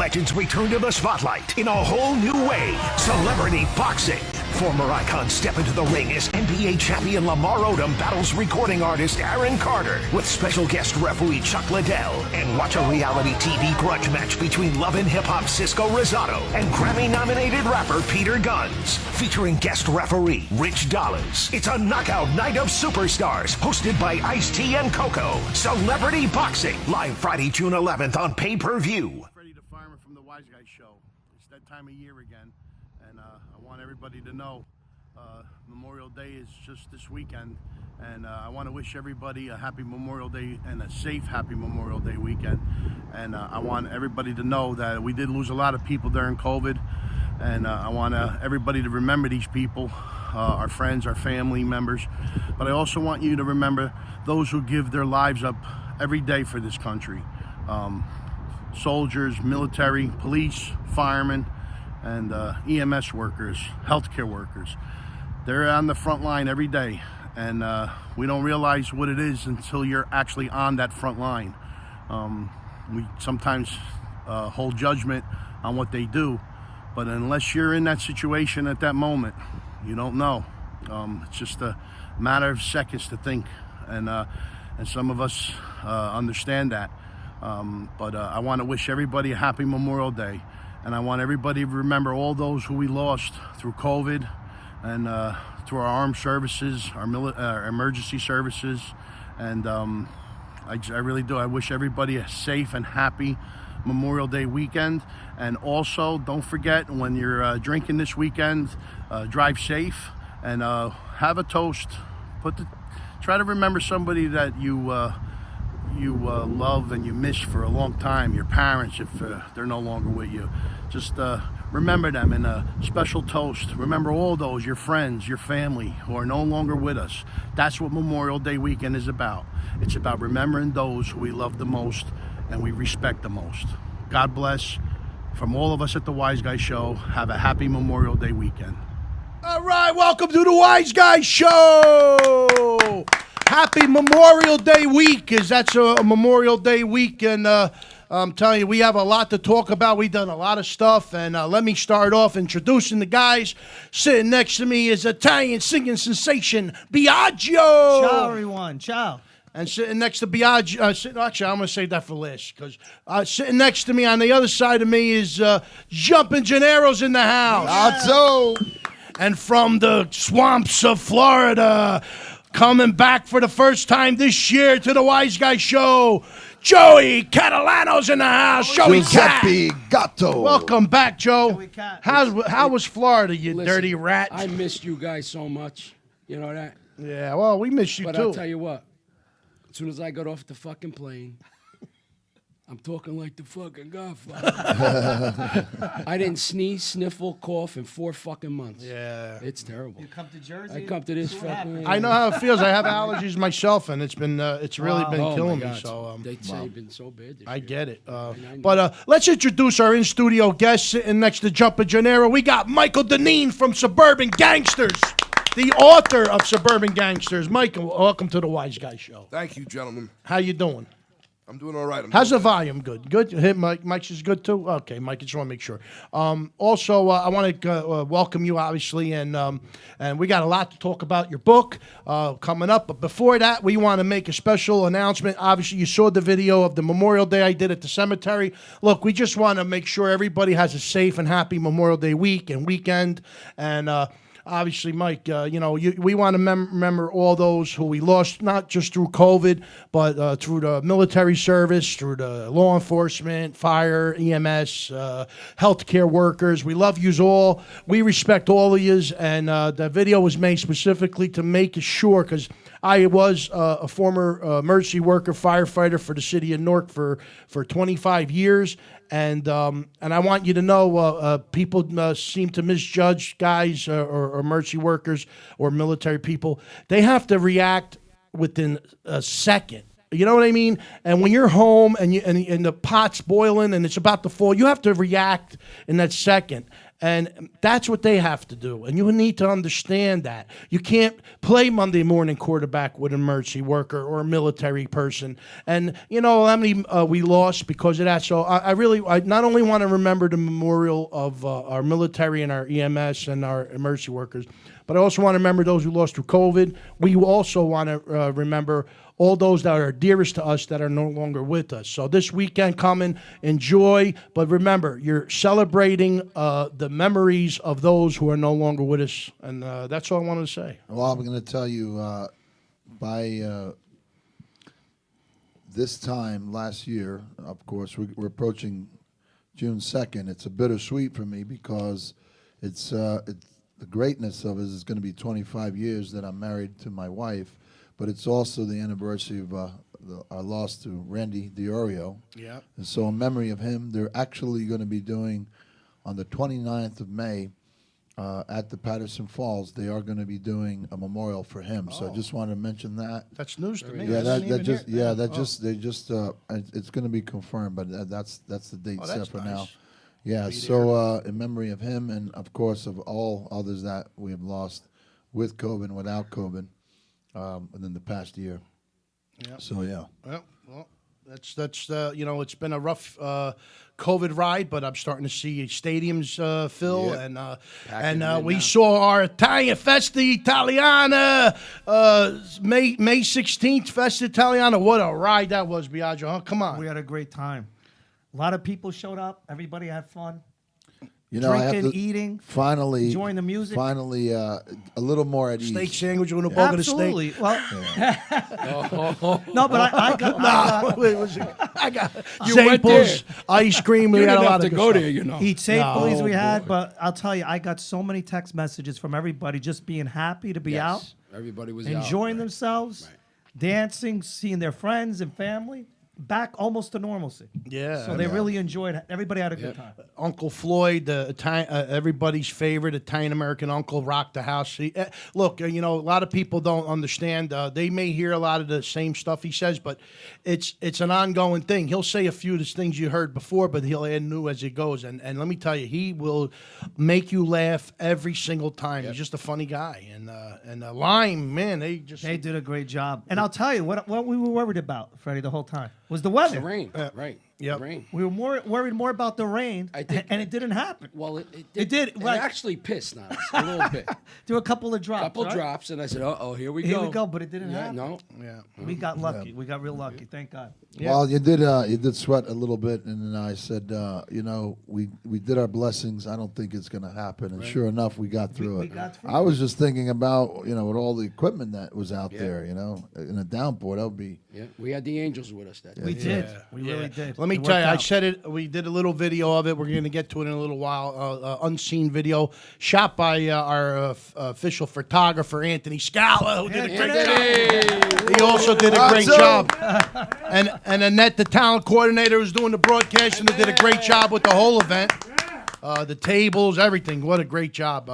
legends return to the spotlight in a whole new way. Celebrity boxing. Former icons step into the ring as NBA champion Lamar Odom battles recording artist Aaron Carter with special guest referee Chuck Liddell. And watch a reality TV grudge match between Love and Hip Hop Cisco Rosado and Grammy-nominated rapper Peter Guns, featuring guest referee Rich Dollars. It's a knockout night of superstars hosted by Ice-T and Coco. Celebrity boxing, live Friday, June 11th on pay-per-view. Freddie the Fireman from the Wiseguyz show. It's that time of year again, and I want everybody to know Memorial Day is just this weekend, and I want to wish everybody a happy Memorial Day and a safe happy Memorial Day weekend. And I want everybody to know that we did lose a lot of people during COVID, and I want everybody to remember these people, our friends, our family members. But I also want you to remember those who give their lives up every day for this country. Soldiers, military, police, firemen, and EMS workers, healthcare workers. They're on the front line every day, and we don't realize what it is until you're actually on that front line. We sometimes hold judgment on what they do, but unless you're in that situation at that moment, you don't know. It's just a matter of seconds to think, and some of us understand that. But I want to wish everybody a happy Memorial Day, and I want everybody to remember all those who we lost through COVID and through our armed services, our emergency services, and I really do. I wish everybody a safe and happy Memorial Day weekend. And also, don't forget, when you're drinking this weekend, drive safe and have a toast. Try to remember somebody that you love and you miss for a long time, your parents, if they're no longer with you. Just remember them in a special toast. Remember all those, your friends, your family, who are no longer with us. That's what Memorial Day weekend is about. It's about remembering those who we love the most and we respect the most. God bless. From all of us at the Wiseguyz Show, have a happy Memorial Day weekend. All right, welcome to the Wiseguyz Show. Happy Memorial Day week, as that's a Memorial Day week, and I'm telling you, we have a lot to talk about. We've done a lot of stuff, and let me start off introducing the guys. Sitting next to me is Italian singing sensation, Biagio. Ciao, everyone. Ciao. And sitting next to Biagio, actually, I'm going to save that for last, because sitting next to me on the other side of me is Jumpin' Gennaro's in the house. Azzo. And from the swamps of Florida, coming back for the first time this year to the Wiseguyz Show, Joey Catalano's in the house. Joey Giuseppe Gatto. Welcome back, Joe. Joey Cat. How was Florida, you Listen, dirty rat? I missed you guys so much. You know that? Yeah, well, we miss you But too. I'll tell you what. As soon as I got off the fucking plane, I'm talking like the fucking Godfather. I didn't sneeze, sniffle, cough in 4 fucking months. Yeah. It's terrible. You come to Jersey? I come to this What happened? fucking... I know how it feels. I have allergies myself, and it's really been Oh, killing my me. God. So They'd say it's been so bad this I year. get it. I know. But let's introduce our in-studio guest sitting next to Jumpin' Gennaro. We got Michael Dineen from Suburban Gangsters, the author of Suburban Gangsters. Michael, welcome to the Wiseguyz Show. Thank you, gentlemen. How you doing? I'm doing all right. How's the volume? Good. Good. Hit Mike. Mike's is good too. Okay, Mike. I just want to make sure. Also, I want to welcome you, obviously, and we got a lot to talk about your book coming up. But before that, we want to make a special announcement. Obviously, you saw the video of the Memorial Day I did at the cemetery. Look, we just want to make sure everybody has a safe and happy Memorial Day week and weekend, and. Obviously, Mike, we want to remember all those who we lost, not just through COVID, but through the military service, through the law enforcement, fire, EMS, healthcare workers. We love yous all. We respect all of yous, and the video was made specifically to make sure, because I was a former emergency worker, firefighter for the city of Newark for 25 years. And I want you to know, people seem to misjudge guys or emergency workers or military people. They have to react within a second. You know what I mean? And when you're home and the pot's boiling and it's about to fall, you have to react in that second. And that's what they have to do. And you need to understand that. You can't play Monday morning quarterback with an emergency worker or a military person. And you know how many we lost because of that. So I not only want to remember the memorial of our military and our EMS and our emergency workers, but I also want to remember those who lost through COVID. We also want to remember all those that are dearest to us that are no longer with us. So this weekend coming, enjoy. But remember, you're celebrating the memories of those who are no longer with us. And that's all I wanted to say. Well, I'm going to tell you, by this time last year, of course, we're approaching June 2nd. It's a bittersweet for me because it's the greatness of it is going to be 25 years that I'm married to my wife, but it's also the anniversary of our loss to Randy DiOrio. Yeah. And so in memory of him, they're actually going to be doing, on the 29th of May, at the Patterson Falls, they are going to be doing a memorial for him. So I just wanted to mention that. That's news to me. Yeah, Oh. it's going to be confirmed, but that's the date Oh, set that's for nice. now. Yeah, so in memory of him and, of course, of all others that we have lost with COVID and without COVID within the past year. Yeah. So, yeah. Well, that's it's been a rough COVID ride, but I'm starting to see stadiums fill, and we saw our Italian Festa Italiana, May 16th Festa Italiana. What a ride that was, Biagio! Huh? Come on. We had a great time. A lot of people showed up. Everybody had fun. You know, I have Drinking, to eating, finally enjoying the music. Finally, a little more at Steak ease. sandwich with a bug of the Absolutely. steak. Well, no, but I got You went Staples, ice cream. We You had didn't a lot have of to good go stuff. there, you know. eat Staples we had, boy. but I'll tell you, I got so many text messages from everybody just being happy to be out, Everybody was enjoying out. themselves, dancing, seeing their friends and family. Back almost to normalcy. Yeah. So they really enjoyed it. Everybody had a good time. Uncle Floyd, the Italian, everybody's favorite Italian American uncle, rocked the house. Look, a lot of people don't understand. They may hear a lot of the same stuff he says, but it's an ongoing thing. He'll say a few of the things you heard before, but he'll add new as it goes. And let me tell you, he will make you laugh every single time. He's just a funny guy. And Lime, man, they did a great job. And I'll tell you what we were worried about, Freddie, the whole time was the weather. The rain, right? Yep. The rain. We were worried more about the rain, I think- and it didn't happen. Well, It did, It right. actually pissed on us a little bit. There were a couple of drops. Couple right? drops, and I said, "Uh oh, here we go." Here we go, but it didn't happen. No, Yeah. We got lucky. We got real lucky. Thank God. Well, you did sweat a little bit, and then I said, we did our blessings. I don't think it's going to happen, and sure enough, we got through We it. got through I was just thinking about, with all the equipment that was out there, in a downpour, that would be. yeah, we had the angels with us that day. We did. We really did. Let me It tell you, worked I out. said it. We did a little video of it. We're going to get to it in a little while. Unseen video shot by our official photographer, Anthony Scala, who did a great job. He also did a great job. And Annette, the talent coordinator, who's doing the broadcasting, did a great job with the whole event. The tables, everything. What a great job.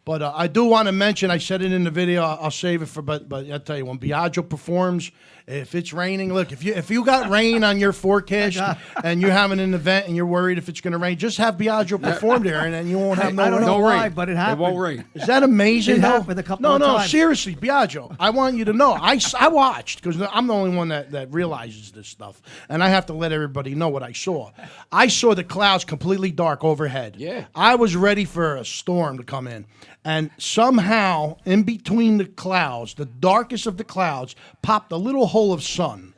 But I do want to mention, I said it in the video, I'll save it for, but I'll tell you, when Biagio performs, if it's raining, look, if you got rain on your forecast and you're having an event and you're worried if it's going to rain, just have Biagio perform there and then you won't have no I don't rain. know No why, rain. but it It happened. won't rain. Is that amazing? It though? happened a couple of No, times. seriously, Biagio, I want you to know. I watched because I'm the only one that realizes this stuff, and I have to let everybody know what I saw. I saw the clouds completely dark overhead. Yeah. I was ready for a storm to come in, and somehow in between the clouds, the darkest of the clouds, popped a little hole of sun.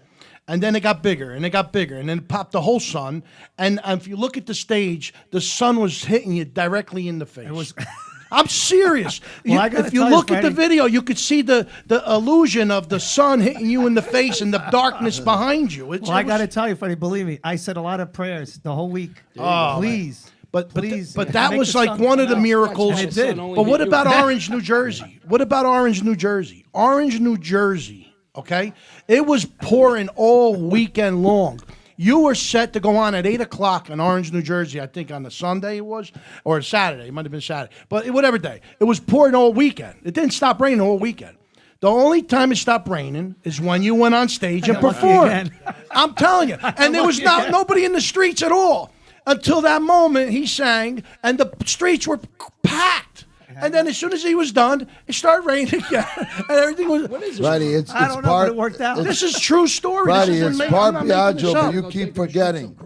And then it got bigger, and it got bigger, and then it popped the whole sun. And if you look at the stage, the sun was hitting you directly in the face. It was. I'm serious. Well, I gotta if you tell you, look at the Freddie- video, you could see the illusion of the sun hitting you in the face and the darkness behind you. Well, I got to tell you, Freddie, believe me, I said a lot of prayers the whole week. Oh, Please. But Please, that make was the like sun one of the come out. miracles. And it did. But what about Orange, New Jersey? What about Orange, New Jersey? Orange, New Jersey. Okay, it was pouring all weekend long. You were set to go on at 8 o'clock in Orange, New Jersey. I think on the Sunday it was, or Saturday. It might have been Saturday, but whatever day. It was pouring all weekend. It didn't stop raining all weekend. The only time it stopped raining is when you went on stage and Lucky performed. again. I'm telling you. And there was nobody in the streets at all until that moment he sang, and the streets were packed. And then as soon as he was done, it started raining again, and everything was. What is it? Buddy, it's I don't know, part. but it worked out. This is true story. Buddy, This it's isn't part I'm not making this Piaggio, but up. you keep forgetting.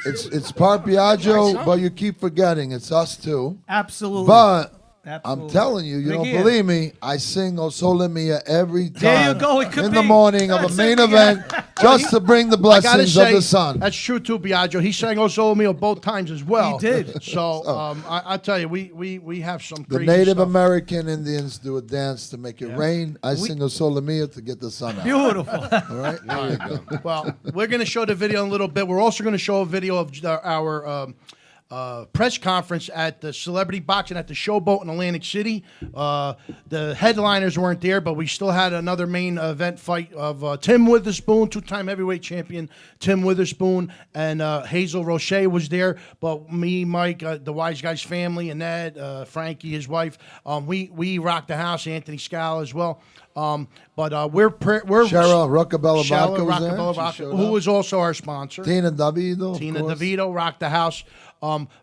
It's part Piaggio, but you keep forgetting. It's us too. Absolutely. But I'm Absolutely. telling you, you Big don't ear. believe me. I sing O Sole Mia every time There you go, it could in the be. morning of a That's main it, event just to bring the I gotta blessings of say, the sun. that's true too, Biagio. He sang "O Sole Mio" both times as well. He did. So I tell you, we have some The crazy Native stuff. American Indians do a dance to make it rain. I sing O Sole Mia to get the sun out. Beautiful. All right? There you go. Well, we're going to show the video in a little bit. We're also going to show a video of our press conference at the Celebrity Boxing at the Showboat in Atlantic City. The headliners weren't there, but we still had another main event fight of Tim Witherspoon, two-time heavyweight champion Tim Witherspoon, and Hazel Roche was there. But me, Mike, the Wiseguyz family, and Ned, Frankie, his wife, we rocked the house. Anthony Scala as well. But we're Cheryl Roccabella Vodka was there. Roccabella She Vodka, showed who up. was also our sponsor. Tina DeVito. Tina of course. DeVito rocked the house.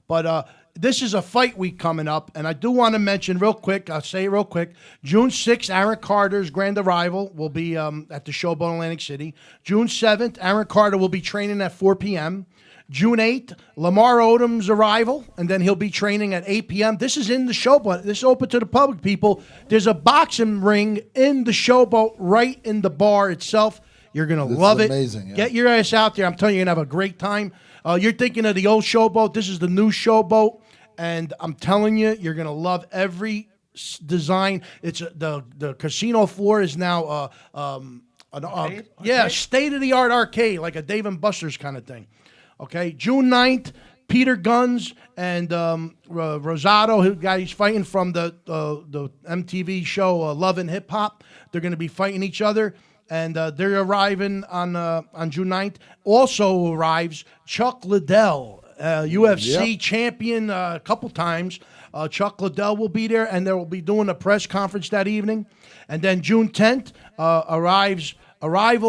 But this is a fight week coming up, and I do want to mention real quick, I'll say it real quick, June 6th, Aaron Carter's grand arrival will be at the Showboat in Atlantic City. June 7th, Aaron Carter will be training at 4 p.m. June 8th, Lamar Odom's arrival, and then he'll be training at 8 p.m. This is in the Showboat. This is open to the public, people. There's a boxing ring in the Showboat right in the bar itself. You're going to This is love it. amazing, yeah. Get your ass out there. I'm telling you, you're going to have a great time. You're thinking of the old Showboat. This is the new Showboat. And I'm telling you, you're going to love every design. It's the casino floor is now state-of-the-art arcade, like a Dave & Buster's kind of thing. Okay, June 9th, Peter Guns and Rosado, who guys fighting from the MTV show Love and Hip Hop. They're going to be fighting each other. And they're arriving on June 9th. Also arrives Chuck Liddell, UFC champion a couple times. Chuck Liddell will be there, and they will be doing a press conference that evening. And then June 10th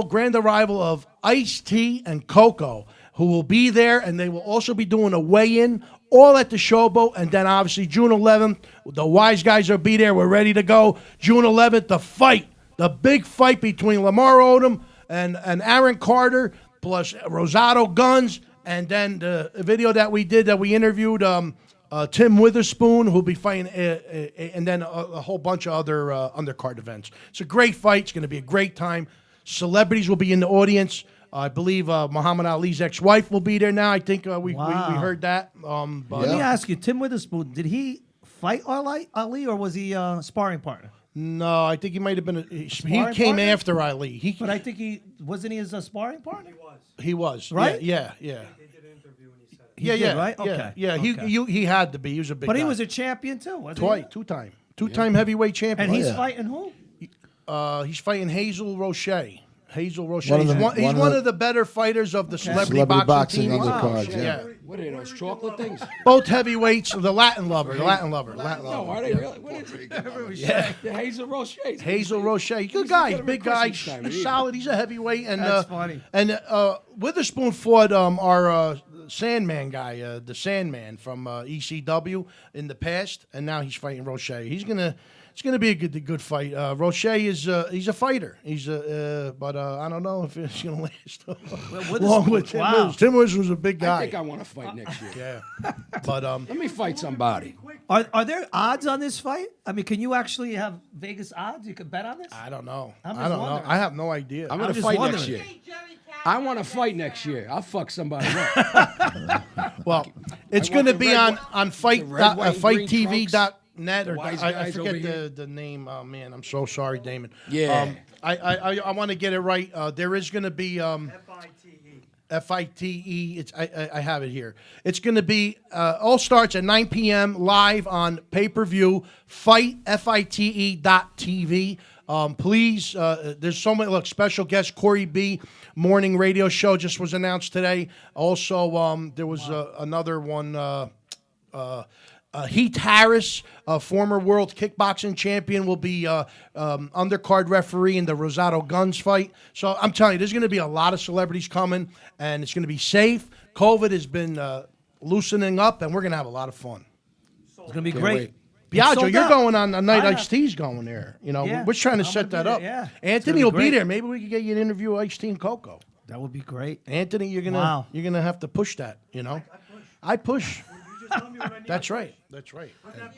grand arrival of Ice-T and Coco, who will be there, and they will also be doing a weigh-in, all at the Showboat. And then obviously June 11th, the Wiseguyz will be there. We're ready to go. June 11th, the fight. The big fight between Lamar Odom and Aaron Carter, plus Rosado Guns, and then the video that we did that we interviewed Tim Witherspoon, who'll be fighting, and then a whole bunch of other undercard events. It's a great fight. It's going to be a great time. Celebrities will be in the audience. I believe Muhammad Ali's ex-wife will be there now. I think we heard that. Let me ask you, Tim Witherspoon, did he fight Ali, or was he a sparring partner? No, I think he might have been. He Sparring came partner? after Ali. But I think wasn't he as a sparring partner? He was. Right? Yeah. He Yeah, did, right? Okay. Yeah, Okay. He had to be. He was a big guy. But he was a champion too, wasn't he? Two-time heavyweight champion. And he's fighting who? He's fighting Hazel Roche. Hazel Roche. One of He's the- one of the better fighters of the celebrity Celebrity boxing boxing team. undercards, Yeah. yeah. What are those chocolate things? Both heavyweights. The Latin lover. No, are they really? What is it? The Hazel Roche. Hazel Roche, good guy, got a big guy, request this time, he's either. solid. He's a heavyweight, and That's funny. And Witherspoon fought our Sandman guy, the Sandman from ECW in the past, and now he's fighting Roche. It's gonna be a good fight. Roche is he's a fighter. But I don't know if it's gonna last long with Tim wow. Witherspoon. Tim Witherspoon was a big guy. I think I want to fight next year. Yeah, but Let me fight somebody. Are there odds on this fight? I mean, can you actually have Vegas odds? You could bet on this? I don't know. I'm I just don't know. wondering. I have no idea. I'm going to just fight wondering. next year. I want to fight next year. I'll fuck somebody up. Well, it's I going want to the be red on fight the red, white, and green fighttv.net or Wise I guys over forget here. the name. Oh man, I'm so sorry, Damon. Yeah. I want to get it right. There is going to be FITE. It's I have it here. It's going to be all starts at 9 p.m. live on pay-per-view. FITE.tv. Please, there's so many. Look, special guest Corey B. Morning radio show just was announced today. Also, there was another one. Heath Harris, a former world kickboxing champion, will be undercard referee in the Rosado Guns fight. So I'm telling you, there's going to be a lot of celebrities coming, and it's going to be safe. COVID has been loosening up, and we're going to have a lot of fun. It's gonna be Can't great. wait. Biagio, sold you're out. going on a night I Ice T's going there. You know, Yeah, we're trying to I'm set gonna that be up. there, yeah. It's Anthony gonna will be be great. there. Maybe we could get you an interview with Ice T and Coco. That would be great. Anthony, you're Wow. gonna have to push that. You know, I push. That's right. That's right. Put that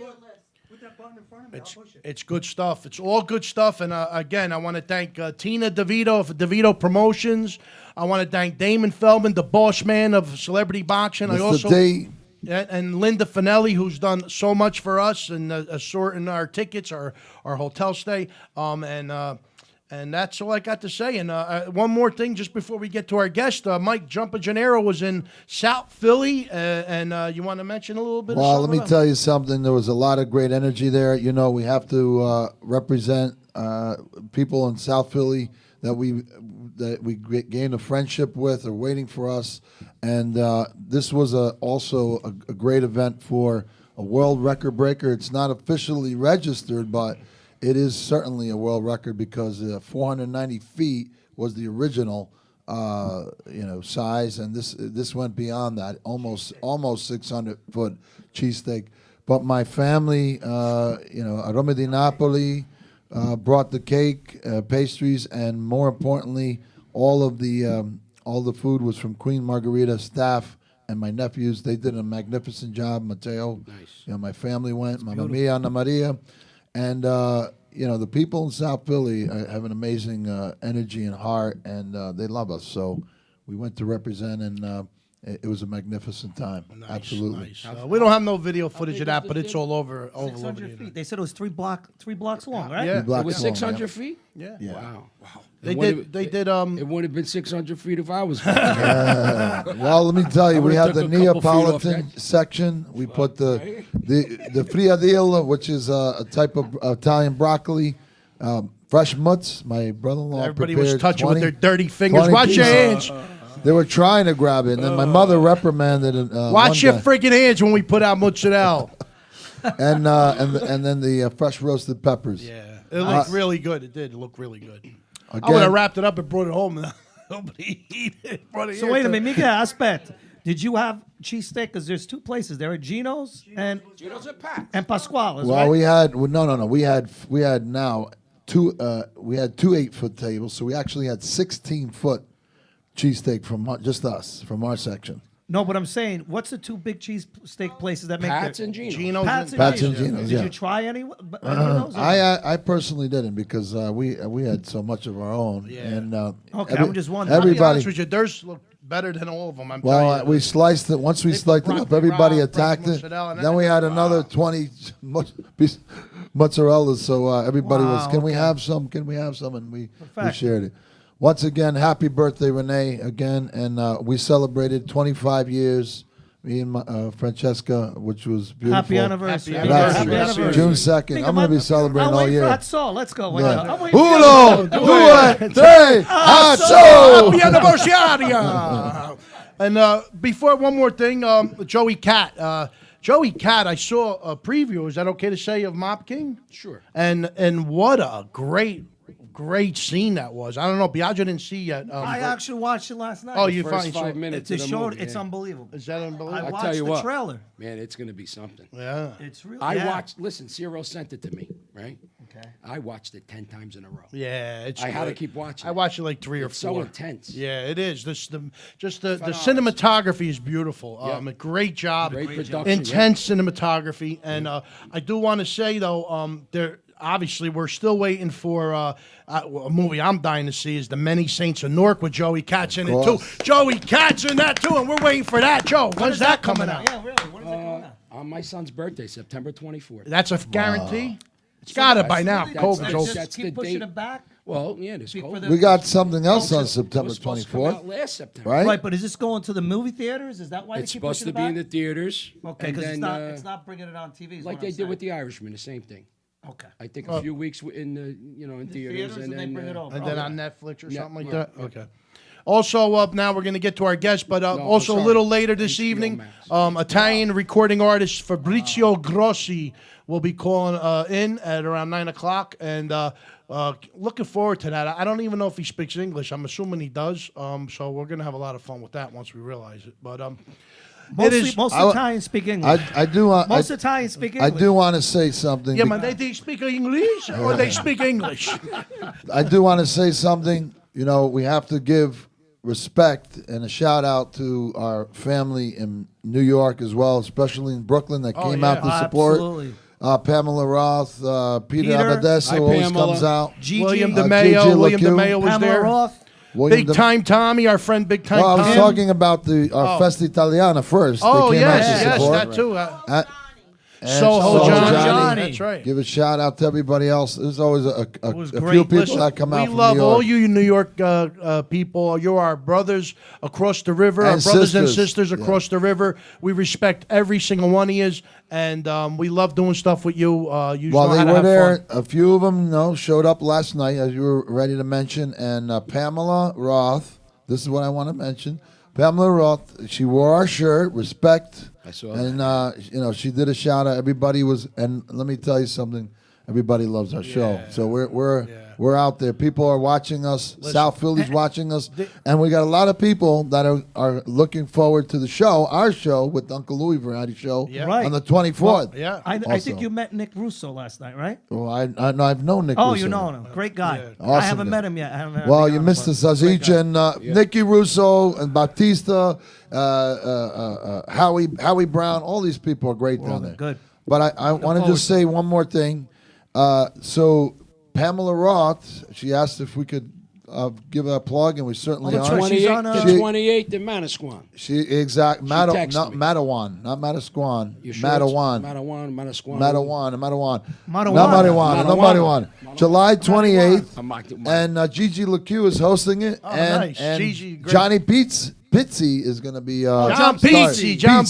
button in front of me. It's good stuff. It's all good stuff. And again, I want to thank Tina DeVito of DeVito Promotions. I want to thank Damon Feldman, the boss man of celebrity boxing. I Mr. also D. and Linda Finelli, who's done so much for us and assorting our tickets, our hotel stay. And that's all I got to say. And one more thing, just before we get to our guest, Mike Jumpa Gennaro was in South Philly, and you want to mention a little bit? Well, of let me something? tell you something. There was a lot of great energy there. You know, we have to represent people in South Philly that we gained a friendship with, are waiting for us. And this was also a great event for a world record breaker. It's not officially registered, but it is certainly a world record because 490 feet was the original, size, and this went beyond that, almost 600-foot cheesesteak. But my family, Roma di Napoli, brought the cake, pastries, and more importantly, all the food was from Queen Margarita staff and my nephews. They did a magnificent job. Matteo, Nice. My family went. Mamma Mia, Anna Maria. And, the people in South Philly have an amazing energy and heart, and they love us. So we went to represent, and it was a magnificent time. Absolutely. Nice. We don't have no video footage of that, but it's all over the 600 internet. feet. They said it was three blocks long, right? Yeah. Black It was Swan, 600 feet? Yeah. Wow. They It did. would've- They did. It would have been 600 feet if I was. Well, let me tell you, I we would've had the took a couple feet off Neapolitan that. section. We put the friadilla, which is a type of Italian broccoli, fresh mutts. My brother-in-law Everybody prepared was touching 20 with their dirty fingers. 20 Watch your pieces. hands. They were trying to grab it, and then my mother reprimanded it. Watch your one guy. freaking hands when we put out mozzarella. and then the fresh roasted peppers. Yeah, it looked really good. It did look really good. I Again, would have wrapped it up and brought it home. Nobody eat it. Brought it So here wait a to- minute, Mika Aspect. Did you have cheesesteak? Because there's two places. There are Gino's and Pasquale's, well, right? we had no. We had now two. We had two 8-foot tables, so we actually had 16-foot cheesesteak from just us from our section. No, but I'm saying, what's the two big cheesesteak places that make Pats their- and Gino. Gino's Pats and- and Pats and Gino's. Gino's, Did yeah. you try any of those? I personally didn't because we had so much of our own. Yeah. And Okay, I'm just wondering. I'll be Everybody. honest with you, theirs look better than all of them. I'm Well, telling you. we sliced it. Once we They sliced put it up, broccoli everybody raw, attacked fresh it. mozzarella, and Then we had everything. another 20 mozzarellas. So everybody was, Wow, can we okay. have some? Can we have some? And we Perfect. shared it. Once again, happy birthday, Renee, again. And we celebrated 25 years, me and Francesca, which was beautiful. Happy anniversary. Happy That's anniversary. Happy anniversary. June 2nd. I'm going to be celebrating all I'm waiting year. for Hot Soul. Let's go. Wait, Yeah. I'm waiting for Uno, due, tre, asso! Happy anniversary! And before one more thing, Joey Cat. Joey Cat, I saw a preview. Is that okay to say of Mop King? Sure. And what a great scene that was. I don't know. Biagio didn't see yet. I actually watched it last night. Oh, you First finally 5 saw. minutes. It's of the showed. movie, It's yeah. unbelievable. Is that I unbelievable? watched tell you the what. trailer. Man, it's going to be something. Yeah. It's really. I yeah. watched. Listen, Ciro sent it to me, right? Okay. I watched it 10 times in a row. Yeah, it's. I had to great. keep watching I it. watched it like 3 or It's 4. so intense. Yeah, it is. The Phenomenal. cinematography is beautiful. Yeah. A great job. Great production. Intense cinematography, and I do want to say though, there obviously we're still waiting for a movie I'm dying to see is The Many Saints of Newark with Joey Katz in it too. course. Joey Katz in that too, and we're waiting for that. Joe, when's that coming out? Yeah, really. When is it coming out? On my son's birthday, September 24th. That's a guarantee. It's got it by now. That's- COVID's that's- over. Just that's keep the pushing date. it back. Well, yeah, there's For COVID. the- We got something else on It September was supposed to come out 24th, last September. right? Right, but is this going to the movie theaters? Is that why It's they keep supposed pushing to it be back? in the theaters. Okay, and because then, it's not bringing it on TV. is like what they I'm did saying. with The Irishman, the same thing. Okay. I think a few weeks in the in theaters, theaters, and they then bring it over. And then on Netflix or Yeah, something like yeah, that? yeah. Okay. Also, now we're going to get to our guest, but also a sorry. little later this HBO evening, Max. Italian recording artist Fabrizio Grossi will be calling in at around 9 o'clock, and looking forward to that. I don't even know if he speaks English. I'm assuming he does, so we're going to have a lot of fun with that once we realize it. But Most Italians speak English. I do want. Most Italians speak I English. do want to say something. yeah, man, they speak English or they speak English. I do want to say something. You know, we have to give respect and a shout out to our family in New York as well, especially in Brooklyn that came yeah. out to support. Absolutely. Pamela Roth, Peter Peter. Abadessa Hi, always Pamela. comes out. Gigi, William Gigi DeMayo. William LeCue. DeMayo was Pamela there. Roth. William Big De- Time Tommy, our friend Big Time Well, I was Tom. talking about our Festa Italiana first. Oh, they came out to yes, support. that too. And Soho Soho Johnny. That's right. Give a shout out to everybody else. There's always a was few great. people Listen, that come out we from love New York. all you New York people. You're our brothers across the river, our And brothers and sisters. sisters across the river. We respect every single one of you, and we love doing stuff with you. You Well, know they how to were have there. fun. A few of them, showed up last night, as you were ready to mention. And Pamela Roth, this is what I want to mention. Pamela Roth, she wore our shirt, respect. I saw And, she did a shout out. Everybody was, and let me tell you something. Everybody loves our show. So we're out there. People are watching us. South Philly's watching us. And we got a lot of people that are looking forward to the show, our show with Uncle Louie Variety Show Right. on the 24th. Yeah. I Also. think you met Nick Russo last night, right? Well, I've known Nick Oh, Russo. you know him. Great guy. I Awesome haven't guy. met him yet. I haven't Well, been you on, missed but us, Aziz and Nicky Russo and Batista, Howie Brown. All these people are great down there. good. But I want to just say one more thing. So Pamela Roth, she asked if we could give her a plug, and we certainly that's are. right. She's on, the She- 28th in Manasquan. Not texted me. Matawan, not Matasquan. You sure it's Matawan. Manasquan. Not Madawan. Marijuana. July 28th. I'm like, And Gigi LeCue is hosting it. nice. And Gigi, great. Johnny Pizzi is going to be. John Pizzi. John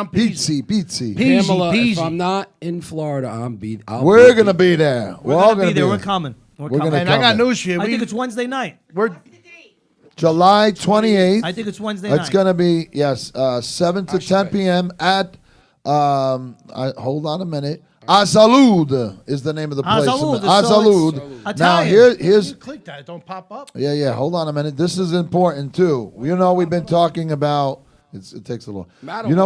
Pizzi. Pizzi. Pamela, Peasy. if I'm not in Florida, I'll We're be going to be there. We're all We're going gonna to be there. be We're there. coming. We're We're coming. gonna And I got come there. news for you. I think it's Wednesday night. We're July 28th. I think it's Wednesday night. It's going to be, 7 to 10 p.m. at, hold on a minute. Azalud is the name of the place. Azalud, so Azalud. it's Now, Italian. here's you click that, it don't pop up. Yeah, hold on a minute. This is important too. We've been talking about. It takes a little.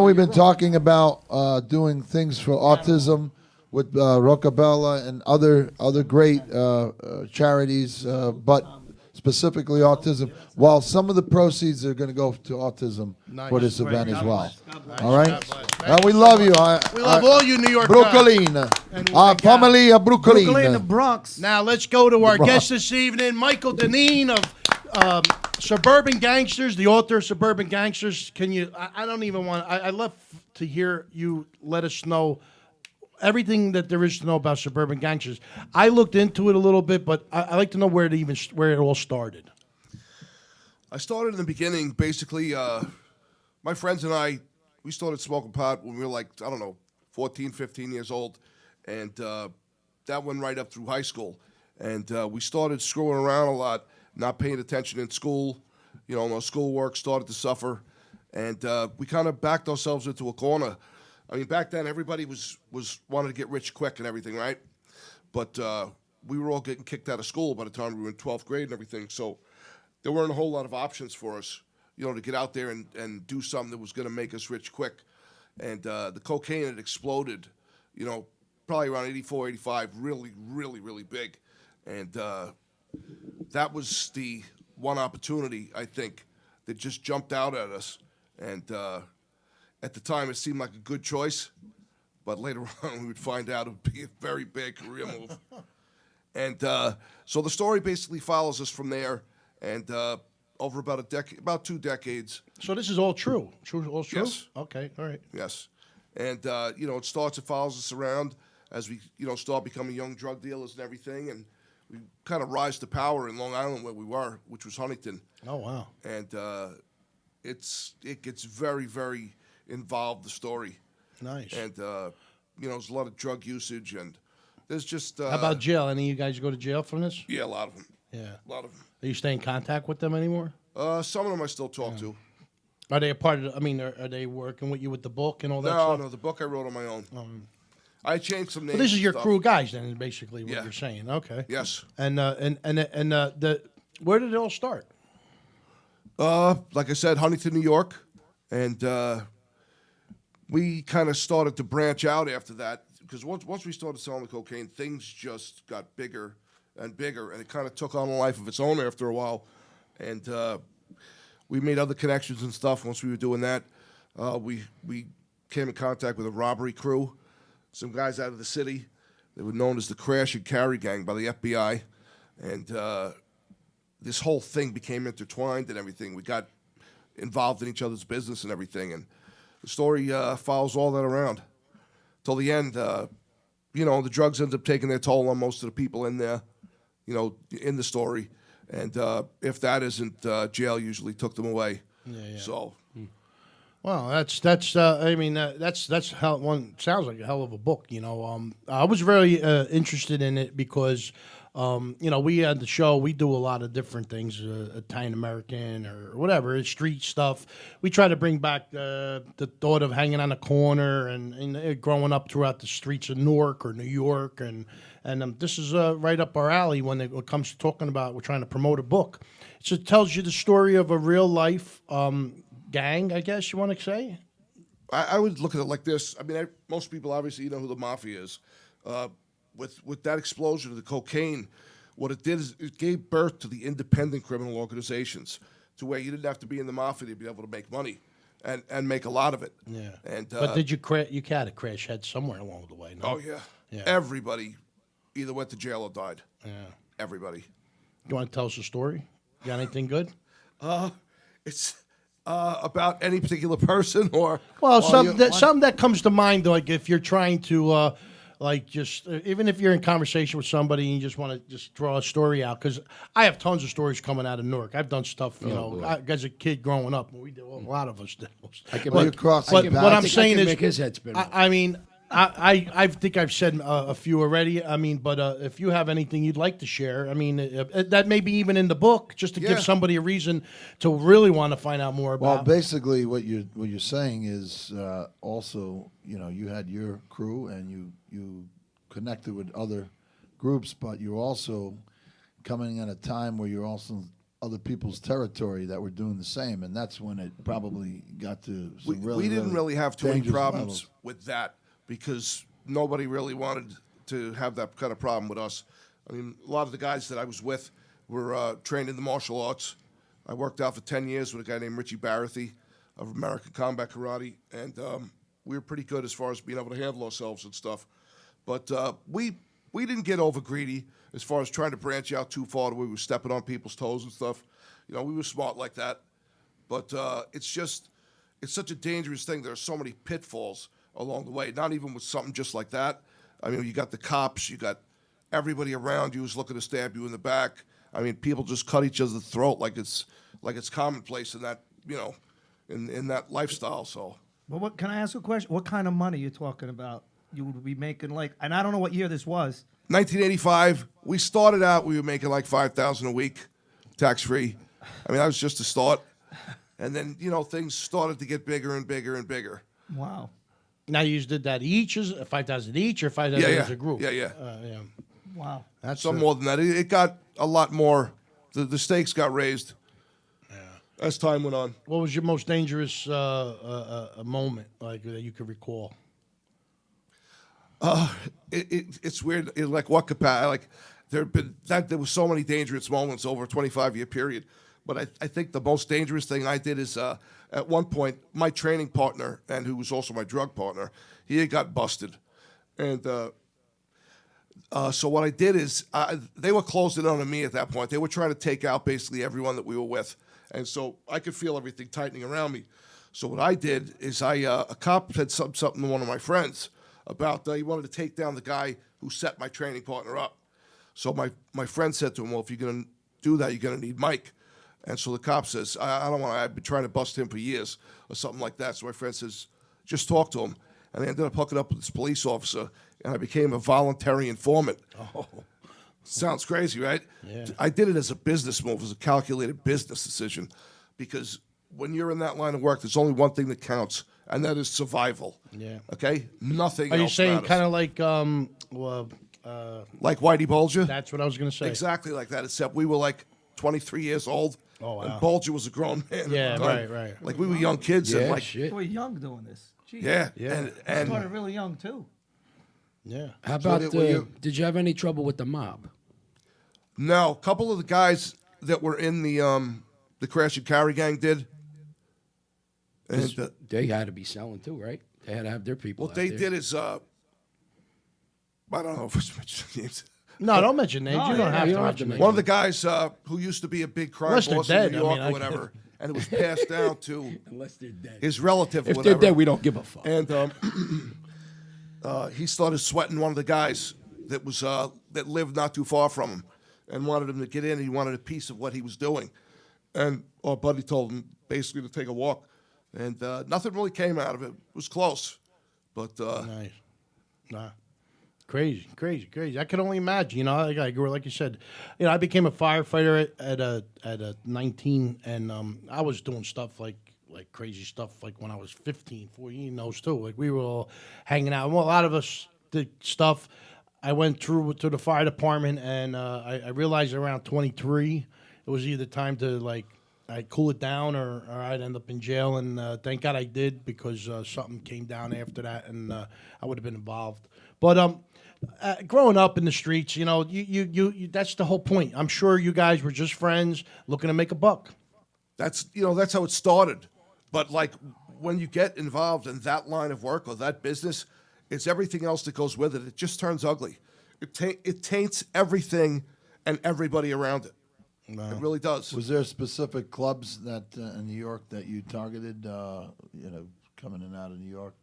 We've been talking about doing things for autism with Roccabella and other great charities, but specifically autism. While some of the proceeds are going to go to autism for this event as well. All right, and we love you. We love all you New York Brooklyn, And we our thank God. family of Brooklyn, the Brooklyn. Bronx. Now let's go to our Bro. guest this evening, Michael Dineen of Suburban Gangsters, the author of Suburban Gangsters. Can you? I don't even want. I love to hear you let us know everything that there is to know about Suburban Gangsters. I looked into it a little bit, but I like to know where it all started. I started in the beginning, basically, my friends and I, we started smoking pot when we were like, 14, 15 years old. And that went right up through high school. And we started screwing around a lot, not paying attention in school. My schoolwork started to suffer. And we kind of backed ourselves into a corner. I mean, back then, everybody was wanted to get rich quick and everything, right? But we were all getting kicked out of school by the time we were in 12th grade and everything. So there weren't a whole lot of options for us, to get out there and do something that was going to make us rich quick. And the cocaine had exploded, probably around 84, 85, really, really, really big. And that was the one opportunity, I think, that just jumped out at us. And at the time, it seemed like a good choice. But later on, we would find out it would be a very big career move. And so the story basically follows us from there. And over about 2 decades. So this is all true. All true. Yes. Okay. All right. Yes. And, it follows us around as we, start becoming young drug dealers and everything. And we kind of rise to power in Long Island where we were, which was Huntington. Oh wow. And it gets very, very involved, the story. Nice. And, there's a lot of drug usage. And there's just... How about jail? Any of you guys go to jail from this? Yeah, a lot of them. Yeah. A lot of them. Are you staying in contact with them anymore? Some of them I still talk to. Are they a part of? I mean, are they working with you with the book and all that No, stuff? no, the book I wrote on my own. I changed some names. Well, this is and your stuff. crew of guys, then, is basically what Yeah. you're saying. Okay. Yes. And where did it all start? Like I said, Huntington, New York, and we kind of started to branch out after that because once we started selling the cocaine, things just got bigger and bigger, and it kind of took on a life of its own after a while, and we made other connections and stuff. Once we were doing that, we came in contact with a robbery crew, some guys out of the city. They were known as the Crash and Carry Gang by the FBI, and this whole thing became intertwined and everything. We got involved in each other's business and everything, and the story follows all that around till the end. The drugs end up taking their toll on most of the people in there, in the story, and if that isn't jail, usually took them away. Yeah. So. Well, that's how one sounds like a hell of a book. I was very interested in it because, we at the show we do a lot of different things, Italian American or whatever, street stuff. We try to bring back the thought of hanging on a corner and growing up throughout the streets of Newark or New York, and this is right up our alley when it comes to talking about we're trying to promote a book. So it tells you the story of a real life. Gang, I guess you want to say? I would look at it like this. I mean, most people obviously know who the mafia is. With that explosion of the cocaine, what it did is it gave birth to the independent criminal organizations, to where you didn't have to be in the mafia to be able to make money, and make a lot of it. Yeah. And but did you had a crash head somewhere along the way? No? Oh yeah. Everybody either went to jail or died. Yeah. Everybody. You want to tell us a story? You got anything good? It's. About any particular person, or some that comes to mind, like if you're trying to, even if you're in conversation with somebody and you just want to just draw a story out, because I have tons of stories coming out of Newark. I've done stuff, as a kid growing up. We did, a lot of us did. What I'm saying is, make his head spin. I mean. I think I've said a few already. I mean, but if you have anything you'd like to share, I mean, that may be even in the book, just to give somebody a reason to really want to find out more about. Well, basically, what you're saying is also, you had your crew and you connected with other groups, but you're also coming at a time where you're also other people's territory that were doing the same, and that's when it probably got to some we didn't really have too many dangerous problems levels. with that, because nobody really wanted to have that kind of problem with us. I mean, a lot of the guys that I was with were trained in the martial arts. I worked out for 10 years with a guy named Richie Barathy of American Combat Karate, and we were pretty good as far as being able to handle ourselves and stuff. But we didn't get over greedy as far as trying to branch out too far to where we were stepping on people's toes and stuff. We were smart like that. But it's such a dangerous thing. There are so many pitfalls along the way, not even with something just like that. I mean, you got the cops, you got everybody around you who's looking to stab you in the back. I mean, people just cut each other's throat like it's commonplace in that, in that lifestyle. So. Well, what can I ask a question? What kind of money are you talking about? You would be making and I don't know what year this was. 1985. We started out. We were making like $5,000 a week, tax free. I mean, that was just a start, and then things started to get bigger and bigger and bigger. Wow. Now you did that each is 5,000 each or 5,000 as a group? Yeah. Wow. That's some more than that. It got a lot more. The stakes got raised as time went on. What was your most dangerous moment, that you could recall? It's weird. Like what capacity? Like there were so many dangerous moments over a 25-year period. But I think the most dangerous thing I did is at one point my training partner, and who was also my drug partner, he had got busted, and so what I did is they were closing in on me at that point. They were trying to take out basically everyone that we were with, and so I could feel everything tightening around me. So what I did is a cop had something to one of my friends about he wanted to take down the guy who set my training partner up. So my friend said to him, well, if you're going to do that, you're going to need Mike. And so the cop says, I don't want to, I've been trying to bust him for years or something like that. So my friend says, just talk to him. And I ended up hooking up with this police officer, and I became a voluntary informant. Oh. Sounds crazy, right? Yeah. I did it as a business move, as a calculated business decision, because when you're in that line of work, there's only one thing that counts, and that is survival. Yeah. Okay? Nothing Are you else saying matters. kind of like Like Whitey Bulger? that's what I was going to say. Exactly like that, except we were like 23 years old, Oh, wow. and Bulger was a grown man. at Yeah, the time. right. Like we were young kids, and like, shit. We're young doing this. Jeez. yeah. Yeah. And Started really young too. Yeah. How about were you- did you have any trouble with the mob? no, a couple of the guys that were in the Crash and Carry gang did. And, They had to be selling too, right? They had to have their people. what out they there. did is, I don't know if it's mentioned names. No, don't mention names. No, you don't yeah, have you to don't have mention to names. One of the guys who used to be a big crime Unless they're boss dead, in New York I mean, or I whatever, and it was passed down to Unless they're dead. his relative or If whatever. they're dead, we don't give a fuck. And he started sweating one of the guys that was that lived not too far from him, and wanted him to get in. He wanted a piece of what he was doing, and our buddy told him basically to take a walk, and nothing really came out of it. It was close, but Nice. Nah. Crazy. I can only imagine. You know, I grew like you said. You know, I became a firefighter at 19, and I was doing stuff like crazy stuff like when I was 15, 14, those too. Like we were all hanging out. Well, a lot of us did stuff. I went through to the fire department, and I realized around 23, it was either time to like I'd cool it down or I'd end up in jail. And thank God I did, because something came down after that, and I would have been involved. But growing up in the streets, you know, you that's the whole point. I'm sure you guys were just friends looking to make a buck. that's how it started. But like when you get involved in that line of work or that business, it's everything else that goes with it. It just turns ugly. It taints everything and everybody around it. It really does. Was there specific clubs that in New York that you targeted? Coming in and out of New York,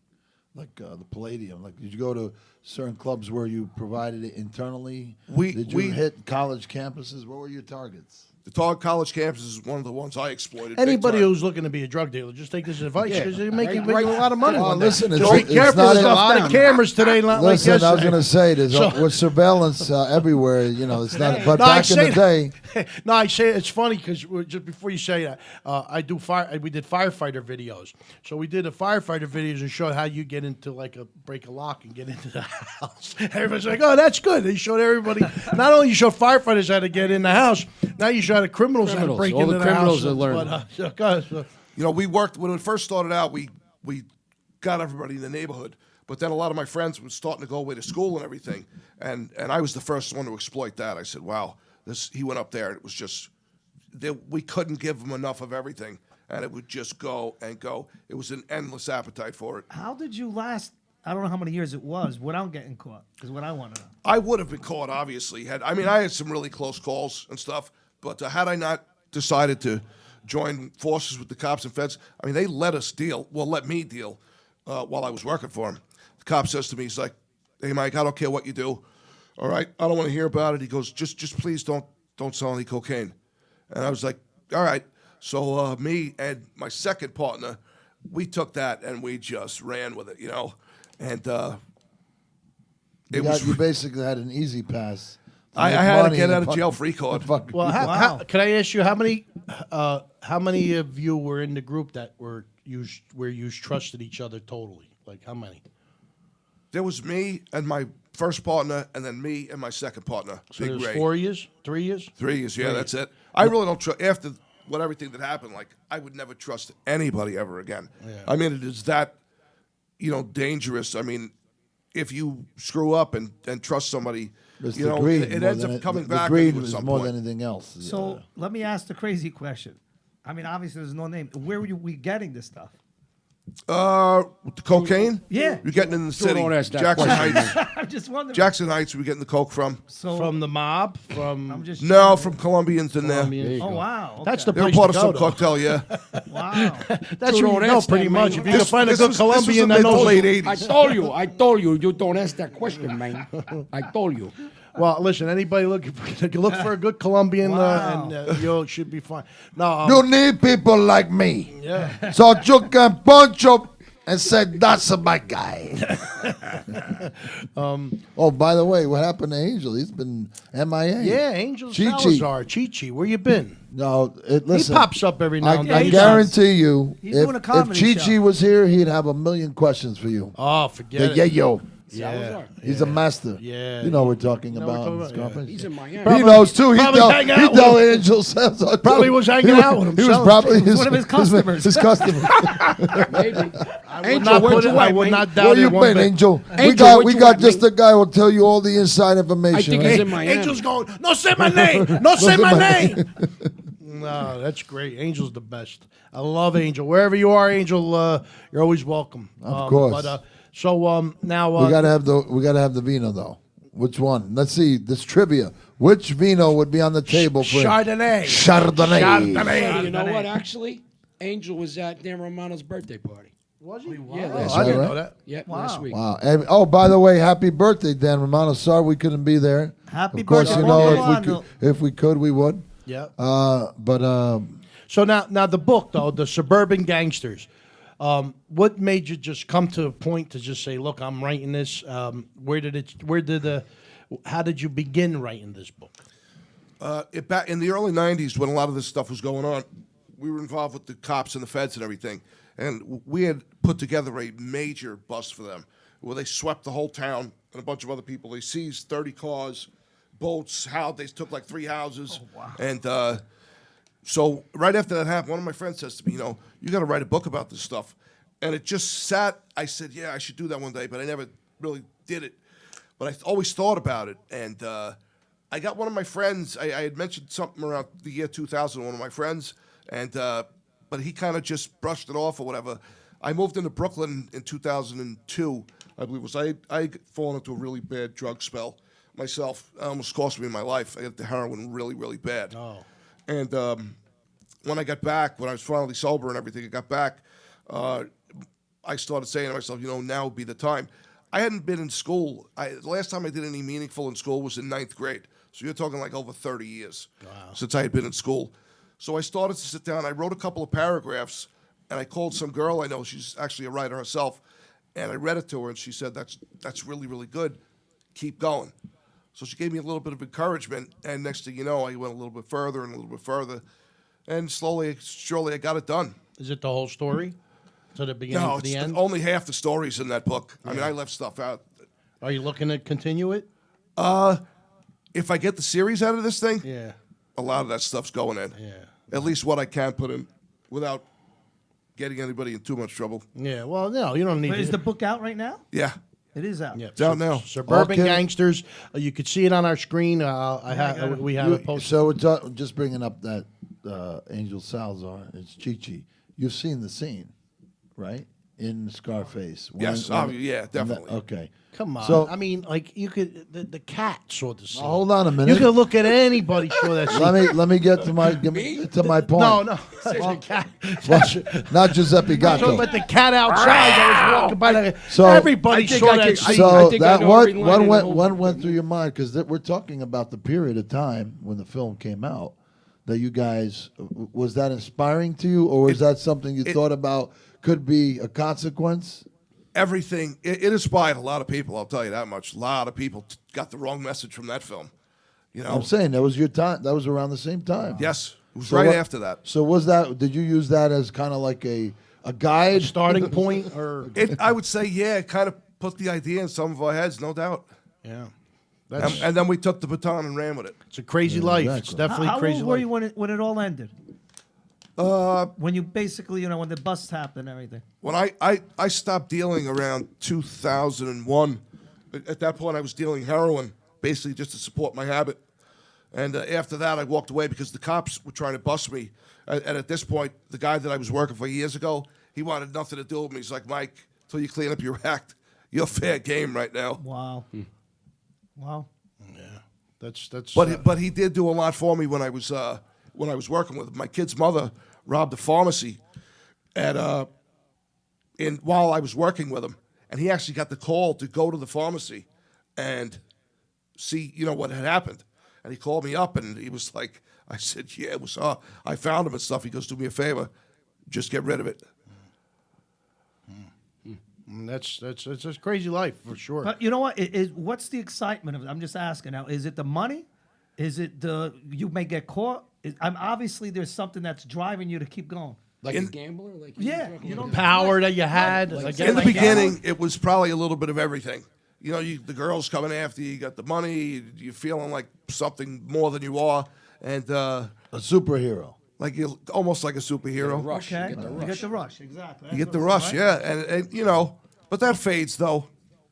like the Palladium. Like, did you go to certain clubs where you provided it internally? Did you hit college campuses? What were your targets? The college campus is one of the ones I exploited. big Anybody time. who's looking to be a drug dealer, just take this advice, because you're making Right. a lot of money. Oh, one day. listen, Just it's- be careful. it's not There's a a- lot of cameras today. Like Listen, I was yesterday. going to say, there's So- with surveillance everywhere. You know, it's not. But No, I back in say the day, No, I say it's funny because just before you say that, we did firefighter videos. So we did the firefighter videos and showed how you get into like break a lock and get into the house. Everybody's like, "Oh, that's good." They showed everybody. Not only you showed firefighters how to get in the house, now you showed the criminals how to Criminals. break All into the the criminals house. are learning. You know, we worked when it first started out. We got everybody in the neighborhood, but then a lot of my friends were starting to go away to school and everything, and I was the first one to exploit that. I said, "Wow, he went up there, and it was just we couldn't give him enough of everything, and it would just go and go. It was an endless appetite for it. How did you last? I don't know how many years it was without getting caught. Is what I want to know. I would have been caught, obviously. I had some really close calls and stuff, but had I not decided to join forces with the cops and feds, I mean, they let me deal while I was working for them. The cop says to me, he's like, "Hey, Mike, I don't care what you do. All right, I don't want to hear about it." He goes, just please don't sell any cocaine. And I was like, all right. So me and my second partner, we took that and we just ran with it, you know. And you basically had an easy pass. I make had to money get and out of fuck- jail free card. and fuck Well, people. can I ask you how many of you were in the group that where you trusted each other totally? Like how many? There was me and my first partner, and then me and my second partner. So Big there's Ray. 4 years, 3 years. 3 years, yeah, that's it. I really don't trust, after everything that happened, like, I would never trust anybody ever again. Yeah. I mean, it is that, dangerous. I mean, if you screw up and trust somebody, It's you the know, greed it more ends than up coming the back on greed you at is some more point. than anything else. So let me ask the crazy question. I mean, obviously there's no name. Where were we getting this stuff? With the cocaine? Yeah. You're getting in the city. don't ask that Jackson question, Heights. I'm just wondering. Jackson Heights, we getting the coke from. So From the mob, I'm just No, from Colombians in there. Colombians. Oh wow. Okay. That's the They were place part to of go. some though. cartel, yeah. Wow. That's Dude, where you don't go ask pretty that, much. man. If you can find a This good was Colombian in that the knows. late I 80s. told you, you don't ask that question, man. I told you. Well, listen, anybody look for a good Colombian, Wow. and you should be fine. No, you need people like me, yeah. so you can punch up and said, "That's my guy." Oh, by the way, what happened to Angel? He's been MIA. Yeah, Angel Chi-Chi. Salazar. Chi-Chi, where you been? No, listen. He pops up every now and then. I He guarantee you, He's doing a if comedy Chi-Chi show. was here, he'd have a million questions for you. Oh, forget The it. yayo. Yeah. He's a master. Yeah. You know what we're talking know what about. we're in this talking about, conference. He's in Miami. Probably- He knows too. He probably hang out with tell him. Angel Salazar too. Probably was hanging out with He was himself. probably He was one of his customers. His customer. Maybe. Angel, I would not doubt Where you it one been, bit. Angel? We Angel, got where we you got at, just man? a guy who will tell you all the inside information. I think right? he's in Miami. Angel's going, no, say my name. No, say my name. No, that's great. Angel's the best. I love Angel. Wherever you are, Angel, you're always welcome. Of course. But now We gotta have the vino though. Which one? Let's see. This trivia. Which vino would be on the table for Chardonnay. Chardonnay. Hey, you know what? Actually, Angel was at Dan Romano's birthday party. Was he? Yeah, Oh, last I didn't right? know that. Yeah, last week. Wow. And, oh, by the way, happy birthday, Dan Romano. Sorry we couldn't be there. Happy Of course, birthday. you know, Romano. if we could, we would. Yeah. But So now the book though, the Suburban Gangsters. What made you just come to a point to just say, look, I'm writing this? How did you begin writing this book? Back in the early '90s, when a lot of this stuff was going on, we were involved with the cops and the feds and everything, and we had put together a major bust for them, where they swept the whole town and a bunch of other people. They seized 30 cars, boats, they took like 3 houses, and so right after that happened, one of my friends says to me, you got to write a book about this stuff, and it just sat. I said, yeah, I should do that one day, but I never really did it. But I always thought about it, and I got one of my friends. I had mentioned something around the year 2000 to one of my friends, and but he kind of just brushed it off or whatever. I moved into Brooklyn in 2002, I believe it was. I had fallen into a really bad drug spell myself. It almost cost me my life. I got the heroin really, really bad. Oh. And when I got back, when I was finally sober and everything, I got back, I started saying to myself, now would be the time. I hadn't been in school. The last time I did any meaningful in school was in 9th grade. So you're talking like over 30 years since I had been in school. So I started to sit down. I wrote a couple of paragraphs, and I called some girl I know. She's actually a writer herself. And I read it to her, and she said, that's really, really good. Keep going. So she gave me a little bit of encouragement, and next thing you know, I went a little bit further and a little bit further. And slowly, surely, I got it done. Is it the whole story? To the beginning No, to the it's end? only half the stories in that book. I mean, I left stuff out. Are you looking to continue it? If I get the series out of this thing, Yeah. a lot of that stuff's going in. Yeah. At least what I can put in without getting anybody in too much trouble. Yeah. Well, no, you don't need But is to. the book out right now? Yeah. It is out. Yeah, It's out now. Suburban Okay. Gangsters. You could see it on our screen. We have it posted. So just bringing up that Angel Salazar, it's Chi-Chi. You've seen the scene, right? In Scarface. Yes. Yeah, definitely. Okay. Come on. So- I mean, like you could. The cat saw the scene. Hold on a You minute. could look at anybody saw that scene. Let me get to my point. No. The cat. Not Giuseppe So, Gatto. but the cat outside that was walking by. So- Everybody I think saw I that could- scene. So think I that know every line in the whole one book. went through your mind because we're talking about the period of time when the film came out that you guys was that inspiring to you or was that something you thought about could be a consequence? Everything. It inspired a lot of people, I'll tell you that much. A lot of people got the wrong message from that film. I'm saying that was your time. That was around the same time. Yes. It was So right what- after that. So was that? Did you use that as kind of like a guide? Starting point, or I would say, yeah, it kind of put the idea in some of our heads, no doubt. yeah, And then we took the baton and ran with it. it's a crazy life. It's definitely How crazy old were life. you when it all ended? When you basically, when the bust happened and everything. When I stopped dealing around 2001, at that point I was dealing heroin, basically just to support my habit. And after that, I walked away because the cops were trying to bust me. And at this point, the guy that I was working for years ago, he wanted nothing to do with me. He's like, Mike, until you clean up your act, you're fair game right now. Wow. Wow. That's. But he did do a lot for me when I was working with him. My kid's mother robbed a pharmacy while I was working with him, and he actually got the call to go to the pharmacy and see what had happened. And he called me up, and he was like, I said, yeah, it was I found him and stuff. He goes, do me a favor, just get rid of it. And that's it's a crazy life for sure. But you know what? What's the excitement of it? I'm just asking now. Is it the money? Is it the you may get caught? Obviously there's something that's driving you to keep going. Like a gambler? Like You don't Power that you had. In the beginning, it was probably a little bit of everything. You know, the girls coming after you, you got the money, you're feeling like something more than you are, and A superhero. like you're almost like a superhero. Rush. Okay. You get the You rush. get the rush, exactly. You get the rush, yeah, and you know, but that fades though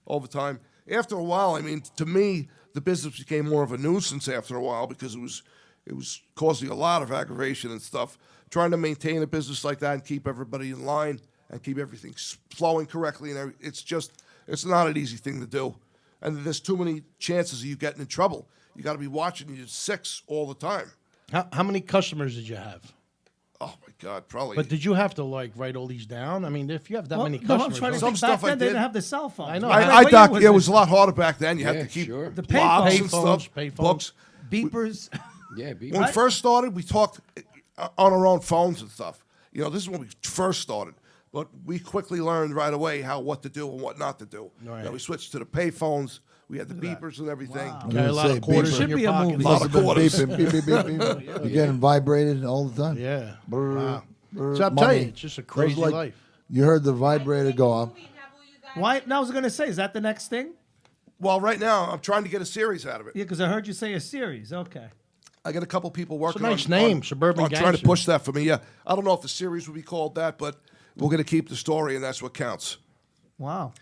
over time. After a while, I mean, to me, the business became more of a nuisance after a while because it was causing a lot of aggravation and stuff. Trying to maintain a business like that and keep everybody in line and keep everything flowing correctly, and it's not an easy thing to do. And there's too many chances of you getting in trouble. You got to be watching your 6 all the time. How many customers did you have? Oh my God, probably. But did you have to like write all these down? I mean, if you have that many No, I'm customers, trying to Some think back stuff I then they did. didn't have the cell phone. I know. it was a lot harder back then. You had Yeah, to keep sure. The logs payphones. and stuff, Payphones. books. Beepers. Yeah, be When we first started, we talked on our own phones and stuff. You know, this is when we first started. But we quickly learned right away what to do and what not to do. Right. You know, we switched to the pay phones. We had the beepers and everything. Got a lot of quarters Should in be your a pocket. movie. Lot of quarters. Beep, beep, beep, beep, beep. You're getting vibrated all the time. Yeah. Brr, Wow. brr, So I'm money. telling you, it's just a It was crazy like- life. You heard the vibrator go off. Why? Now I was gonna say, is that the next thing? Well, right now, I'm trying to get a series out of it. Yeah, because I heard you say a series. Okay. I got a couple people working nice on, name, on, Suburban on trying to Gangster. push that for me. Yeah, I don't know if the series will be called that, but we're going to keep the story, and that's what counts. Wow.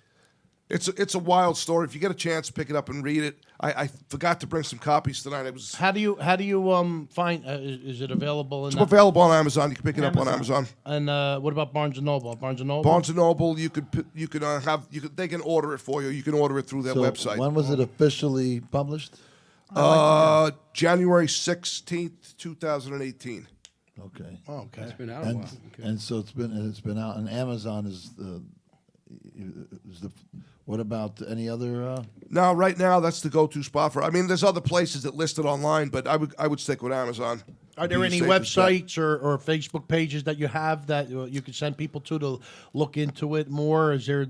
It's a wild story. If you get a chance, pick it up and read it. I forgot to bring some copies tonight. How do you find? Is it available? It's available on Amazon. You can pick it up on Amazon. And what about Barnes and Noble? Barnes and Noble. Barnes and Noble, they can order it for you. You can order it through their So website. when was it officially published? January 16th, 2018. Okay. Oh, okay. It's been out a And, while. Okay. and so it's been out, and Amazon is the. What about any other? Now, right now, that's the go-to spot for. I mean, there's other places that list it online, but I would stick with Amazon. Are there Be any the safest bet. websites or Facebook pages that you have that you could send people to look into it more? Is there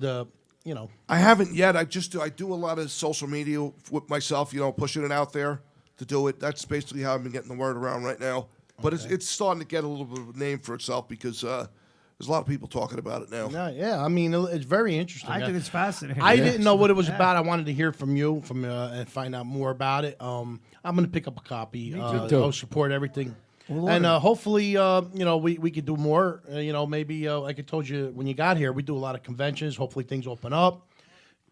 I haven't yet. I do a lot of social media with myself. You know, pushing it out there to do it. That's basically how I've been getting the word around right now. But it's starting to get a little bit of a name for itself because there's a lot of people talking about it now. Yeah, I mean, it's very interesting. I think it's fascinating. I didn't know what it was about. I wanted to hear from you and find out more about it. I'm going to pick up a copy. too. I'll support everything. And hopefully, we could do more. Maybe like I told you when you got here, we do a lot of conventions. Hopefully, things open up.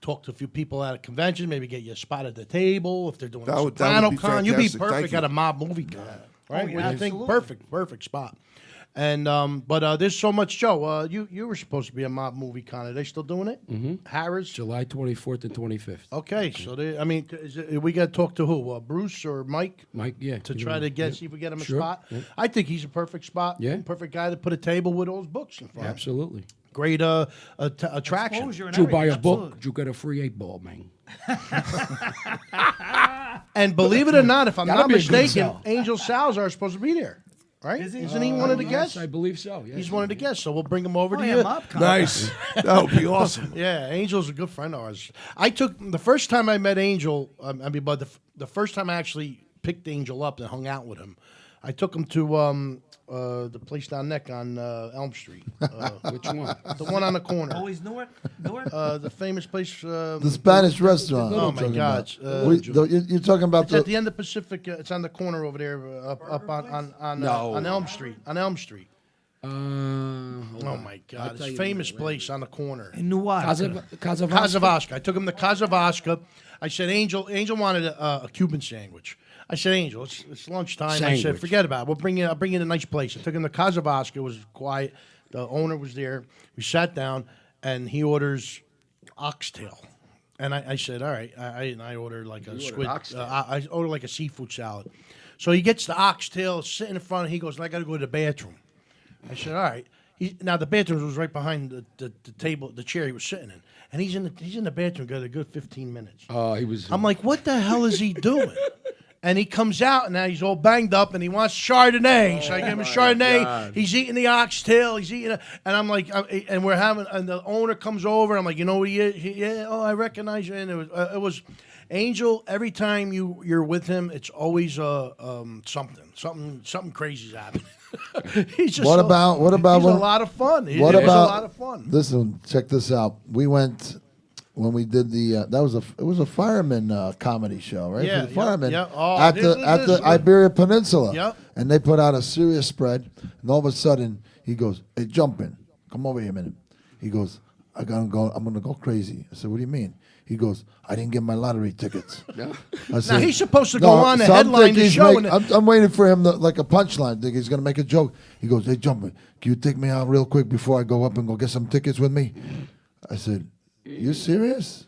Talk to a few people at a convention. Maybe get you a spot at the table if they're doing That a would be Soprano con. You'd be fantastic. Thank perfect you. at a mob movie con, right? Oh, yeah, What do you think? absolutely. Perfect spot. And but there's so much, Joe. You were supposed to be a mob movie con. Are they still doing it? Mm-hmm. Harris. July 24th and 25th. Okay, so we got to talk to who? Bruce or Mike? Mike, yeah. To you try know, to see if we get him a Sure, spot. yeah. I think he's a perfect spot. Yeah. Perfect guy to put a table with all his books in front. Absolutely. Great attraction. Exposure and You buy a everything, book, absolutely. you get a free 8-ball, man. And believe it or not, if I'm Gotta not be a good mistaken, sell. Angel Salazar is supposed to be there. Right? Is he? Isn't he one of the Yes, guests? I believe so. Yes. He's one of the guests, so we'll bring him over Oh, to yeah, you. mob con. Nice. That would be awesome. Yeah, Angel's a good friend of ours. I took the first time I met Angel. But the first time I actually picked Angel up and hung out with him, I took him to the place down Neck on Elm Street. Which one? The one on the corner. Always Newark? The famous place. The Spanish restaurant. Oh I'm my talking God! about. You're talking about It's at the end of Pacific. It's on the corner over there, up on Elm Street. On Elm Street. Hold Oh on. my I'll God! tell It's you famous now, place on the corner. In Newark. Casavasca. Casavasca. I took him to Casavasca. I said, Angel wanted a Cuban sandwich. I said, Angel, it's lunchtime. I said, Sandwich. forget about it. I'll bring you to a nice place. I took him to Casavasca. It was quiet. The owner was there. We sat down, and he orders oxtail. And I said, all right. I ordered like a squid. I ordered like a seafood salad. So he gets the oxtail sitting in front. He goes, I got to go to the bathroom. I said, all right. Now the bathroom was right behind the table, the chair he was sitting in, and he's in the bathroom. Got a good 15 minutes. He was. I'm like, what the hell is he doing? And he comes out, and now he's all banged up, and he wants Chardonnay. So I give him Chardonnay. God. He's eating the oxtail. He's eating it. And I'm like, and we're having, and the owner comes over. And I'm like, you know what he is? Yeah, oh, I recognize you. And it was Angel. Every time you're with him, it's always something crazy's happening. He's just What about he's when, a lot of fun. What He's about a lot of fun. Listen, check this out. We went when we did the it was a fireman comedy show, right? Yeah, For the firemen yeah. Oh, at this the is- Iberia Peninsula. Yep. And they put out a serious spread, and all of a sudden he goes, "Hey, jump in. Come over here a minute." He goes, I'm gonna go crazy. I said, "What do you mean?" He goes, "I didn't get my lottery tickets." I said, Now he's supposed to go on the headline the show. I'm waiting for him to, like a punchline. Think he's gonna make a joke. He goes, "Hey, jump in. Can you take me out real quick before I go up and go get some tickets with me?" I said, "You serious?"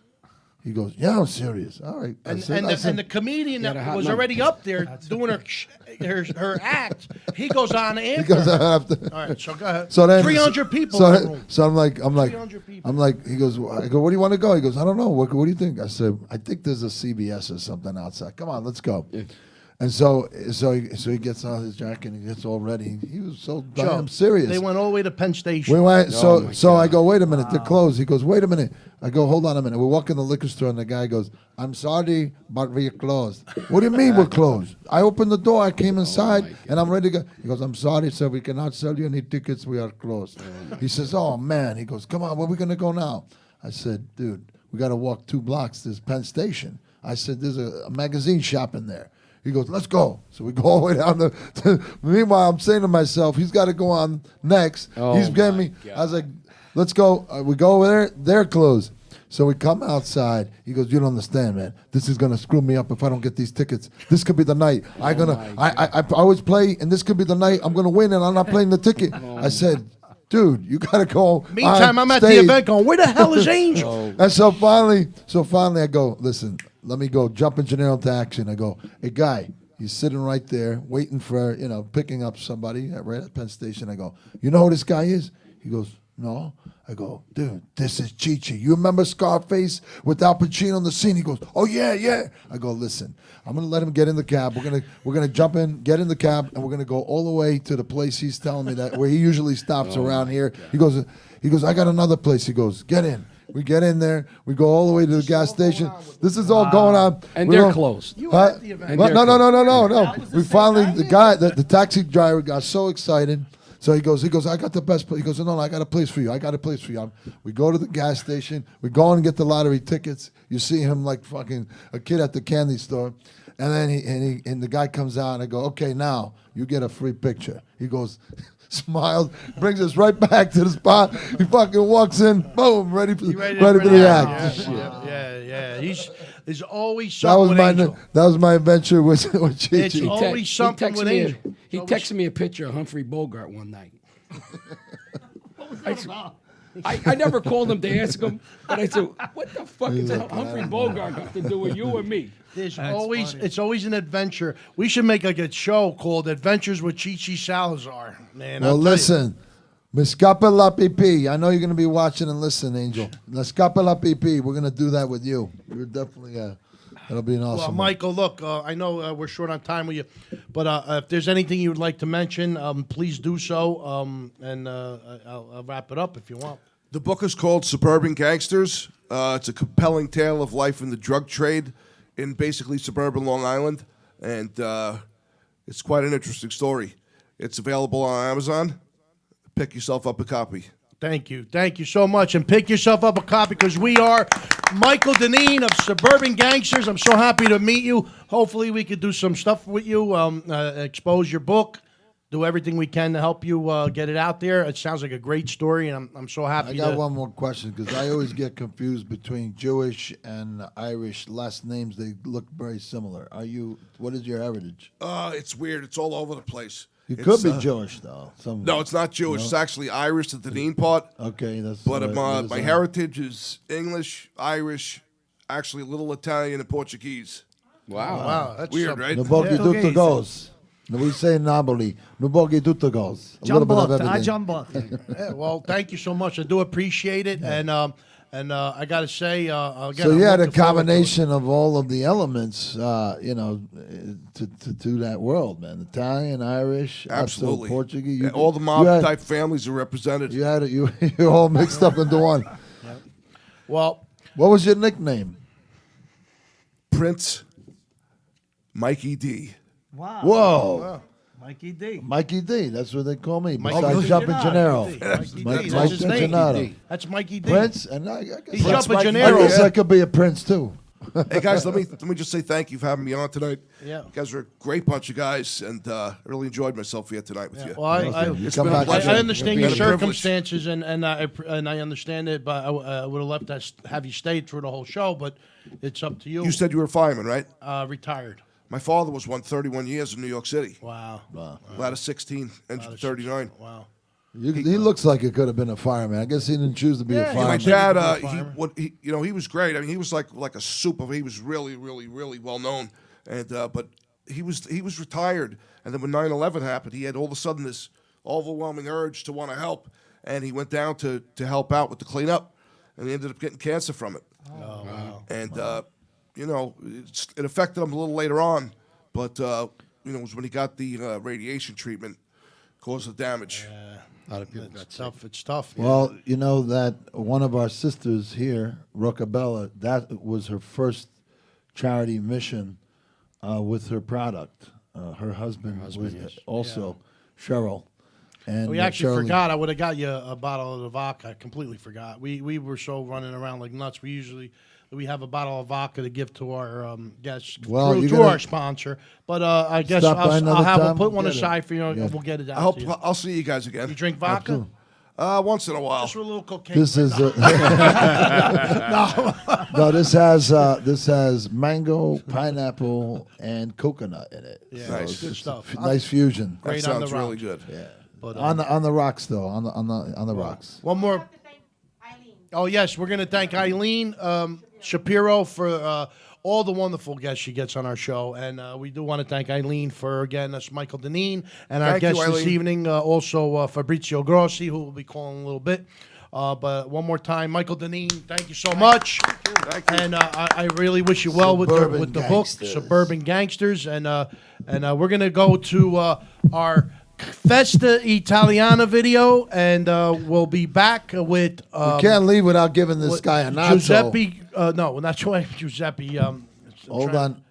He goes, "Yeah, I'm serious." All right. I And said- the comedian Yeah, the that hot was number. already up there doing her act, he goes on after. he goes, "I have to." All right, so go ahead. So then 300 people So, in the room. so I'm like, 300 people. he goes, I go, "Where do you want to go?" He goes, "I don't know. What do you think?" I said, "I think there's a CBS or something outside. Come on, let's go." And so he gets on his jacket and he gets all ready. He was so damn serious. They went all the way to Penn Station. We went, Oh, so I go, "Wait a minute, they're closed." He goes, "Wait a minute." I go, "Hold on a minute." We walk in the liquor store and the guy goes, "I'm sorry, but we're closed." "What do you mean we're closed?" I opened the door, I came inside, and I'm ready to go. He goes, "I'm sorry, sir, we cannot sell you any tickets, we are closed." He says, "Oh man," he goes, "Come on, where are we gonna go now?" I said, "Dude, we gotta walk 2 blocks, there's Penn Station." I said, "There's a magazine shop in there." He goes, "Let's go." So we go all the way down meanwhile, I'm saying to myself, he's got to go on next. Oh, He's getting my me. God. I was like, "Let's go." We go over there. They're closed. So we come outside. He goes, "You don't understand, man. This is gonna screw me up if I don't get these tickets. This could be the night. I always play, and this could be the night I'm gonna win, and I'm not playing the ticket." I said, "Dude, you gotta go." Meantime, on I'm at the stage." event going, where the hell is Angel? And so finally I go, "Listen, let me go jump engineer into action." I go, "Hey, guy, he's sitting right there waiting for, picking up somebody right at Penn Station." I go, "You know who this guy is?" He goes, "No." I go, "Dude, this is Chi-Chi. You remember Scarface with Al Pacino on the scene?" He goes, "Oh, yeah, yeah." I go, "Listen, I'm going to let him get in the cab. We're gonna jump in, get in the cab, and we're going to go all the way to the place he's telling me that, where he usually stops around here." He goes, "I got another place." He goes, "Get in." We get in there. We go all the way to the gas station. This is all going on. And We they're don't- closed. You Huh? were at the event. And What? they're No. We finally, the taxi driver got so excited. So he goes, "I got the best place." He goes, "No, I got a place for you. I got a place for you." We go to the gas station. We go and get the lottery tickets. You see him like fucking a kid at the candy store. And then and the guy comes out and I go, "Okay, now you get a free picture." He goes, smiles, brings us right back to the spot. He fucking walks in, boom, ready for the act. Yeah. There's always That something was with my Angel. that was my adventure with Chi-Chi. It's always something with Angel. He texted me a picture of Humphrey Bogart one night. I never called him to ask him, but I said, "What the fuck is Humphrey Bogart got to do with you and me?" It's always an adventure. We should make like a show called Adventures with Chi-Chi Salazar. Man, Well, I'll tell you. listen, M'scapa la pipi. I know you're going to be watching and listening, Angel. M'scapa la pipi. We're going to do that with you. You're definitely, that'll be an awesome Well, one. Michael, look, I know we're short on time with you, but if there's anything you would like to mention, please do so, and I'll wrap it up if you want. The book is called Suburban Gangsters. It's a compelling tale of life in the drug trade in basically suburban Long Island, and it's quite an interesting story. It's available on Amazon. Pick yourself up a copy. Thank you so much, and pick yourself up a copy because we are Michael Dineen of Suburban Gangsters. I'm so happy to meet you. Hopefully, we could do some stuff with you, expose your book, do everything we can to help you get it out there. It sounds like a great story, and I'm so happy. I got one more question because I always get confused between Jewish and Irish last names. They look very similar. What is your heritage? It's weird. It's all over the place. You It's, could be Jewish, though. No, it's not Jewish. No? It's actually Irish, the Dineen part. Okay, that's. But what is my that? heritage is English, Irish, actually a little Italian and Portuguese. Wow, that's Weird, something. right? No bogi Yeah. tutto goes. No, we say Napoli. No bogi tutto goes. A little bit of Jumbot. I everything. jumbot. Yeah, well, thank you so much. I do appreciate it, and And I got to say, again, So I'm you had a looking forward to it. combination of all of the elements, to that world, man. Italian, Irish, Absolutely. Portuguese. Yeah, all the mob type families are represented. You had it. You're all mixed up into one. Well, What was your nickname? Prince Mikey D. Wow. Whoa, Mikey D. Mikey D. That's what they call me. Mikey Besides D. Jumping Gennaro. Gennaro. Mikey D. Mike That's his name. Gennaro. That's Mikey D. Prince, and I guess He's Prince Jumping Mikey. I Gennaro. guess I could be a prince too. Hey guys, let me just say thank you for having me on tonight. Yeah. You guys are a great bunch of guys, and I really enjoyed myself here tonight with you. Well, I You It's come been a back pleasure. I again. understand You're your being a privilege. circumstances, and I understand it, but I would have left us have you stayed through the whole show, but it's up to you. You said you were a fireman, right? Retired. My father was 31 years in New York City. Wow. Ladder 16, engine 39. Wow. He looks like he could have been a fireman. I guess he didn't choose to be a Yeah, My fireman. dad, Fireman. he was great. I mean, he was like a super. He was really, really, really well known, and but he was retired. And then when 9/11 happened, he had all of a sudden this overwhelming urge to want to help, and he went down to help out with the cleanup, and he ended up getting cancer from it. Oh, wow. And it affected him a little later on, but it was when he got the radiation treatment caused the damage. It's tough. It's tough. Well, you know that one of our sisters here, Roccabella, that was her first charity mission with her product. Her husband was also Cheryl. And We actually Shirley- forgot. I would have got you a bottle of the vodka. I completely forgot. We were so running around like nuts. We have a bottle of vodka to give to our guests Well, through you're to gonna our sponsor. But I guess stop by I'll another have time, put one get it. aside for you. Yeah. We'll get it out I hope to you. I'll see you guys again. You drink vodka? Once in a while. Just with a little cocaine. This is no. This has mango, pineapple, and coconut in it. Yeah, So Nice. it's good just stuff. a nice fusion. That Great on the sounds really rocks. good. Yeah. But, On the rocks though. On the rocks. one more. have to thank Eileen. Oh, yes, we're going to thank Eileen Shapiro for all the wonderful guests she gets on our show. And we do want to thank Eileen for, again, that's Michael Dineen. And our Thank you, guest this Eileen. evening, also Fabrizio Grossi, who will be calling in a little bit. But one more time, Michael Dineen, thank you so much. Thank you. And I really wish you well with the Suburban book, Gangsters. Suburban Gangsters. And we're going to go to our Festa Italiana video, and we'll be back with We can't leave without giving this guy a nacho. Giuseppe. No, not Giuseppe. Hold on.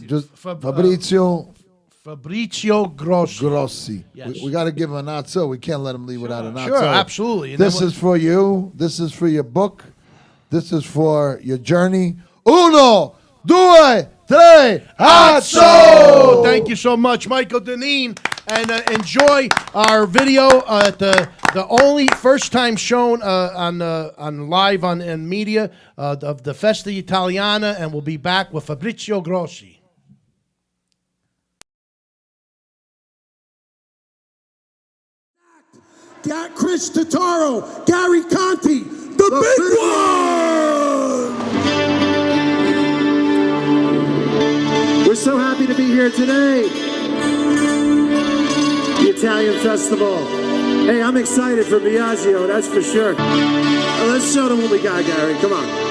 Just Fab- Fabrizio Grossi. Grossi. Yes. We got to give him a nacho. We can't let him leave without a nacho. Sure, absolutely. And This then we'll- is for you. This is for your book. This is for your journey. Uno, due, tre, nacho! Thank you so much, Michael Dineen, and enjoy our video at the only first time shown on live on media of the Festa Italiana, and we'll be back with Fabrizio Grossi. Got Chris Totaro, Gary Conti, the big one! We're so happy to be here today. The Italian Festival. Hey, I'm excited for Biagio, that's for sure. Let's show them what we got, Gary. Come on.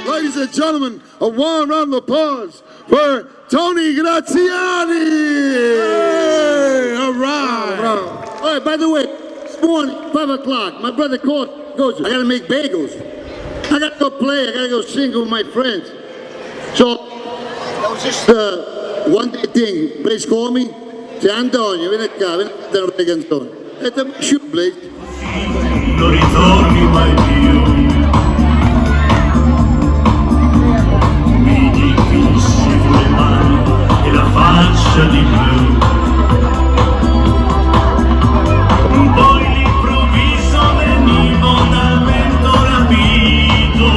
Ladies and gentlemen, a warm round of applause for Tony Graziani! Hey, all right. All right, by the way, this morning, 5 o'clock, my brother called, goes, I gotta make bagels. I gotta go play, I gotta go sing with my friends. So, that was just one day thing. Blaze called me, say, Antonio, vieni qua, vieni a cantare una canzone. E te shoot, Blaze. Non ritorni mai più. Mi dipinsi le mani e la faccia di blu. Poi all'improvviso venivo dal vento rapito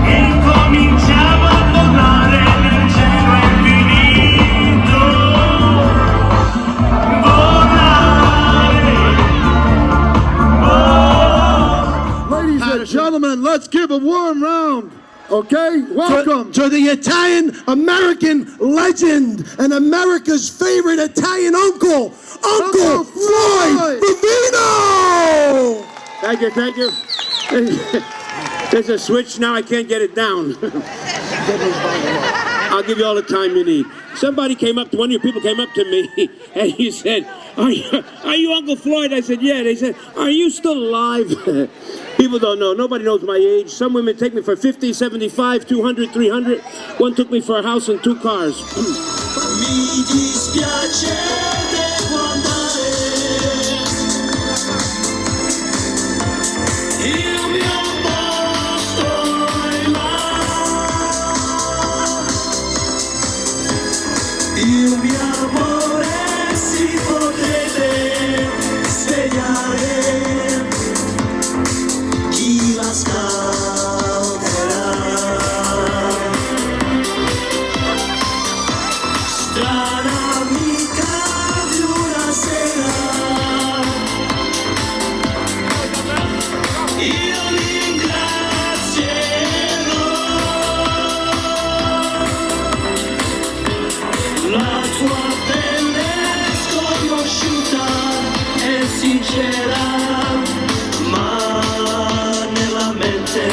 e cominciavo a volare nel cielo infinito. Ladies and gentlemen, let's give a warm round Okay? Welcome. To the Italian-American legend and America's favorite Italian uncle, Uncle Floyd Vivino! Thank you, thank you. There's a switch now, I can't get it down. I'll give you all the time you need. One of your people came up to me and he said, are you Uncle Floyd? I said, yeah. They said, are you still alive? People don't know. Nobody knows my age. Some women take me for 50, 75, 200, 300. One took me for a house and 2 cars. Mi dispiace devo andare. Il mio posto è là. Il mio amore si potrebbe svegliare. Chi la scalderà? Strana amica di una sera, io ringrazierò la tua pelle sconosciuta e sincera, ma nella mente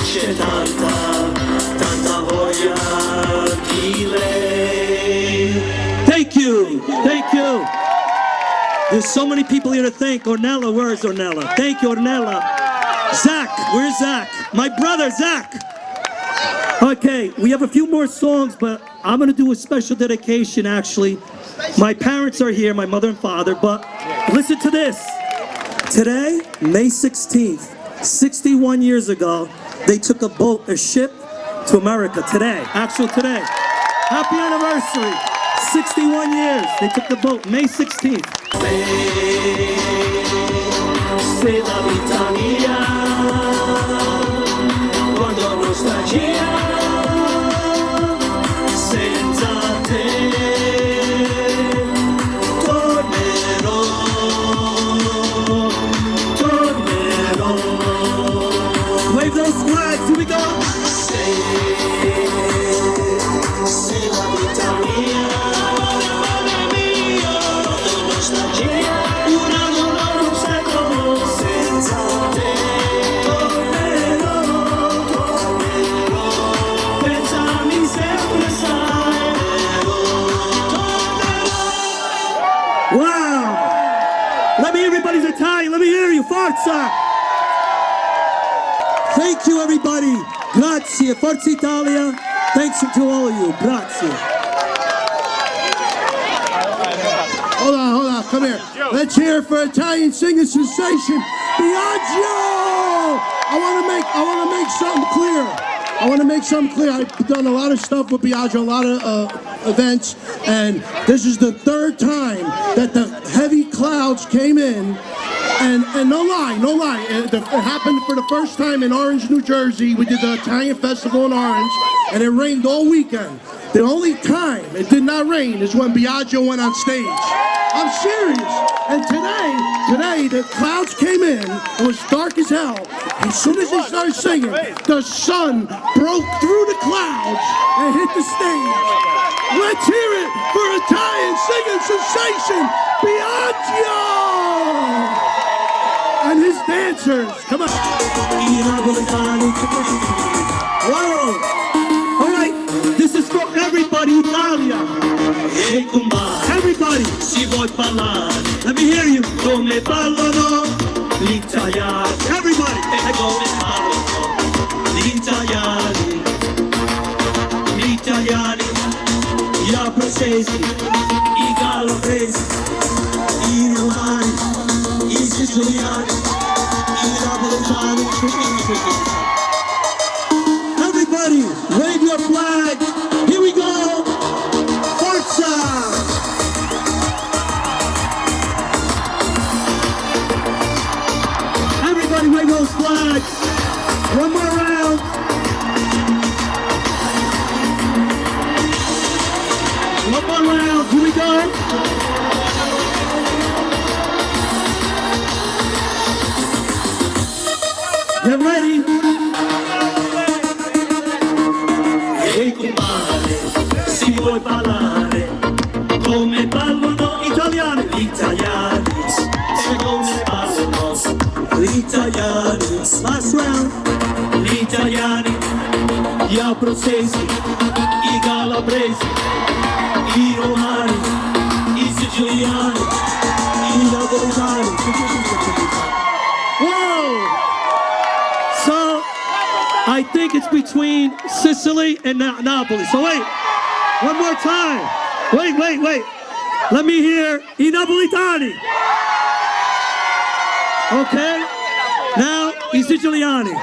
c'è tanta voglia di lei. Thank you. Thank you. There's so many people here to thank. Ornella, where's Ornella? Thank you, Ornella. Zach, where's Zach? My brother, Zach. Okay, we have a few more songs, but I'm going to do a special dedication, actually. My parents are here, my mother and father, but listen to this. Today, May 16th, 61 years ago, they took a ship to America. Today, today. Happy anniversary. 61 years. They took the boat, May 16th. Sei la vita mia, quando nostalgia, senza te tornerò. Wave those flags, here we go. Sei la vita mia, amore mio, quando nostalgia, un anno, un secolo, senza te tornerò. Pensami sempre, sai, tornerò. Wow. Let me hear everybody's Italian. Let me hear you. Forza. Thank you, everybody. Grazie. Forza Italia. Thanks to all of you. Grazie. Hold on, come here. Let's hear it for Italian singing sensation, Biagio! I want to make something clear. I've done a lot of stuff with Biagio, a lot of events, and this is the 3rd time that the heavy clouds came in. And no lie, it happened for the first time in Orange, New Jersey. We did the Italian Festival in Orange, and it rained all weekend. The only time it did not rain is when Biagio went on stage. I'm serious. And today the clouds came in. It was dark as hell. As soon as he started singing, the sun broke through the clouds and hit the stage. Let's hear it for Italian singing sensation, Biagio! And his dancers. Come on. Wow. All right. This is for everybody, Italia. Everybody. Si vuoi parlare, Let me hear you. come parlano gli italiani, Everybody. e come parlano gli italiani, gli abruzzesi, i calabresi, i romani, i siciliani, i napoletani. Everybody, wave your flag. Here we go. Forza. Everybody wave those flags. One more round. One more round. Here we go. Get ready. come ballano italiani, gli italiani. E come ballano gli italiani. Last round. Gli italiani, gli abruzzesi, i calabresi, i romani, i siciliani, i napoletani. Whoa! So, I think it's between Sicily and Napoli. So wait, one more time. Wait. Let me hear I Napolitani. Okay? Now, I Siciliani.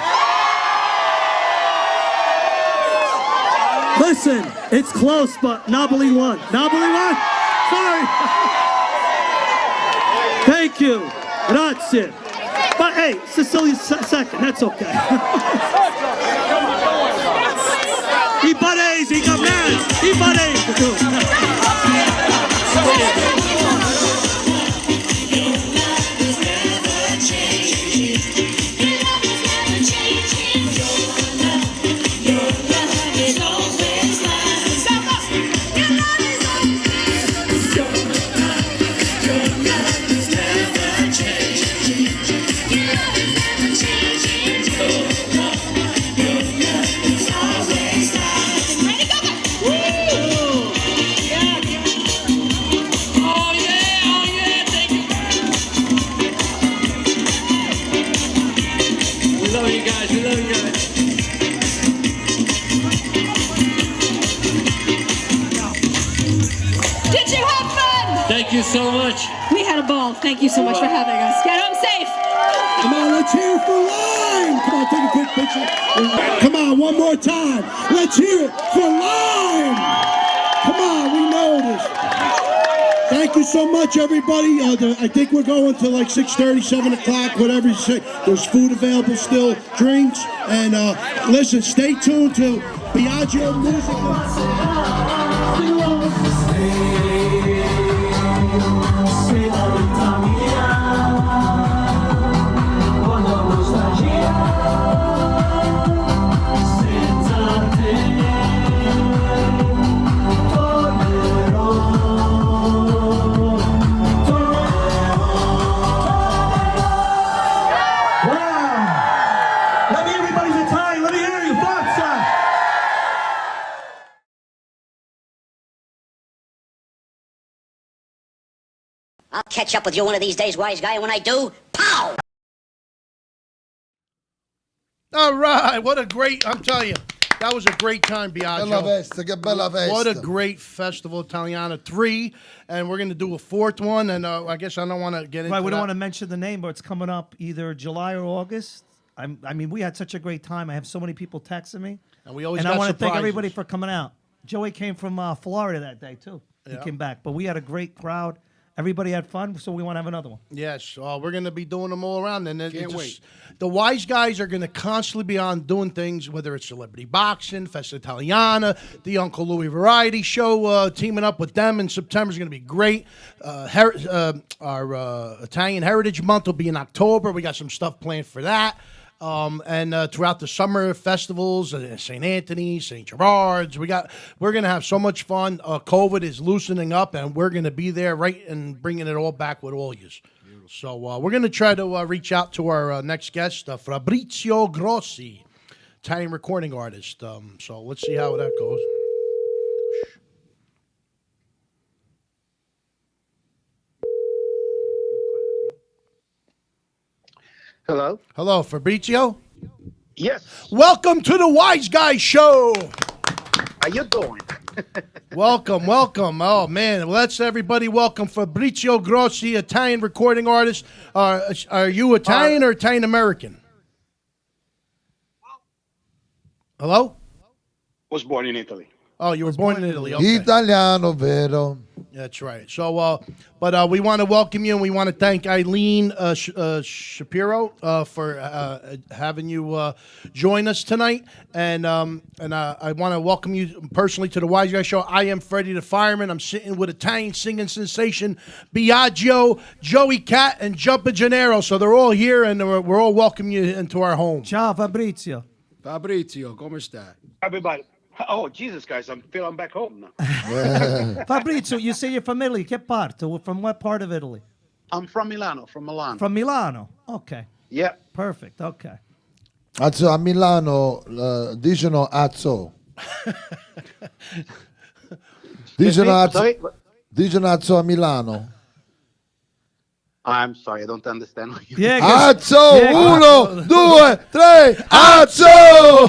Listen, it's close, but Napoli won. Napoli won? Sorry. Thank you. Grazie. But hey, Sicilia's second. That's okay. I baresi, cambiare. I baresi. Thank you so much. We had a ball. Thank you so much for having us. Get home safe. Come on, let's hear it for Lime. Come on, take a quick picture. Come on, one more time. Let's hear it for Lime. Come on, we know this. Thank you so much, everybody. I think we're going to like 6:30, 7 o'clock, whatever you say. There's food available still, drinks. And listen, stay tuned to Biagio Music. I'll catch up with you one of these days, wise guy, and when I do, pow! All right, what a great, I'm telling you, that was a great time, Biagio. Bella Vesta, che bella festa. What a great Festival Italiana 3, and we're going to do a fourth one, and I guess I don't want to get into Right, we don't that. want to mention the name, but it's coming up either July or August. I mean, we had such a great time. I have so many people texting me. And we always And got I want to thank surprises. everybody for coming out. Joey came from Florida that day, too. He Yeah. came back. But we had a great crowd. Everybody had fun, so we want to have another one. Yes, we're going to be doing them all around. And Can't wait. The wise guys are going to constantly be on doing things, whether it's celebrity boxing, Festa Italiana, the Uncle Louie Variety Show, teaming up with them in September is going to be great. Our Italian Heritage Month will be in October. We got some stuff planned for that. And throughout the summer festivals, St. Anthony's, St. Gerard's, we're going to have so much fun. COVID is loosening up, and we're going to be there right and bringing it all back with all yous. So we're going to try to reach out to our next guest, Fabrizio Grossi, Italian recording artist. So let's see how that goes. Hello? Hello, Fabrizio. Yes. Welcome to the Wise Guy Show. How you doing? Welcome. Oh, man. Let's everybody welcome Fabrizio Grossi, Italian recording artist. Are you Italian or Italian-American? Hello? Was born in Italy. Oh, you were born in Italy. Okay. Italiano, vero? That's right. So, but we want to welcome you, and we want to thank Eileen Shapiro for having you join us tonight. And I want to welcome you personally to the Wise Guy Show. I am Freddie the Fireman. I'm sitting with Italian singing sensation Biagio, Joey Cat, and Jumpa Gennaro. So they're all here, and we're all welcoming you into our home. Ciao, Fabrizio. Fabrizio, come stai? Everybody. Oh, Jesus, guys, I feel I'm back home now. Fabrizio, you say you're from Italy. Che parte? From what part of Italy? I'm from Milano, from Milan. From Milano. Okay. Yeah. Perfect. Okay. Azzo, a Milano dicono azzo. Sorry? Dicono azzo a Milano. I'm sorry, I don't understand what you Yeah, Azzo, uno, due, tre, azzo.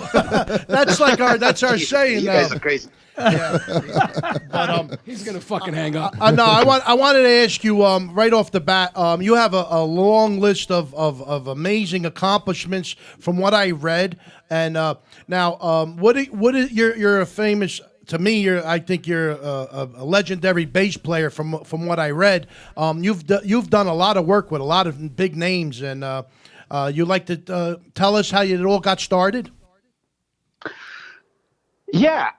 That's our saying. You guys are crazy. But He's gonna fucking hang up. no, I wanted to ask you right off the bat. You have a long list of amazing accomplishments from what I read, and now what is you're a famous. To me, I think you're a legendary bass player from what I read. You've done a lot of work with a lot of big names, and you like to tell us how it all got started? Yeah,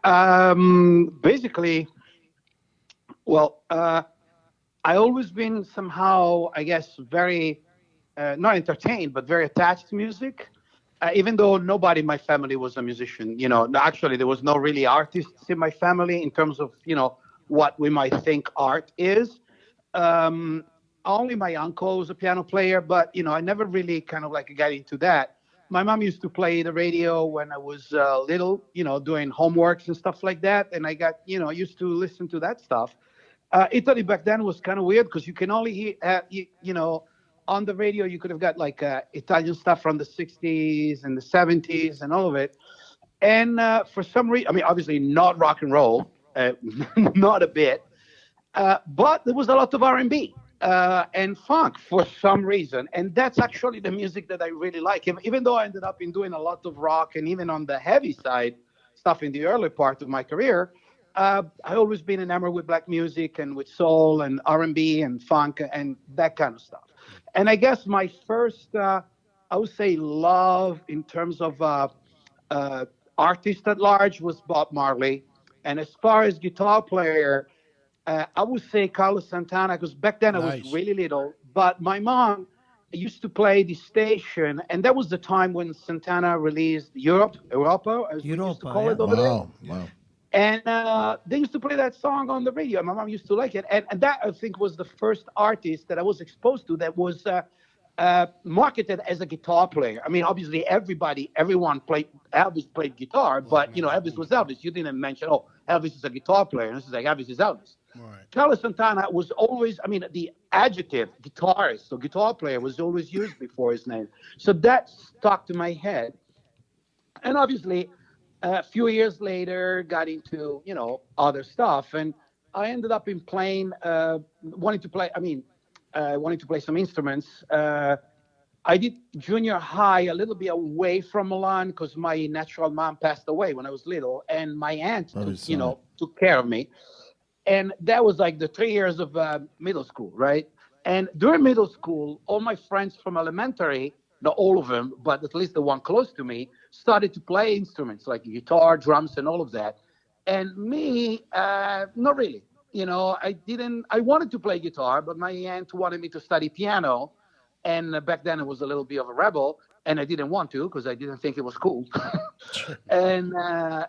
basically, well, I always been somehow, I guess, very, not entertained, but very attached to music. Even though nobody in my family was a musician, actually there was no really artists in my family in terms of, what we might think art is. Only my uncle was a piano player, but, I never really kind of like got into that. My mom used to play the radio when I was little, doing homeworks and stuff like that. And I got, used to listen to that stuff. Italy back then was kind of weird because you can only hear, on the radio, you could have got like Italian stuff from the 60s and the 70s and all of it. And for some reason, I mean, obviously not rock and roll, not a bit, but there was a lot of R&B and funk for some reason. And that's actually the music that I really like. Even though I ended up in doing a lot of rock and even on the heavy side stuff in the early part of my career, I always been enamored with black music and with soul and R&B and funk and that kind of stuff. And I guess my first, I would say, love in terms of artist at large was Bob Marley. And as far as guitar player, I would say Carlos Santana, because back then I was really little. But my mom used to play the station, and that was the time when Santana released Europa, as we used to call it over there. Wow. And they used to play that song on the radio. My mom used to like it. And that, I think, was the first artist that I was exposed to that was marketed as a guitar player. I mean, obviously, everyone Elvis played guitar, but, Elvis was Elvis. You didn't mention, Elvis is a guitar player. And this is like, Elvis is Elvis. Right. Carlos Santana was always, the adjective guitarist or guitar player was always used before his name. So that stuck to my head. And obviously, a few years later, got into, other stuff. And I ended up in playing, wanting to play some instruments. I did junior high a little bit away from Milan because my natural mom passed away when I was little. And my aunt, took care of me. And that was like the 3 years of middle school, right? And during middle school, all my friends from elementary, not all of them, but at least the one close to me, started to play instruments like guitar, drums, and all of that. And me, not really. I wanted to play guitar, but my aunt wanted me to study piano. And back then I was a little bit of a rebel, and I didn't want to because I didn't think it was cool. And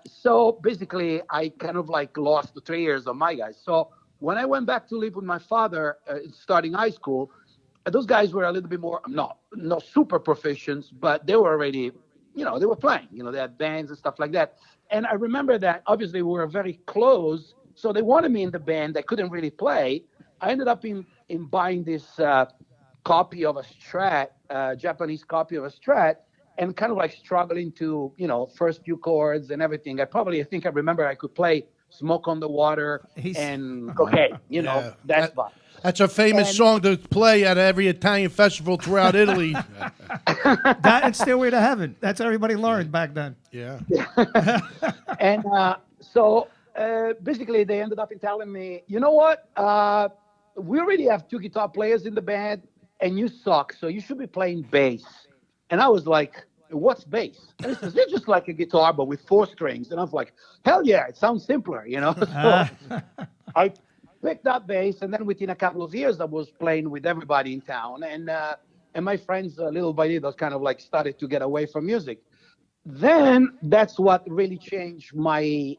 so basically I kind of like lost the 3 years of my guys. So when I went back to live with my father, starting high school, those guys were a little bit more, not super proficient, but they were already, they were playing, they had bands and stuff like that. And I remember that obviously we were very close. So they wanted me in the band. I couldn't really play. I ended up in buying this copy of a Strat, Japanese copy of a Strat, and kind of like struggling to, first few chords and everything. I think I remember I could play Smoke on the Water and Cocaine, that's fun. That's a famous song to play at every Italian festival throughout Italy. That and Stairway to Heaven. That's what everybody learned back then. Yeah. And so basically they ended up telling me, you know what? We already have 2 guitar players in the band and you suck, so you should be playing bass. And I was like, what's bass? And he says, it's just like a guitar, but with 4 strings. And I was like, hell yeah, it sounds simpler, So I picked up bass, and then within a couple of years, I was playing with everybody in town. And my friends, little by little, kind of like started to get away from music. then that's what really changed my,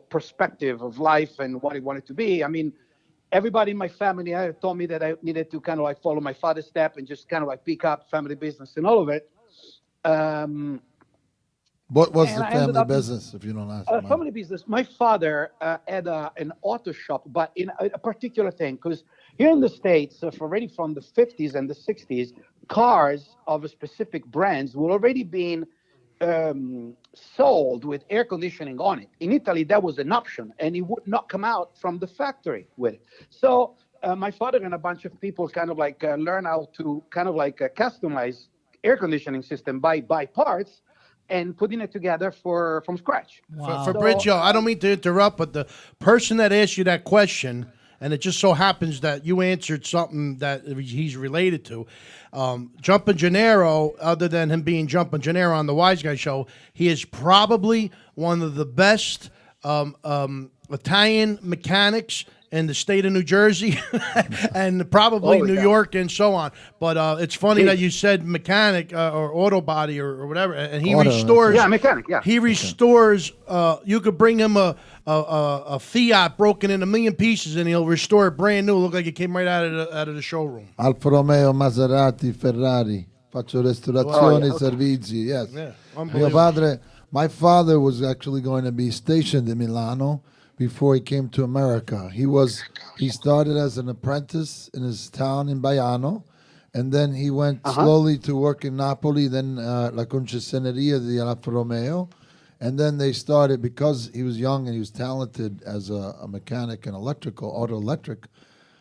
perspective of life and what I wanted to be. I mean, everybody in my family told me that I needed to kind of like follow my father's step and just kind of like pick up family business and all of it. What was And the I ended family up in business, if you don't ask? family business. My father had an auto shop, but in a particular thing, because here in the States, already from the 50s and the 60s, cars of a specific brands were already being sold with air conditioning on it. In Italy, that was an option, and it would not come out from the factory with it. So my father and a bunch of people kind of like learn how to kind of like customize air conditioning system by parts and putting it together from scratch. Fabrizio, I don't mean to interrupt, but the person that asked you that question, and it just so happens that you answered something that he's related to. Jumpin' Gennaro, other than him being Jumpin' Gennaro on the Wiseguyz show, he is probably one of the best Italian mechanics in the state of New Jersey and probably New York and so on. But it's funny that you said mechanic or auto body or whatever, and he restores. Yeah, mechanic. Yeah, he restores. You could bring him a Fiat broken in a million pieces, and he'll restore it brand new. Look like it came right out of the showroom. Alfa Romeo, Maserati, Ferrari. Faccio ristorazioni, servizi. Yes. Yeah, My father was actually going to be stationed in Milano before he came to America. He started as an apprentice in his town in Baiano, and then he went slowly to work in Napoli, then La Concessioneria di Alfa Romeo, and then they started, because he was young and he was talented as a mechanic and auto electric,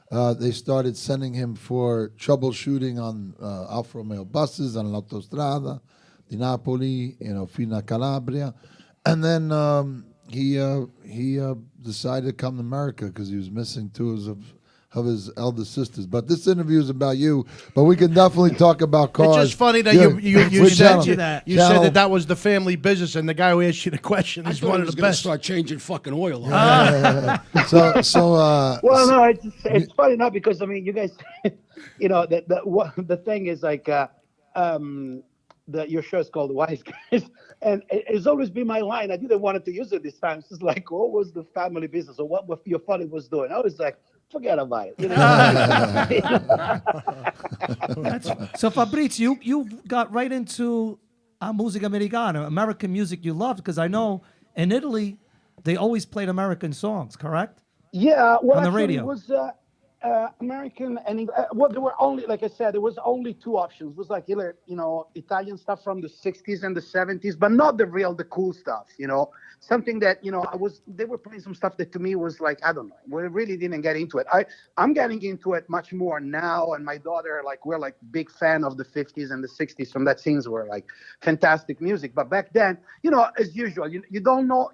they started sending him for troubleshooting on Alfa Romeo buses on l'autostrada di Napoli, fino a Calabria, and then he decided to come to America because he was missing two of his elder sisters. But this interview is about you. But we can definitely talk about cars. It's just funny that you said that was the family business, and the guy who asked you the question is one of the best. Start changing fucking oil. Well, no, it's funny now because I mean, you guys, the thing is like. Your show is called Wiseguyz, and it's always been my line. I didn't want to use it this time. It's just like, what was the family business, or what your father was doing? I was like, forget about it. So Fabrizio, you got right into musica americana, American music you loved, because I know in Italy they always played American songs, correct? Yeah, well, on the actually, radio. It was American and English. Well, there were only, like I said, there was only two options. It was like either Italian stuff from the 60s and the 70s, but not the cool stuff. Something that they were playing some stuff that to me was like, I don't know, we really didn't get into it. I'm getting into it much more now, and my daughter, like, we're like big fan of the 50s and the 60s. From that scenes were like fantastic music. But back then, as usual, you don't know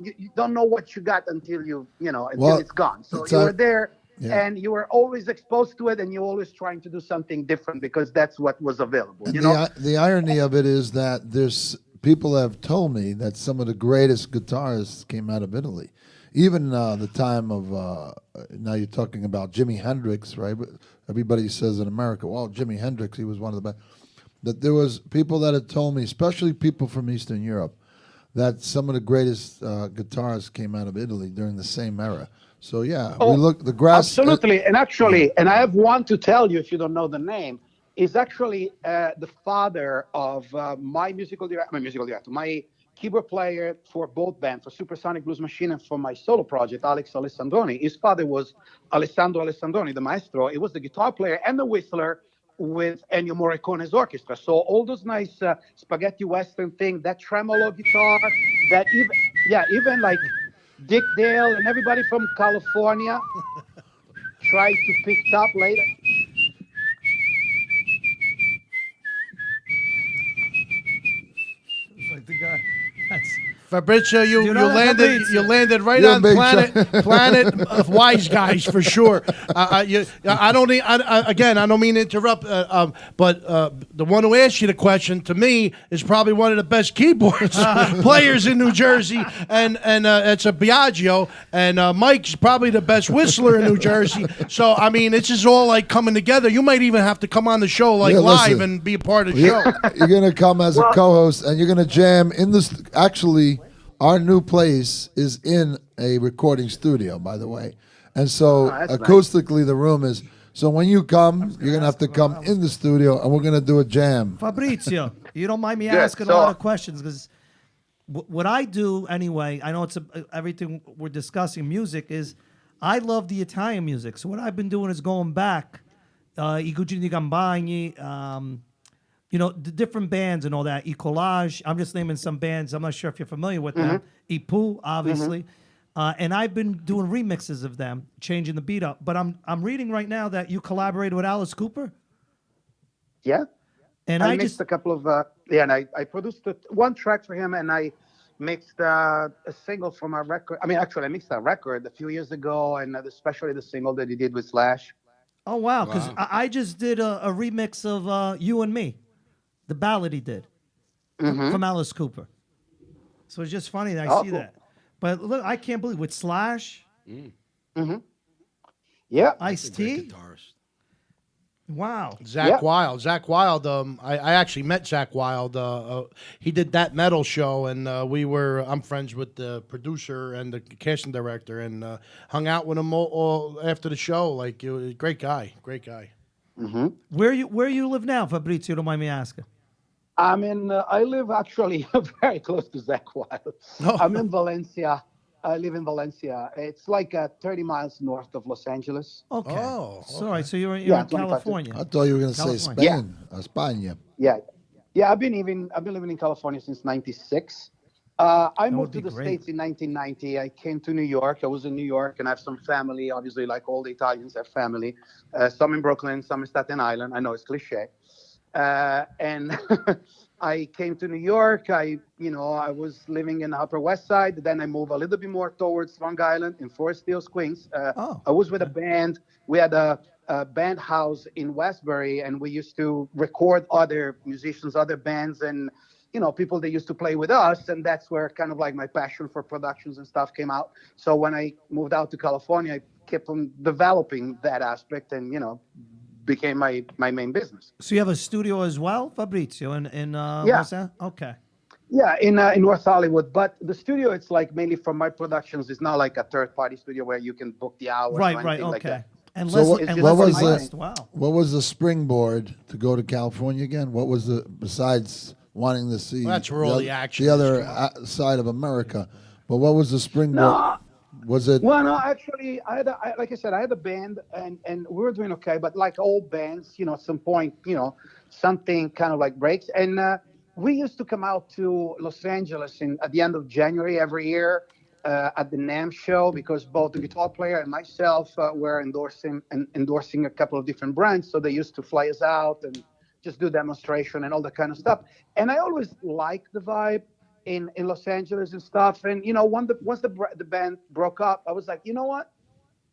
what you got until it's gone. So you were there. Yeah. And you were always exposed to it, and you're always trying to do something different because that's what was available. And the irony of it is that there's people have told me that some of the greatest guitarists came out of Italy. Even the time of now you're talking about Jimi Hendrix, right? Everybody says in America, well, Jimi Hendrix, he was one of the best. That there was people that had told me, especially people from Eastern Europe, that some of the greatest guitarists came out of Italy during the same era. So we look the grass. Absolutely, and actually, and I have one to tell you if you don't know the name. Is actually the father of my keyboard player for both bands, for Supersonic Blues Machine and for my solo project, Alex Alessandroni. His father was Alessandro Alessandroni, the maestro. He was the guitar player and the whistler with Ennio Morricone's orchestra. So all those nice spaghetti western thing, that tremolo guitar, that even like Dick Dale and everybody from California tried to pick it up later. It's like the guy. Fabrizio, you know that, landed Fabrizio? you landed right You're a on big planet of Wiseguyz for sure. I don't need, again, I don't mean to interrupt, but the one who asked you the question to me is probably one of the best keyboards players in New Jersey, and it's a Biagio, and Mike's probably the best whistler in New Jersey. So I mean, this is all like coming together. You might even have to come on the show like live listen. and be a part of the show. You're gonna come as a co-host, and you're gonna jam in this. Actually, our new place is in a recording studio, by the way, and so acoustically, the room is. So when you come, you're gonna have to come in the studio, and we're gonna do a jam. Fabrizio, you don't mind me asking a lot of questions because what I do anyway, I know it's everything we're discussing music is I love the Italian music. So what I've been doing is going back, I Cugini di Campagni, you know, the different bands and all that. I Collage, I'm just naming some bands. I'm not sure if you're familiar with them. I Pooh, obviously. And I've been doing remixes of them, changing the beat up. But I'm reading right now that you collaborated with Alice Cooper. Yeah. And I I mixed just a couple of and I produced one track for him, and I mixed a single for my record. I mean, actually, I mixed a record a few years ago, and especially the single that he did with Slash. Oh wow! Because I just did a remix of "You and Me," the ballad he did from Alice Cooper. So it's just funny that I see cool. that. But look, I can't believe with Slash, Yeah. Ice-T. Wow. Zach Wild. I actually met Zach Wild. He did That Metal show, and I'm friends with the producer and the casting director, and hung out with him all after the show. Like, it was a great guy. Where you live now, Fabrizio? Don't mind me asking. I live actually very close to Zach Wild. I'm in Valencia. I live in Valencia. It's like 30 miles north of Los Angeles. Okay. Oh, Sorry. So you're in 25. California. I thought you were gonna say California. Spain, España. Yeah. I've been living in California since '96. I moved to the great. States in 1990. I came to New York. I was in New York, and I have some family. Obviously, like all the Italians have family. Some in Brooklyn, some in Staten Island. I know it's cliche. And I came to New York. I was living in the Upper West Side. Then I moved a little bit more towards Long Island in Forest Hills, Queens. I was with a band. We had a band house in Westbury, and we used to record other musicians, other bands, and people that used to play with us. And that's where kind of like my passion for productions and stuff came out. So when I moved out to California, I kept on developing that aspect, and became my main business. So you have a studio as well, Fabrizio, in Yeah. Los Angeles? Okay. Yeah, in North Hollywood. But the studio, it's like mainly from my productions. It's not like a third-party studio where you can book the hours or Right, anything like okay. that. And So Leslie, what Leslie was the- West, wow. What was the springboard to go to California again? What was besides wanting to see Well, that's where all the action the is, other come side of America? But what was the springboard? No. Was it? Well, no, actually, like I said, I had a band, and we were doing okay. But like all bands, at some point, something kind of like breaks. And we used to come out to Los Angeles at the end of January every year at the NAMM show, because both the guitar player and myself were endorsing a couple of different brands. So they used to fly us out and just do demonstration and all that kind of stuff. And I always liked the vibe in Los Angeles and stuff. And once the band broke up, I was like, you know what?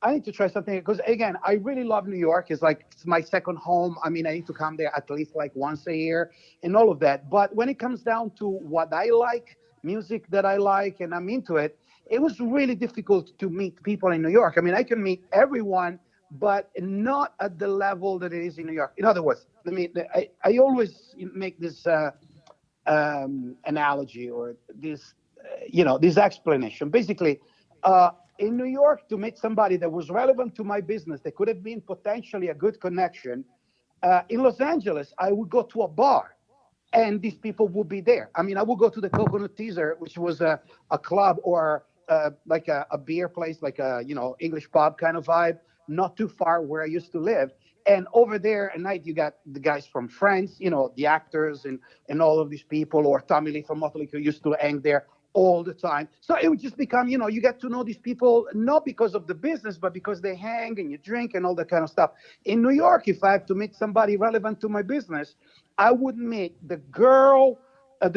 I need to try something, because again, I really love New York. It's my second home. I mean, I need to come there at least like once a year and all of that. But when it comes down to what I like, music that I like, and I'm into it, it was really difficult to meet people in New York. I mean, I can meet everyone, but not at the level that it is in New York. In other words, I always make this analogy, or this explanation. Basically, in New York, to meet somebody that was relevant to my business, that could have been potentially a good connection. In Los Angeles, I would go to a bar, and these people would be there. I mean, I would go to the Coconut Teaser, which was a club, or like a beer place, like a English pub kind of vibe, not too far where I used to live. And over there at night, you got the guys from Friends, the actors and all of these people, or Tommy Lee from Motley Crue used to hang there all the time. So it would just become, you get to know these people, not because of the business, but because they hang and you drink and all that kind of stuff. In New York, if I have to meet somebody relevant to my business, I would meet the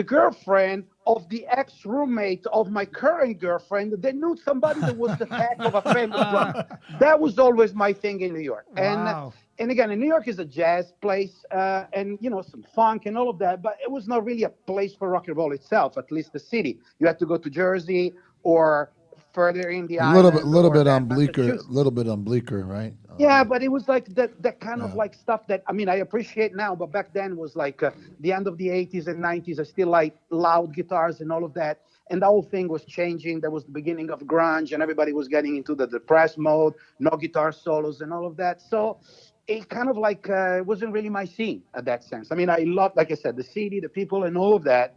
girlfriend of the ex-roommate of my current girlfriend. They knew somebody that was the heck of a famous drummer. That was always my thing in New York. Wow. And again, New York is a jazz place, and some funk and all of that. But it was not really a place for rock and roll itself. At least the city. You had to go to Jersey or further in the A island, little or bit on Bleecker, Massachusetts. right? Yeah, but it was like that kind of Yeah. like stuff that I appreciate now, but back then was like the end of the 80s and 90s. I still like loud guitars and all of that. And the whole thing was changing. That was the beginning of grunge, and everybody was getting into the depressed mode, no guitar solos and all of that. So it kind of like wasn't really my scene at that sense. I mean, I loved, like I said, the city, the people, and all of that.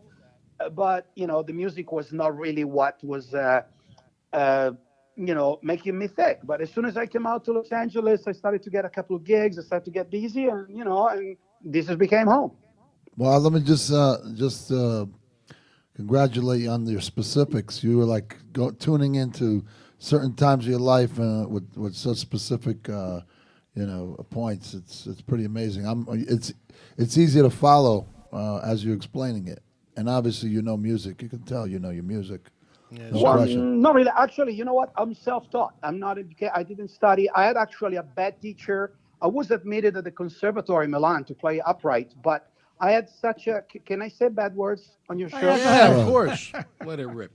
But the music was not really what was uh, making me thick. But as soon as I came out to Los Angeles, I started to get a couple of gigs. I started to get busy, and this just became home. Well, let me just congratulate you on your specifics. You were like tuning into certain times of your life with such specific, points. It's pretty amazing. It's easy to follow as you're explaining it, and obviously you know music. You can tell you know your music. No Well, question. not really. Actually, you know what? I'm self-taught. I'm not educated. I didn't study. I had actually a bad teacher. I was admitted at the Conservatory in Milan to play upright, but I had such a. Can I say bad words on your show? Yeah, of course. Let it rip.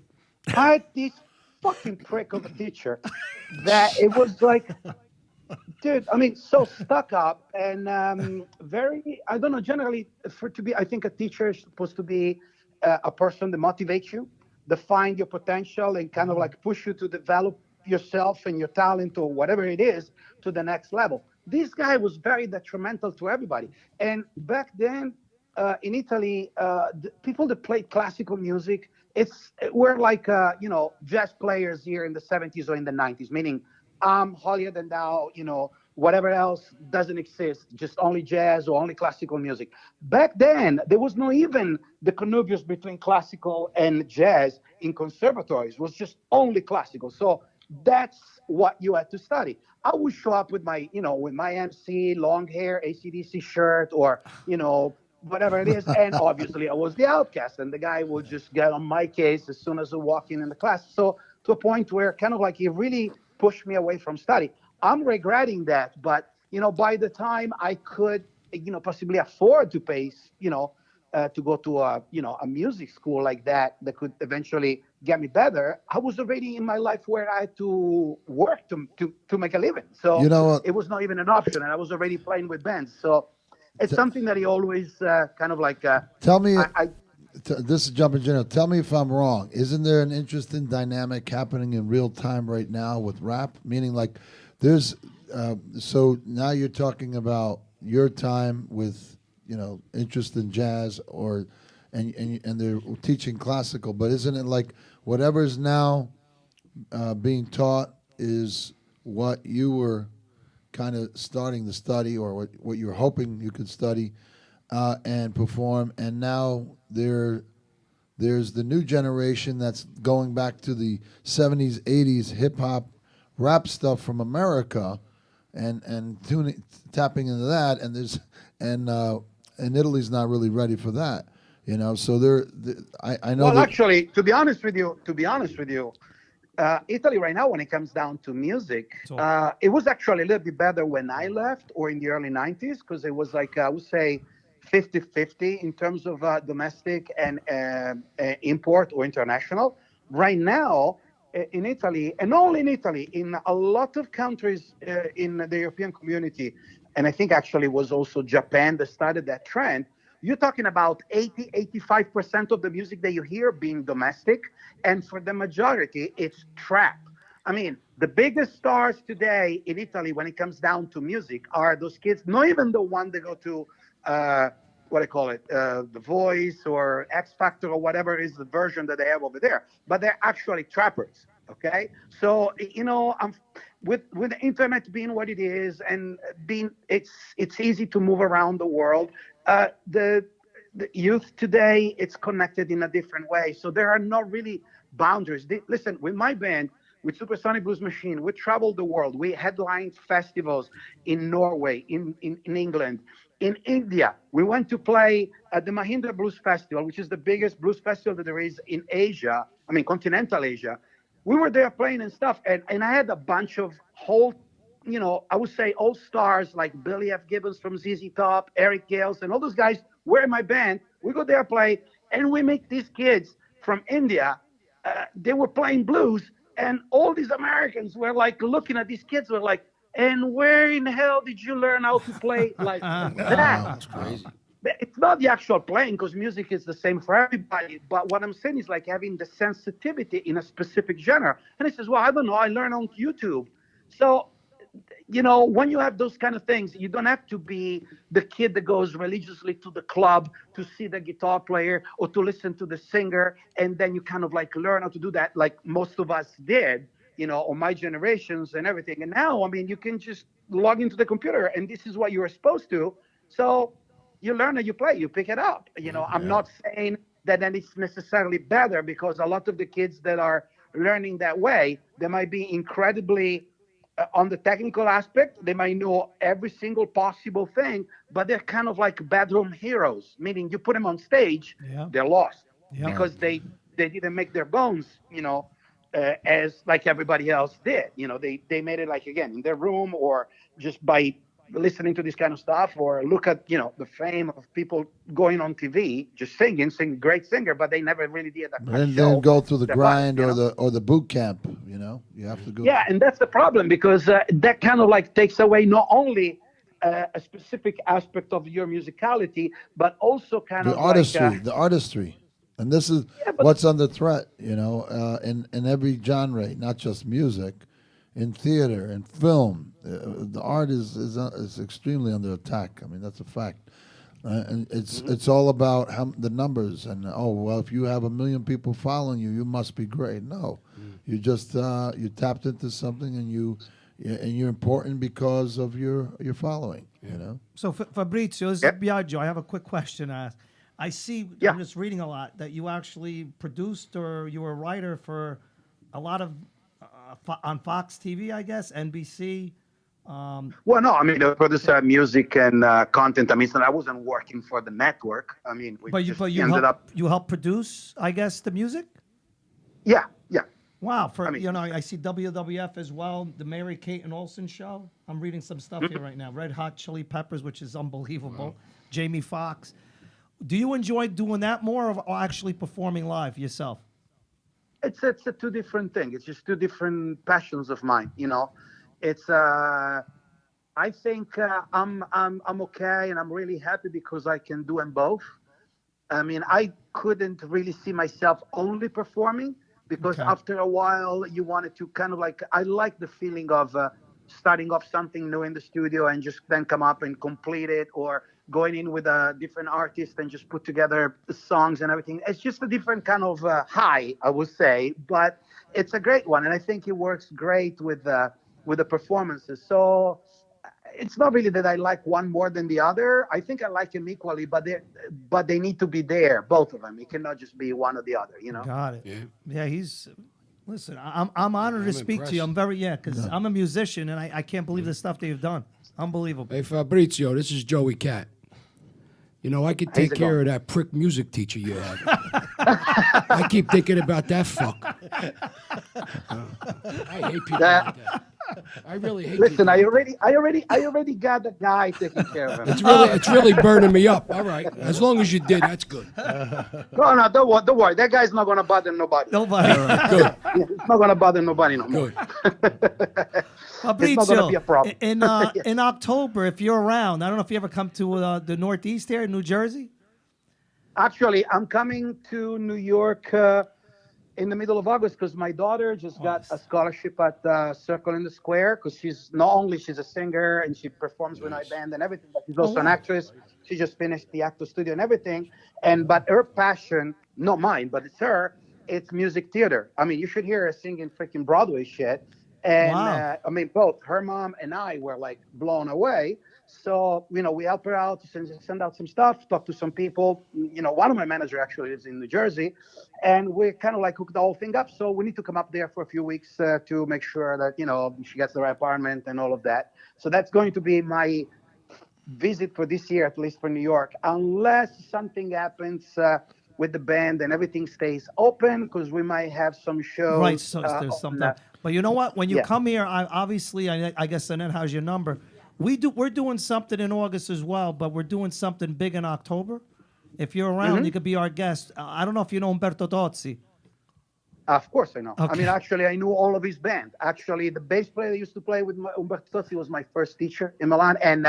I had this fucking prick of a teacher that it was like, dude, so stuck up and very, I don't know, generally, I think a teacher is supposed to be a person that motivates you, define your potential, and kind of like push you to develop yourself and your talent or whatever it is to the next level. This guy was very detrimental to everybody. And back then in Italy, the people that played classical music, we're like, jazz players here in the 70s or in the 90s, meaning I'm holier than thou, whatever else doesn't exist, just only jazz or only classical music. Back then, there was no even the connubius between classical and jazz in conservatories. It was just only classical. So that's what you had to study. I would show up with my, with my MC, long hair, AC/DC shirt, or, whatever it is. And obviously I was the outcast, and the guy would just get on my case as soon as I walk in the class. So to a point where kind of like he really pushed me away from study. I'm regretting that, but by the time I could, possibly afford to pay, to go to a music school like that could eventually get me better, I was already in my life where I had to work to make a living. So it was not even an option, and I was already playing with bands. So it's something that he always kind of like. Tell me. This is Jumping General. Tell me if I'm wrong. Isn't there an interesting dynamic happening in real time right now with rap? Meaning, like, there's so now you're talking about your time with interest in jazz and they're teaching classical, but isn't it like whatever's now being taught is what you were kind of starting to study, or what you were hoping you could study and perform, and now there's the new generation that's going back to the 70s, 80s hip-hop rap stuff from America and tapping into that, and Italy's not really ready for that, so I know well, actually, to be honest with you, Italy right now, when it comes down to music, it was actually a little bit better when I left, or in the early 90s, because it was like, I would say 50-50 in terms of domestic and import or international. Right now, in Italy, and only in Italy, in a lot of countries in the European community, and I think actually it was also Japan that started that trend, you're talking about 85% of the music that you hear being domestic, and for the majority, it's trap. I mean, the biggest stars today in Italy when it comes down to music are those kids, not even the one that go to, what I call it, The Voice or X Factor or whatever is the version that they have over there, but they're actually trappers, okay? So, with the internet being what it is and it's easy to move around the world, the youth today, it's connected in a different way. So there are not really boundaries. Listen, with my band, with Supersonic Blues Machine. We traveled the world. We headlined festivals in Norway, in England, in India. We went to play at the Mahindra Blues Festival, which is the biggest blues festival that there is in Asia. I mean, continental Asia. We were there playing and stuff, and I had a bunch of whole, I would say all stars like Billy F. Gibbons from ZZ Top, Eric Gales, and all those guys were in my band. We go there play, and we meet these kids from India. They were playing blues, and all these Americans were like looking at these kids, were like, and where in the hell did you learn how to play like that? That's crazy. It's not the actual playing, because music is the same for everybody. But what I'm saying is like having the sensitivity in a specific genre. And he says, well, I don't know. I learned on YouTube. So, when you have those kind of things, you don't have to be the kid that goes religiously to the club to see the guitar player or to listen to the singer. And then you kind of like learn how to do that like most of us did, on my generations and everything. And now, I mean, you can just log into the computer and this is what you were supposed to. So you learn and you play, you pick it up. I'm not saying that it's necessarily better, because a lot of the kids that are learning that way, they might be incredibly on the technical aspect. They might know every single possible thing, but they're kind of like bedroom heroes, meaning you put them on stage, they're lost because they didn't make their bones, as like everybody else did. They made it like, again, in their room or just by listening to this kind of stuff, or look at the fame of people going on TV just singing great singer, but they never really did a And show. then go through the grind you know? or the boot camp. You have to go. Yeah, and that's the problem, because that kind of like takes away not only a specific aspect of your musicality, but also kind The of artistry, like the artistry, and this is what's under threat. In every genre, not just music. In theater and film, the art is extremely under attack. I mean, that's a fact, and it's all about the numbers. And if you have 1 million people following you, you must be great. No, you just you tapped into something, and you're important because of your following. So Fabrizio, this is Biagio. I have a quick question to ask. I see. I'm just reading a lot that you actually produced, or you were a writer for a lot of. On Fox TV, I guess, NBC. Well, no, I mean, they produce music and content. I mean, so I wasn't working for the network. I mean, you helped produce, I guess, the music. Yeah. Wow. I see WWF as well, the Mary Kate and Olsen show. I'm reading some stuff here right now. Red Hot Chili Peppers, which is unbelievable. Wow. Jamie Foxx. Do you enjoy doing that more, or actually performing live yourself? It's a two different thing. It's just two different passions of mine. It's I think I'm okay, and I'm really happy because I can do them both. I mean, I couldn't really see myself only performing, because after a while you wanted to kind of like, I like the feeling of starting off something new in the studio and just then come up and complete it, or going in with a different artist and just put together songs and everything. It's just a different kind of high, I would say, but it's a great one. And I think it works great with the performances. So it's not really that I like one more than the other. I think I like them equally, but they need to be there, both of them. It cannot just be one or the other, Got it. Yeah, listen, I'm honored to speak to you. I'm because I'm a musician, and I can't believe the stuff that you've done. Unbelievable. Hey, Fabrizio, this is Joey Cat. I could take care of that prick music teacher you had. I keep thinking about that fuck. I hate people like that. I really hate. Listen, I already got the guy taking care of him. It's really burning me up. All right, as long as you did, that's good. No, don't worry. That guy's not gonna bother nobody. Nobody. Good. It's not gonna bother nobody no more. Good. Fabrizio, it's not gonna be a problem. In October, if you're around, I don't know if you ever come to the Northeast here in New Jersey. Actually, I'm coming to New York in the middle of August, because my daughter just got a scholarship at Circle in the Square, because she's a singer and she performs with my band and everything, but she's also an actress. She just finished the actor studio and everything. But her passion, not mine, but it's music theater. I mean, you should hear her singing freaking Broadway shit. And I mean, both her mom and I were like blown away. So, we help her out, send out some stuff, talk to some people. One of my manager actually lives in New Jersey, and we kind of like hooked the whole thing up. So we need to come up there for a few weeks to make sure that, she gets the right apartment and all of that. So that's going to be my visit for this year, at least for New York, unless something happens with the band and everything stays open, because we might have some shows. Right, so there's something. But you know what? When you come here, I guess Annette has your number. We're doing something in August as well, but we're doing something big in October. If you're around, you could be our guest. I don't know if you know Umberto Tozzi. Of course I know. Okay. I mean, actually, I knew all of his band. Actually, the bass player that used to play with Umberto Tozzi was my first teacher in Milan, and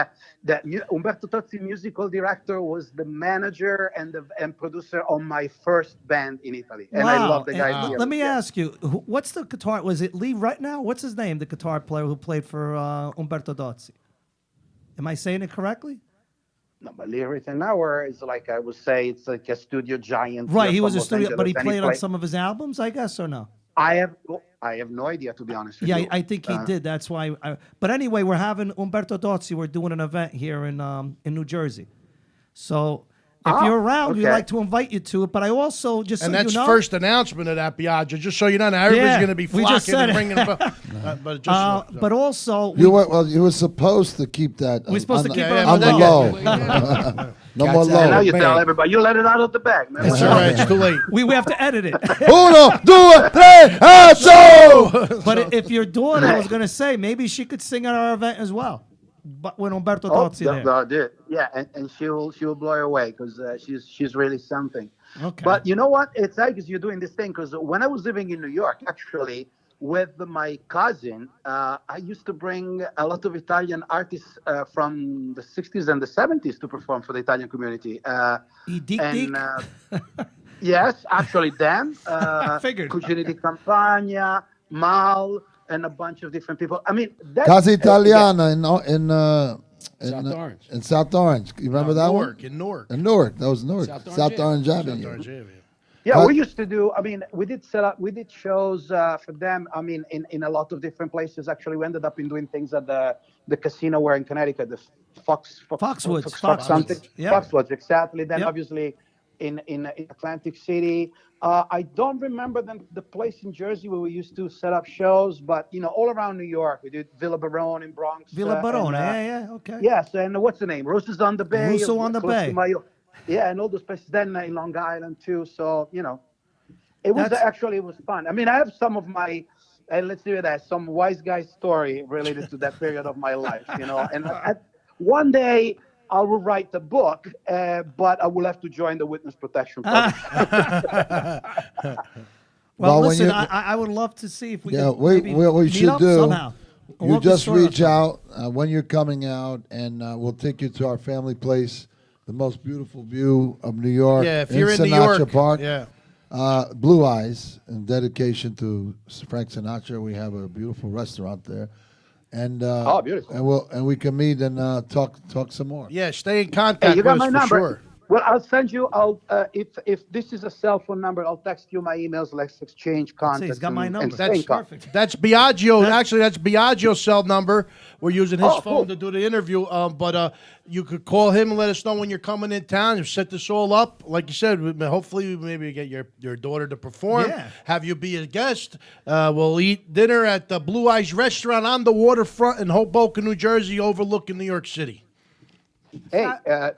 Umberto Tozzi, musical director, was the manager and producer on my first band in Italy. And I love the guy. Let me ask you, what's the guitar? Was it Lee right now? What's his name? The guitar player who played for Umberto Tozzi. Am I saying it correctly? No, but Lee Rittenauer is like, I would say, it's like a studio giant. Right, he was a studio, but he played on some of his albums, I guess, or no? I have no idea, to be honest with you. Yeah, I think he did. That's why. But anyway, we're having Umberto Tozzi. We're doing an event here in New Jersey. So if you're around, we'd like to invite you to it. But I also just and so that's you know, first announcement of that, Biagio. Just so you know, now everybody's going to be flocking and ringing. But also, you were supposed to keep that. We're supposed to keep it on the low. No more low. Now you tell everybody. You let it out of the bag, man. It's all right. It's too late. We have to edit it. Uno, due, tre, so. But if your daughter, I was going to say, maybe she could sing at our event as well. But when Umberto Tozzi there. Yeah, and she will blow her away, because she's really something. Okay. But you know what? It's like, because you're doing this thing, because when I was living in New York, actually, with my cousin, I used to bring a lot of Italian artists from the 60s and the 70s to perform for the Italian community. Yes, actually them. Figured. Cugini di Campagna, Mal, and a bunch of different people. I mean, Casa Italiana in South Orange. In South Orange. You remember that one? In Newark. In Newark. That was Newark. South Orange Avenue. Yeah, we used to do. I mean, we did shows for them. I mean, in a lot of different places. Actually, we ended up doing things at the casino where in Connecticut, the Foxwoods. Foxwoods, exactly. Then obviously in Atlantic City. I don't remember the place in Jersey where we used to set up shows, but all around New York, we did Villa Barone in Bronx. Villa Barone, okay. Yes, and what's the name? Roses on the Bay. Russo on the Bay. Yeah, and all those places. Then in Long Island too. So it was fun. I mean, I have some of my. Let's do that. Some Wiseguyz story related to that period of my life. And one day I will write the book, but I will have to join the witness protection program. Well, listen, I would love to see if we can maybe we meet should up do. somehow. You just reach out when you're coming out, and we'll take you to our family place, the most beautiful view of New York. Yeah, if you're in Sinatra New York, Park. yeah. Wiseguyz, in dedication to Frank Sinatra. We have a beautiful restaurant there. And beautiful. And we can meet and talk some more. Yeah, stay in contact you got my with us number. for sure. Well, I'll send you. If this is a cell phone number, I'll text you my emails. Let's exchange contacts. He's got my number. That's perfect. That's Biagio. Actually, that's Biagio's cell number. We're using his phone to do the interview. But you could call him and let us know when you're coming in town. You set this all up, like you said. Hopefully, maybe get your daughter to perform. Yeah. Have you be a guest. We'll eat dinner at the Blue Eyes Restaurant on the waterfront in Hoboken, New Jersey, overlooking New York City. Hey,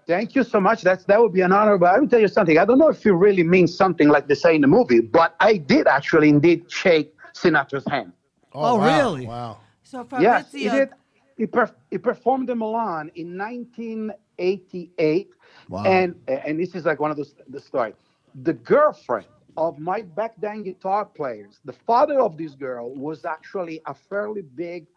thank you so much. That would be an honor. But I will tell you something. I don't know if it really means something like they say in the movie, but I did actually indeed shake Sinatra's hand. Oh, wow. really? Wow. So Fabrizio, Yes, he did. He performed in Milan in 1988. Wow. And this is like one of the story. The girlfriend of my back then guitar players, the father of this girl was actually a fairly big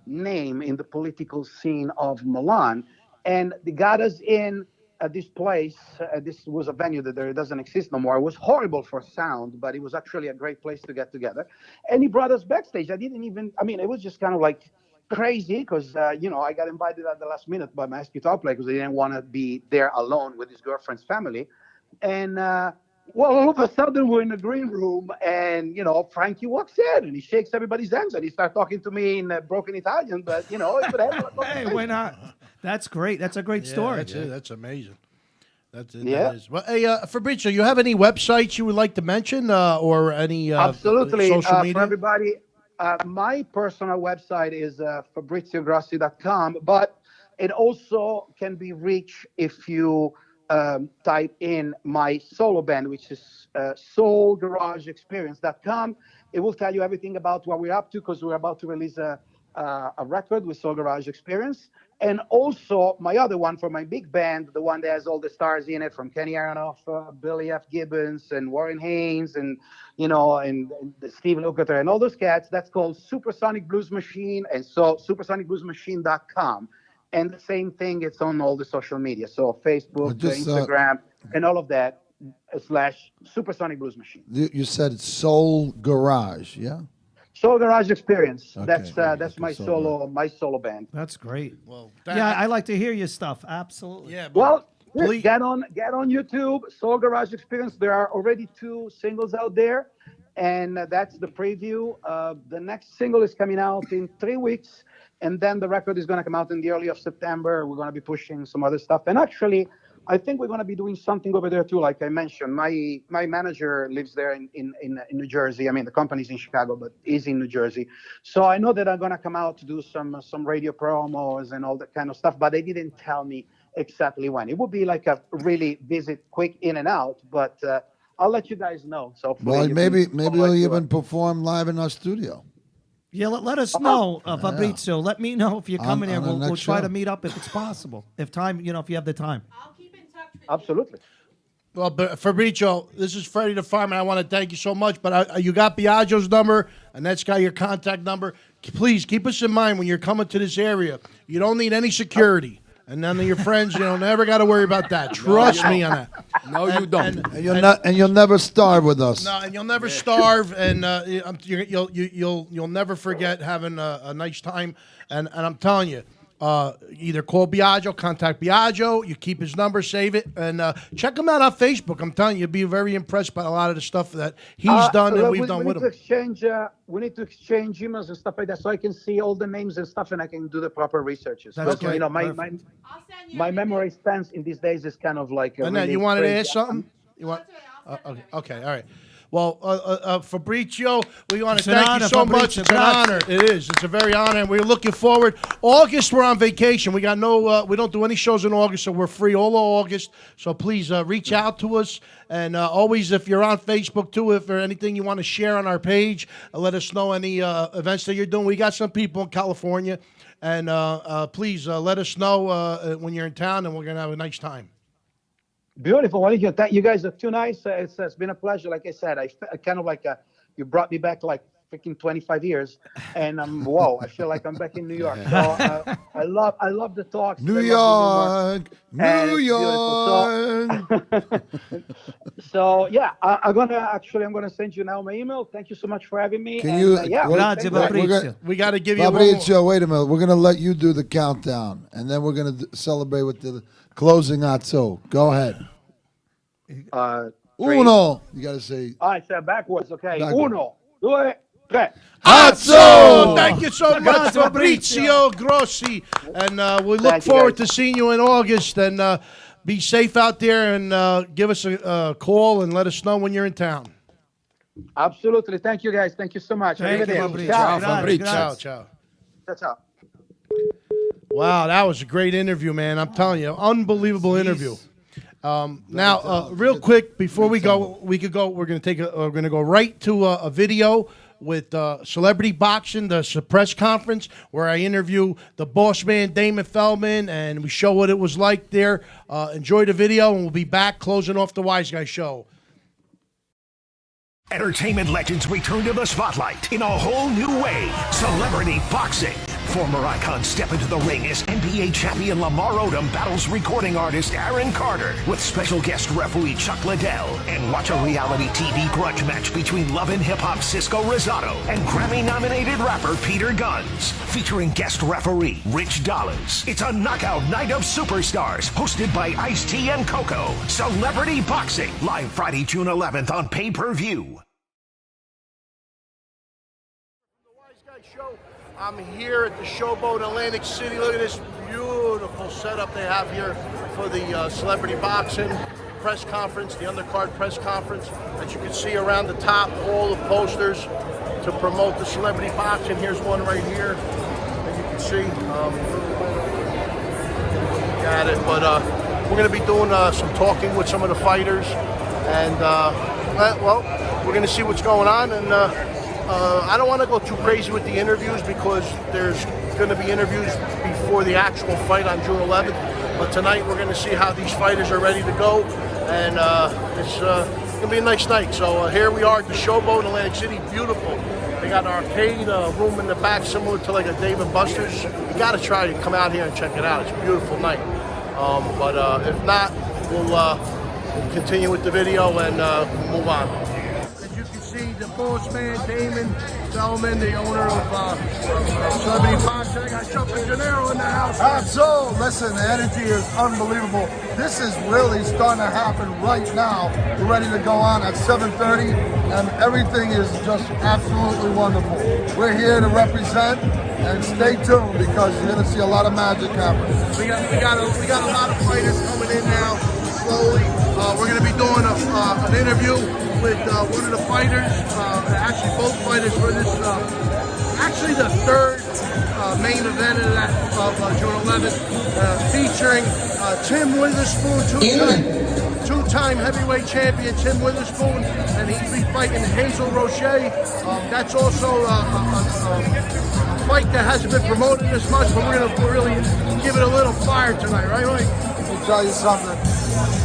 name in the political scene of Milan. And they got us in this place. This was a venue that doesn't exist no more. It was horrible for sound, but it was actually a great place to get together. And he brought us backstage. It was just kind of like crazy because, I got invited at the last minute by my guitar player because they didn't want to be there alone with his girlfriend's family. And, all of a sudden we're in the green room and, Frankie walks in and he shakes everybody's hands and he starts talking to me in broken Italian, but, Hey, why not? That's great. That's a great Yeah, story. that's it. That's amazing. That's it. Yeah. That is. Well, hey, Fabrizio, you have any websites you would like to mention, or any Absolutely. social For media? everybody, my personal website is fabriziogrossi.com, but it also can be reached if you type in my solo band, which is soulgarageexperience.com. It will tell you everything about what we're up to, because we're about to release a record with Soul Garage Experience. And also my other one for my big band, the one that has all the stars in it, from Kenny Aronoff, Billy F. Gibbons, and Warren Haynes, and and Steve Lukather, and all those cats. That's called Supersonic Blues Machine, and so supersonicbluesmachine.com. And the same thing, it's on all the social media, so Facebook, Instagram, and all of that, / Supersonic Blues Machine. You said Soul Garage, yeah? Soul Garage Experience. Okay. That's my solo band. That's great. Well, Yeah, I like to hear your stuff. Absolutely. Yeah. Well, get on YouTube, Soul Garage Experience. There are already 2 singles out there, and that's the preview. The next single is coming out in 3 weeks, and then the record is going to come out in the early of September. We're going to be pushing some other stuff, and actually, I think we're going to be doing something over there too. Like I mentioned, my manager lives there in New Jersey. I mean, the company's in Chicago, but he's in New Jersey. So I know that I'm going to come out to do some radio promos and all that kind of stuff, but they didn't tell me exactly when. It would be like a really visit, quick in and out, but I'll let you guys know. So Well, maybe you'll even perform live in our studio. Yeah, let us know, Fabrizio. Let me know if you're coming here. We'll try to meet up if it's possible. If time, if you have the time. Absolutely. Well, but Fabrizio, this is Freddie the Fireman. I want to thank you so much. But you got Biagio's number, and that's got your contact number. Please keep us in mind when you're coming to this area. You don't need any security. And none of your friends, never got to worry about that. Trust me on that. No, you don't. And you'll never starve with us. No, and you'll never starve, and you'll never forget having a nice time. And I'm telling you, either call Biagio, contact Biagio. You keep his number, save it, and check him out on Facebook. I'm telling you, you'll be very impressed by a lot of the stuff that he's done and we've done with him. We need to exchange emails and stuff like that, so I can see all the names and stuff, and I can do the proper researches. That's great. My memory spans in these days is kind of like. And then you wanted to ask something? You want? Okay, all right. Well, Fabrizio, we want to thank you so much. It's an honor. It is. It's a very honor, and we're looking forward. August, we're on vacation. We got we don't do any shows in August, so we're free all of August. So please reach out to us, and always, if you're on Facebook too, if there's anything you want to share on our page, let us know any events that you're doing. We got some people in California, and please let us know when you're in town, and we're gonna have a nice time. Beautiful. Well, you guys are too nice. It's been a pleasure. Like I said, I kind of like you brought me back like freaking 25 years, and whoa, I feel like I'm back in New York. So I love the talks. New York. So yeah, I'm gonna send you now my email. Thank you so much for having me. Can you? Grazie, Fabrizio. We got to give you Fabrizio, wait a minute. We're gonna let you do the countdown, and then we're gonna celebrate with the closing atto. Go ahead. 3. Uno. You gotta say. I said backwards. Okay. Backwards. 1, 2, 3. Atto! Thank you so much, Fabrizio Grossi. And we look forward to seeing you in August. And be safe out there, and give us a call and let us know when you're in town. Absolutely. Thank you, guys. Thank you so much. Thank you, Fabrizio. Ciao. Ciao, ciao. Ciao. Wow, that was a great interview, man. I'm telling you, unbelievable interview. Now, real quick before we go, we're gonna go right to a video with Celebrity Boxing, the press conference, where I interview the boss man Damon Feldman, and we show what it was like there. Enjoy the video, and we'll be back closing off the Wiseguyz show. Entertainment legends return to the spotlight in a whole new way. Celebrity boxing. Former icons step into the ring as NBA champion Lamar Odom battles recording artist Aaron Carter with special guest referee Chuck Liddell. And watch a reality TV grudge match between Love and Hip Hop Cisco Rosado and Grammy-nominated rapper Peter Guns, featuring guest referee Rich Dollars. It's a knockout night of superstars hosted by Ice-T and Coco. Celebrity Boxing, live Friday, June 11th on pay-per-view. Show. I'm here at the Showboat in Atlantic City. Look at this beautiful little setup they have here for the celebrity boxing press conference, the undercard press conference. As you can see around the top, all the posters to promote the celebrity boxing. Here's one right here, as you can see. Got it, but we're going to be doing some talking with some of the fighters, and well, we're going to see what's going on. And I don't want to go too crazy with the interviews because there's going to be interviews before the actual fight on June 11th. But tonight we're going to see how these fighters are ready to go, and it's going to be a nice night. So here we are at the Showboat in Atlantic City. Beautiful. They got an arcade room in the back similar to like a Dave & Buster's. You got to try to come out here and check it out. It's a beautiful night. But if not, we'll continue with the video and move on. As you can see, the boss man, Damon Selman, the owner of Celebrity Boxing. I got Jumpin' Gennaro in the house. Absolutely. Listen, the energy is unbelievable. This is really starting to happen right now. We're ready to go on at 7:30, and everything is just absolutely wonderful. We're here to represent, and stay tuned because you're going to see a lot of magic happen. We got a lot of fighters coming in now, slowly. We're going to be doing an interview with one of the fighters, actually both fighters for this, actually the third main event of June 11th, featuring Tim Witherspoon, two-time heavyweight champion Tim Witherspoon, and he'll be fighting Hazel Roche. That's also a fight that hasn't been promoted as much, but we're going to really give it a little fire tonight, right, Mike? Let me tell you something.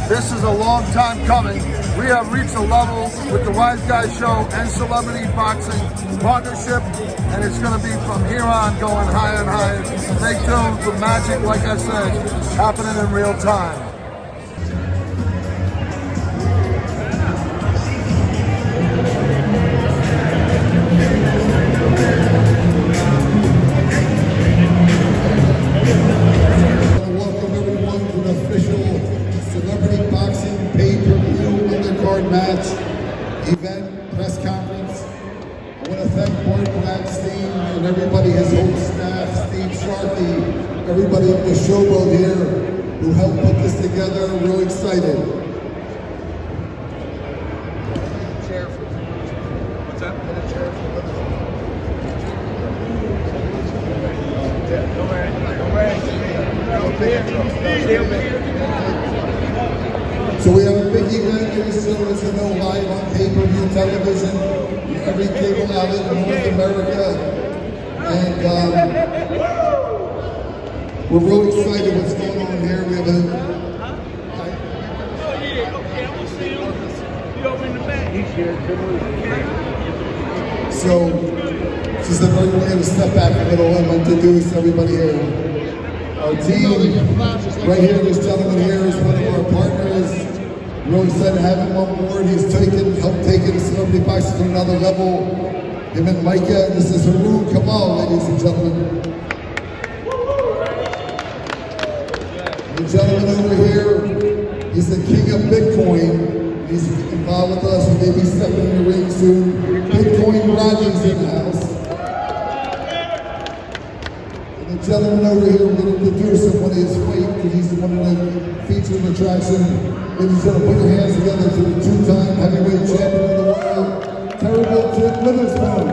This is a long time coming. We have reached a level with the Wiseguyz show and celebrity boxing partnership, and it's going to be from here on going higher and higher. Stay tuned for magic, like I said, happening in real time. Match, event, press conference. I want to thank Bart Gladstein and everybody, his whole staff, Steve Sharkey, everybody at the Showboat here who helped put this together. I'm real excited. What's that? So we have a big event, ladies and gentlemen, as you know, live on pay-per-view television, every cable outlet in North America. And we're really excited what's going on here. We have So, just a very way to step back a little and introduce everybody here. Our team, right here, this gentleman here is one of our partners. We're really excited to have him on board. He's helped take the celebrity boxing to another level. Him and Micah, this is Haroon Kamal, ladies and gentlemen. The gentleman over here, he's the king of Bitcoin. He's involved with us. He may be stepping in the ring soon. Bitcoin Roger's in the house. The gentleman over here, we're going to introduce him when he's fight, because he's one of the featured attractions. Ladies and gentlemen, put your hands together to the two-time heavyweight champion of the world, Terrible Tim Witherspoon.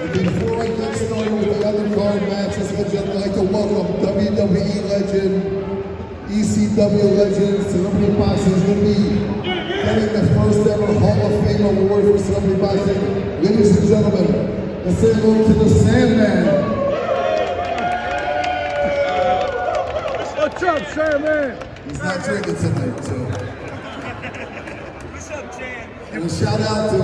And before I get started with the other card matches, I'd like to welcome WWE legend, ECW legend, Celebrity Boxing is going to be getting the first ever Hall of Fame award for Celebrity Boxing. Ladies and gentlemen, let's say hello to the Sandman. What's up, Sandman? He's not drinking tonight, so. What's up, Jan? And a shout out to the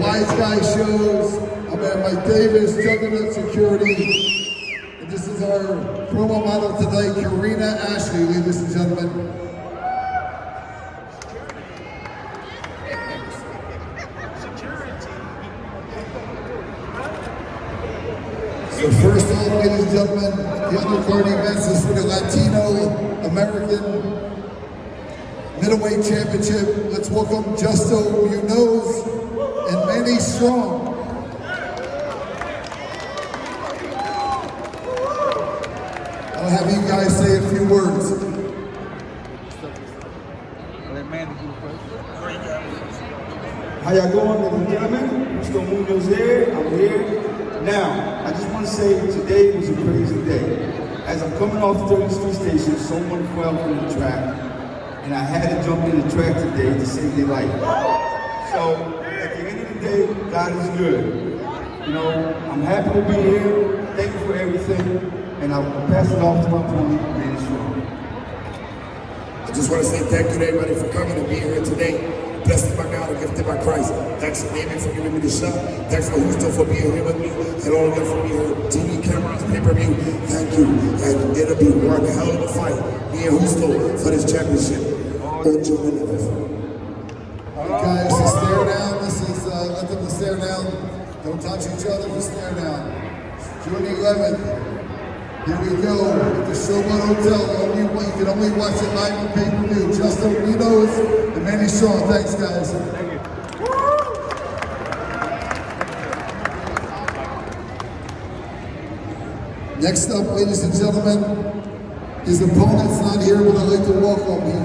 Wiseguyz shows. I'm at Mike Davis, Juggernaut Security. And this is our promo model today, Karina Ashley, ladies and gentlemen. So first off, ladies and gentlemen, the undercard events is for the Latino American Middleweight Championship. Let's welcome Justo Munoz and Manny Strong. I'll have you guys say a few words. How y'all going, ladies and gentlemen? Mr. Munoz here. I'm here. Now, I just want to say today was a crazy day. As I'm coming off 33 station, someone fell from the track, and I had to jump in the track today to save their life. So, at the end of the day, God is good. You know, I'm happy to be here. Thank you for everything, and I'll pass it off to my opponent, man. I just want to say thank you to everybody for coming and being here today. Blessed by God and gifted by Christ. Thanks to Dineen for giving me the shot. Thanks to Houston for being here with me. And all of them for being here. TV cameras, pay-per-view. Thank you. And it'll be one hell of a fight. Me and Houston for this championship. On June 11th. All right, guys, just stare down. This is, let them stare down. Don't touch each other, just stare down. June 11th. Here we go. At the Showboat Hotel. You can only watch it live on pay-per-view. Justin Munoz and Manny Shaw. Thanks, guys. Thank you. Next up, ladies and gentlemen, his opponent's not here, but I'd like to welcome him.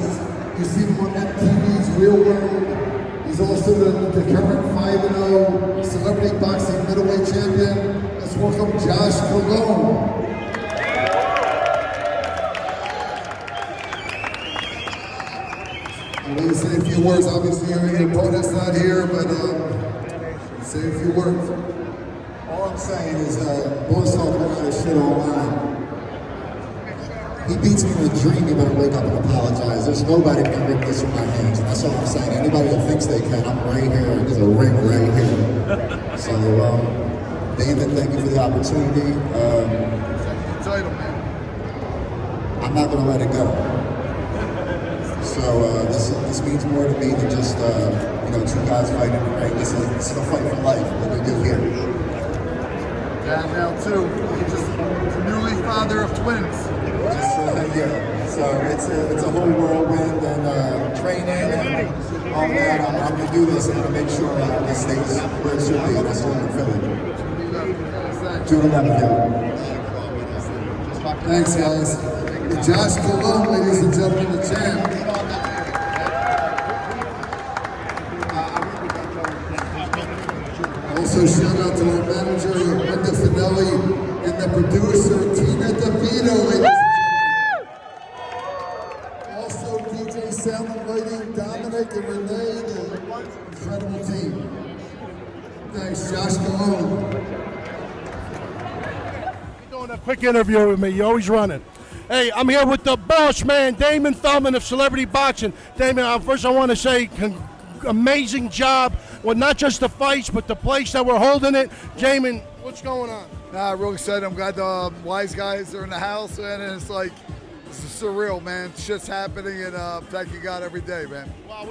You've seen him on MTV's Real World. He's also the current 5-0 celebrity boxing middleweight champion. Let's welcome Josh Colon. I'm going to say a few words. Obviously, your opponent's not here, but say a few words. All I'm saying is, boys talking about his shit online. He beats me in a dream. He better wake up and apologize. There's nobody can rip this from my hands. That's all I'm saying. Anybody that thinks they can, I'm right here. There's a ring right here. So, David, thank you for the opportunity. I'm not going to let it go. So this means more to me than just two guys fighting in the ring. This is a fight for life. What we do here. Dad now too. He's just a newly father of twins. So it's a whole whirlwind and training and all that. I'm going to do this. I'm going to make sure this stays where it should be. That's home in Philly. June 11th. Thanks, guys. Josh Colon, ladies and gentlemen, the champ. Also, shout out to our manager, Linda Finelli, and the producer, Tina DeVito, ladies and gentlemen. Also, DJ Sound and Lighting, Dominic and Renee, the incredible team. Thanks, Josh Colon. You're doing a quick interview with me. You're always running. Hey, I'm here with the boss man, Damon Feldman of Celebrity Boxing. Damon, first I want to say amazing job with not just the fights, but the place that we're holding it. Damon, what's going on? Real excited. I'm glad the Wiseguyz are in the house, man, and it's like, this is surreal, man. Shit's happening, and thank you God every day, man. Well,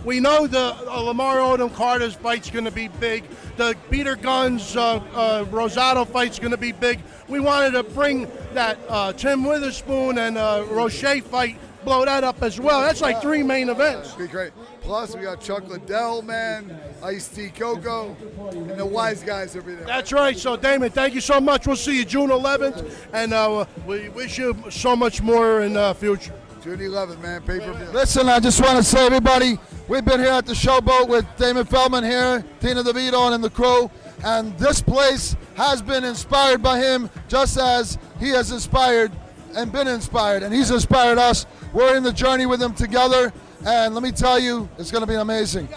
we know the Lamar Odom Carter's fight's going to be big. The Peter Guns Rosado fight's going to be big. We wanted to bring that Tim Witherspoon and Roche fight, blow that up as well. That's like 3 main events. Be great. Plus, we got Chuck Liddell, man, Ice-T Coco, and the Wiseguyz will be there. That's right. So, Damon, thank you so much. We'll see you June 11th, and we wish you so much more in the future. June 11th, man, pay-per-view. Listen, I just want to say, everybody, we've been here at the Showboat with Damon Feldman here, Tina DeVito, and the crew, and this place has been inspired by him, just as he has inspired and been inspired, and he's inspired us. We're in the journey with him together, and let me tell you, it's going to be amazing.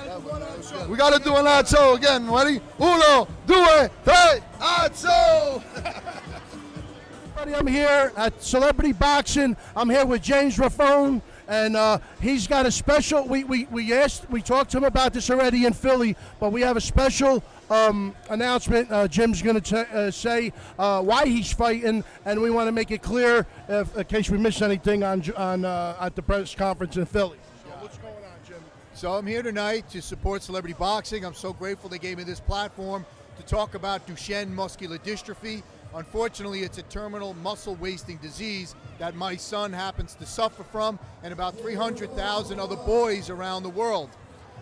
We got to do an Atso again. Ready? 1, 2, 3, Atso! I'm here at Celebrity Boxing. I'm here with James Raffone, and he's got a special. We talked to him about this already in Philly, but we have a special announcement. Jim's going to say why he's fighting, and we want to make it clear in case we missed anything at the press conference in Philly. So what's going on, Jim? So I'm here tonight to support Celebrity Boxing. I'm so grateful they gave me this platform to talk about Duchenne muscular dystrophy. Unfortunately, it's a terminal muscle wasting disease that my son happens to suffer from, and about 300,000 other boys around the world.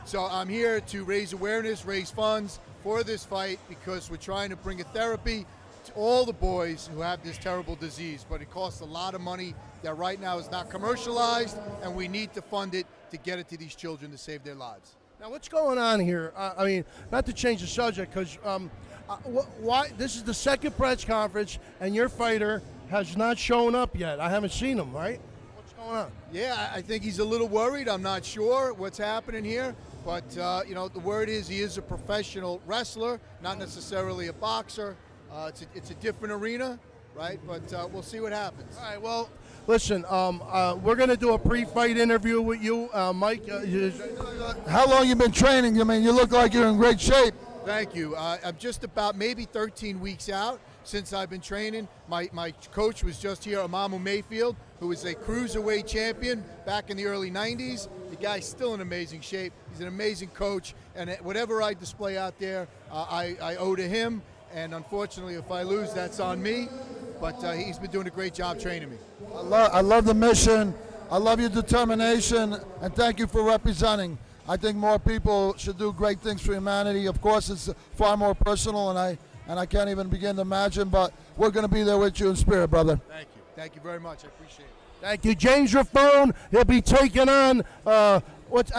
So I'm here to raise awareness, raise funds for this fight, because we're trying to bring a therapy all the boys who have this terrible disease, but it costs a lot of money that right now is not commercialized, and we need to fund it to get it to these children to save their lives. Now, what's going on here? I mean, not to change the subject, because why? This is the second press conference, and your fighter has not shown up yet. I haven't seen him, right? What's going on? Yeah, I think he's a little worried. I'm not sure what's happening here, but you know, the word is he is a professional wrestler, not necessarily a boxer. It's a different arena, right? But we'll see what happens. All right. Well, listen, we're going to do a pre-fight interview with you, Mike. How long you been training? I mean, you look like you're in great shape. Thank you. I'm just about maybe 13 weeks out since I've been training. My coach was just here, Amamu Mayfield, who is a cruiserweight champion back in the early 90s. The guy's still in amazing shape. He's an amazing coach, and whatever I display out there, I owe to him. And unfortunately, if I lose, that's on me. But he's been doing a great job training me. I love the mission. I love your determination, and thank you for representing. I think more people should do great things for humanity. Of course, it's far more personal, and I can't even begin to imagine. But we're going to be there with you in spirit, brother. Thank you. Thank you very much. I appreciate it. Thank you, James Raffone. He'll be taking on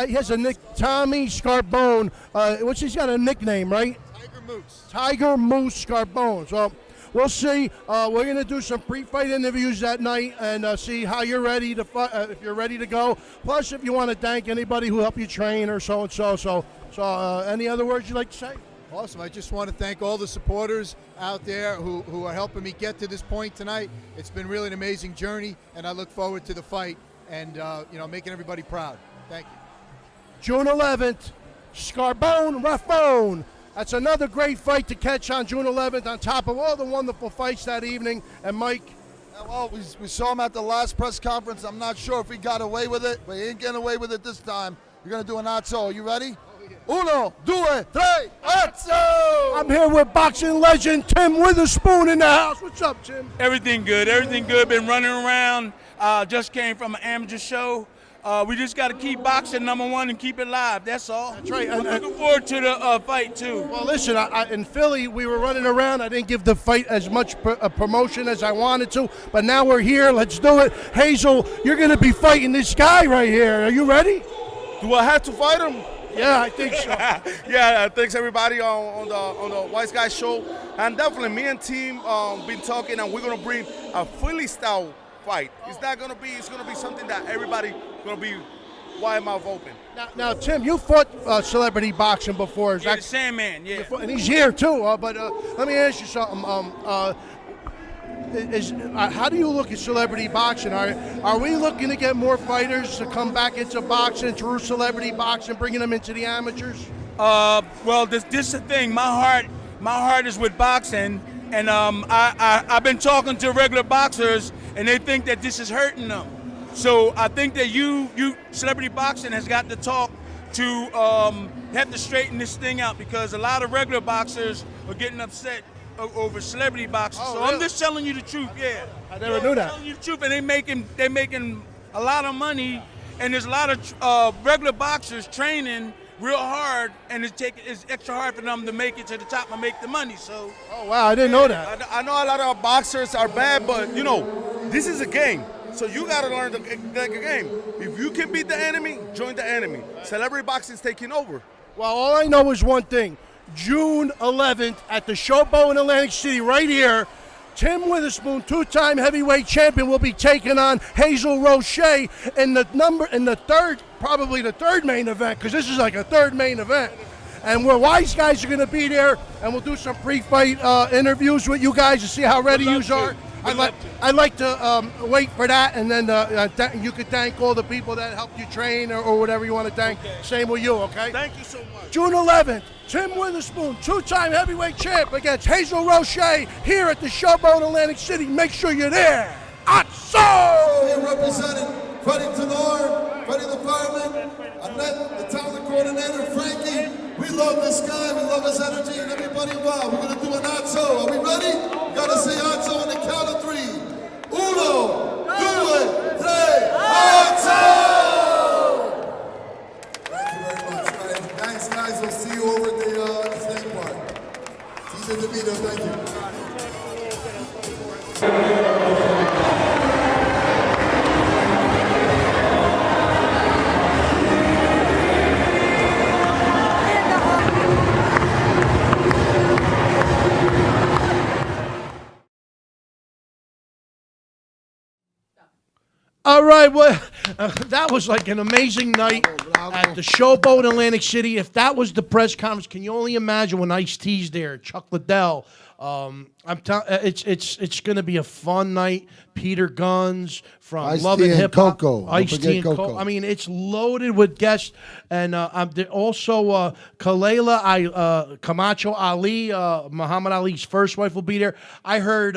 he has a Tommy Scarbone. He's got a nickname, right? Tiger Moose. Tiger Moose Scarbone. So we'll see. We're going to do some pre-fight interviews that night and see how you're ready to fight, if you're ready to go. Plus, if you want to thank anybody who helped you train or so-and-so. So any other words you'd like to say? Awesome. I just want to thank all the supporters out there who are helping me get to this point tonight. It's been really an amazing journey, and I look forward to the fight and making everybody proud. Thank you. June 11th, Scarbone Raffone. That's another great fight to catch on June 11th, on top of all the wonderful fights that evening. And Mike? Well, we saw him at the last press conference. I'm not sure if he got away with it, but he ain't getting away with it this time. You're going to do an atso. Are you ready? Uno, due, tre, atso! I'm here with boxing legend Tim Witherspoon in the house. What's up, Tim? Everything good. Everything good. Been running around. Just came from an amateur show. We just got to keep boxing #1 and keep it live. That's all. That's right. I'm looking forward to the fight, too. Well, listen, in Philly, we were running around. I didn't give the fight as much promotion as I wanted to, but now we're here. Let's do it. Hazel, you're going to be fighting this guy right here. Are you ready? Do I have to fight him? Yeah, I think so. Yeah, thanks everybody on the Wiseguyz show. And definitely me and team been talking, and we're going to bring a Philly style fight. It's going to be something that everybody going to be wide mouth open. Now, Tim, you fought celebrity boxing before. Yeah, the Sandman, yeah. And he's here too. But let me ask you something. How do you look at celebrity boxing? Are we looking to get more fighters to come back into boxing through celebrity boxing, bringing them into the amateurs? Well, this is the thing. My heart is with boxing, and I've been talking to regular boxers, and they think that this is hurting them. So I think that you celebrity boxing has got to talk to have to straighten this thing out, because a lot of regular boxers are getting upset over celebrity boxing. Oh, so really? I'm just telling you the truth, yeah. I never knew that. I'm telling you the truth, and they making a lot of money, and there's a lot of regular boxers training real hard, and it's extra hard for them to make it to the top and make the money. So. Oh wow, I didn't know that. I know a lot of boxers are bad, but this is a game. So you got to learn the game. If you can beat the enemy, join the enemy. Celebrity boxing is taking over. Well, all I know is one thing. June 11th at the Showboat in Atlantic City, right here, Tim Witherspoon, two-time heavyweight champion, will be taking on Hazel Roche in the third main event, because this is like a third main event. And we're Wiseguyz are going to be there, and we'll do some pre-fight interviews with you guys to see how ready you are. I'd like to wait for that, and then you could thank all the people that helped you train or whatever you want to thank. Okay. Same with you, okay? Thank you so much. June 11th, Tim Witherspoon, two-time heavyweight champ against Hazel Roche here at the Showboat Atlantic City. Make sure you're there. Atso! Here representing Freddie Tenor, Freddie the Fireman, Annette, the talent coordinator, Frankie. We love this guy, we love his energy, and everybody involved. We're going to do an atso. Are we ready? You got to say atso on the count of 3. Uno, due, tre, atso! Thank you very much, guys. Thanks, guys. We'll see you over at the stand part. See you in the video. Thank you. All right, well, that was like an amazing night at the Showboat in Atlantic City. If that was the press conference, can you only imagine when Ice-T's there, Chuck Liddell? It's going to be a fun night. Peter Guns from Ice-T Love and and Hip Hop, Coco. Don't Ice-T forget and Coco. Coco. I mean, it's loaded with guests, and also Kalela Camacho Ali, Muhammad Ali's first wife, will be there. I heard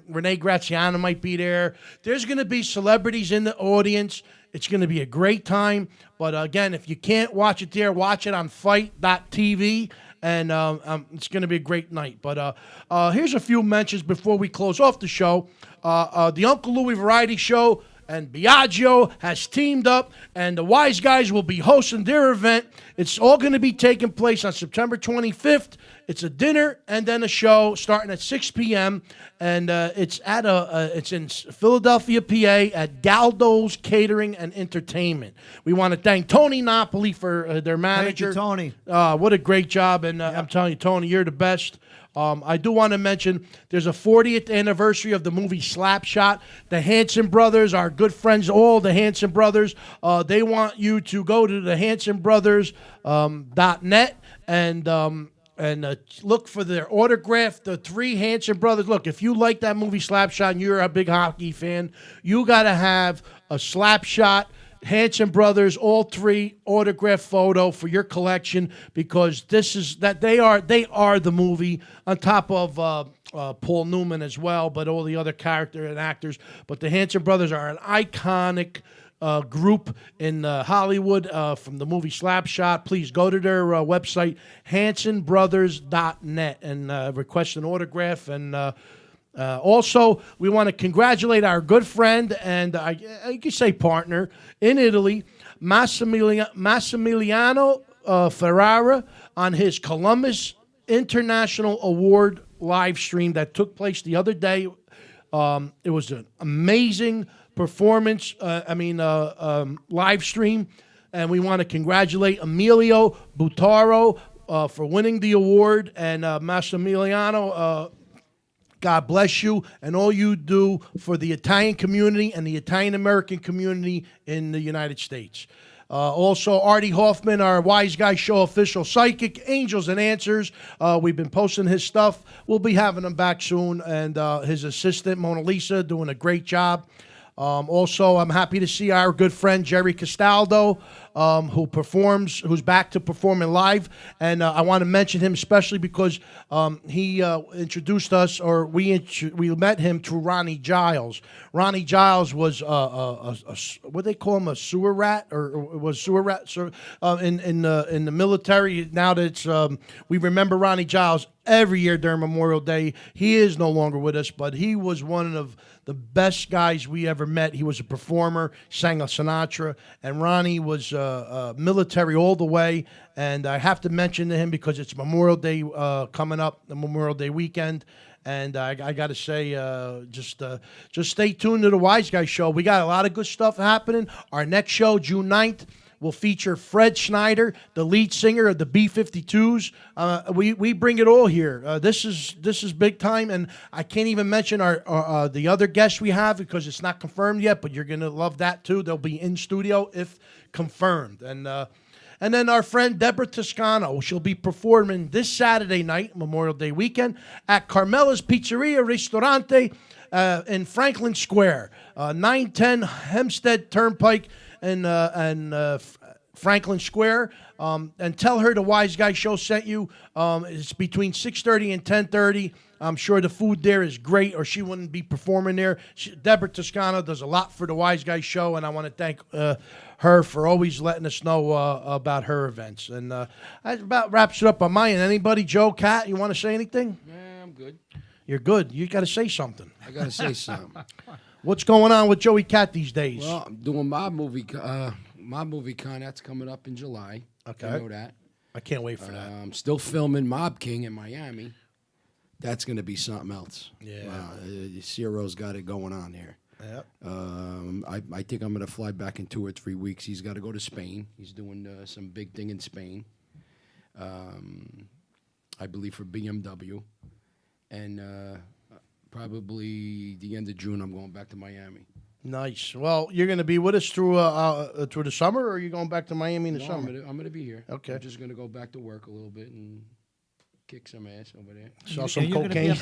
Renee Graziano might be there. There's going to be celebrities in the audience. It's going to be a great time. But again, if you can't watch it there, watch it on Fight.tv. And it's going to be a great night. But here's a few mentions before we close off the show. The Uncle Louie Variety Show and Biagio has teamed up, and the Wiseguyz will be hosting their event. It's all going to be taking place on September 25th. It's a dinner and then a show starting at 6 p.m. And it's in Philadelphia, PA, at Galdo's Catering and Entertainment. We want to thank Tony Napoli for their manager. Thank you, Tony. What a great job, and I'm telling you, Tony, you're the best. I do want to mention there's a 40th anniversary of the movie Slapshot. The Hanson brothers, our good friends, all the Hanson brothers, they want you to go to the hansonbrothers.net and look for their autograph. The three Hanson brothers. Look, if you like that movie Slapshot and you're a big hockey fan, you got to have a Slapshot Hanson brothers, all three autograph photo for your collection, because they are the movie, on top of Paul Newman as well, but all the other character and actors. But the Hanson brothers are an iconic group in Hollywood from the movie Slapshot. Please go to their website, hansonbrothers.net, and request an autograph. And also, we want to congratulate our good friend and I could say partner in Italy, Massimiliano Ferrara, on his Columbus International Award live stream that took place the other day. It was an amazing performance, live stream, and we want to congratulate Emilio Butaro for winning the award, and Massimiliano, God bless you and all you do for the Italian community and the Italian-American community in the United States. Also, Artie Hoffman, our Wiseguyz Show official psychic, Angels and Answers. We've been posting his stuff. We'll be having him back soon. And his assistant, Mona Lisa, doing a great job. Also, I'm happy to see our good friend Jerry Castaldo, who's back to performing live. And I want to mention him especially because he introduced us, or we met him through Ronnie Giles. Ronnie Giles was what they call him, a sewer rat, or was sewer rat in the military. Now that it's we remember Ronnie Giles every year during Memorial Day. He is no longer with us, but he was one of the best guys we ever met. He was a performer, sang a Sinatra, and Ronnie was military all the way. And I have to mention to him because it's Memorial Day coming up, the Memorial Day weekend. And I got to say, just stay tuned to the Wiseguyz Show. We got a lot of good stuff happening. Our next show, June 9th, will feature Fred Schneider, the lead singer of the B-52s. We bring it all here. This is big time, and I can't even mention our the other guests we have because it's not confirmed yet. But you're gonna love that too. They'll be in studio if confirmed. And then our friend Deborah Toscano, she'll be performing this Saturday night, Memorial Day weekend, at Carmela's Pizzeria Ristorante in Franklin Square, 910 Hempstead Turnpike and Franklin Square. And tell her the Wiseguyz Show sent you. It's between 6:30 and 10:30. I'm sure the food there is great, or she wouldn't be performing there. Deborah Toscano does a lot for the Wiseguyz Show, and I want to thank her for always letting us know about her events. And that about wraps it up on my end. Anybody, Joe, Kat, you want to say anything? Yeah, I'm good. You're good. You got to say something. I got to say something. What's going on with Joey Cat these days? Well, I'm doing my movie con. That's coming up in July. Okay. You know that. I can't wait for that. I'm still filming Mob King in Miami. That's going to be something else. Yeah. Ciro's got it going on here. Yep. I think I'm going to fly back in 2 or 3 weeks. He's got to go to Spain. He's doing some big thing in Spain. I believe for BMW. And probably the end of June, I'm going back to Miami. Nice. Well, you're going to be with us through the summer, or are you going back to Miami in the summer? I'm going to be here. Okay. I'm just going to go back to work a little bit and kick some ass over there. Sell some cocaine.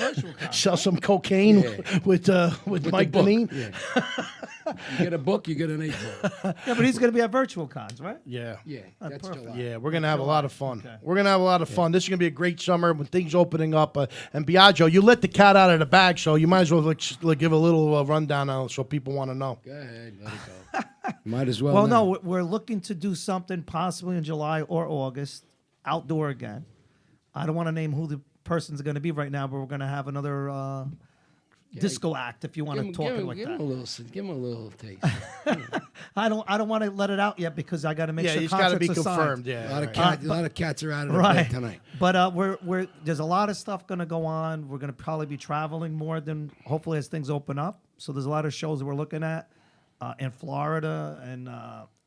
Sell some cocaine with Mike Dineen. You get a book, you get an 8-ball. Yeah, but he's going to be at virtual cons, right? Yeah. Yeah, that's July. Yeah, we're going to have a lot of fun. Okay. We're going to have a lot of fun. This is going to be a great summer when things opening up. And Biagio, you let the cat out of the bag, so you might as well give a little rundown on it so people want to know. Go ahead, let it go. Might as well. Well, no, we're looking to do something possibly in July or August, outdoor again. I don't want to name who the person's going to be right now, but we're going to have another disco act, if you want to talk it like that. Give him a little taste. I don't want to let it out yet because I got to make sure it's got to be contracts are confirmed. signed. Yeah, a lot of cats are out of the bed tonight. But we're there's a lot of stuff going to go on. We're going to probably be traveling more than hopefully as things open up. So there's a lot of shows that we're looking at in Florida and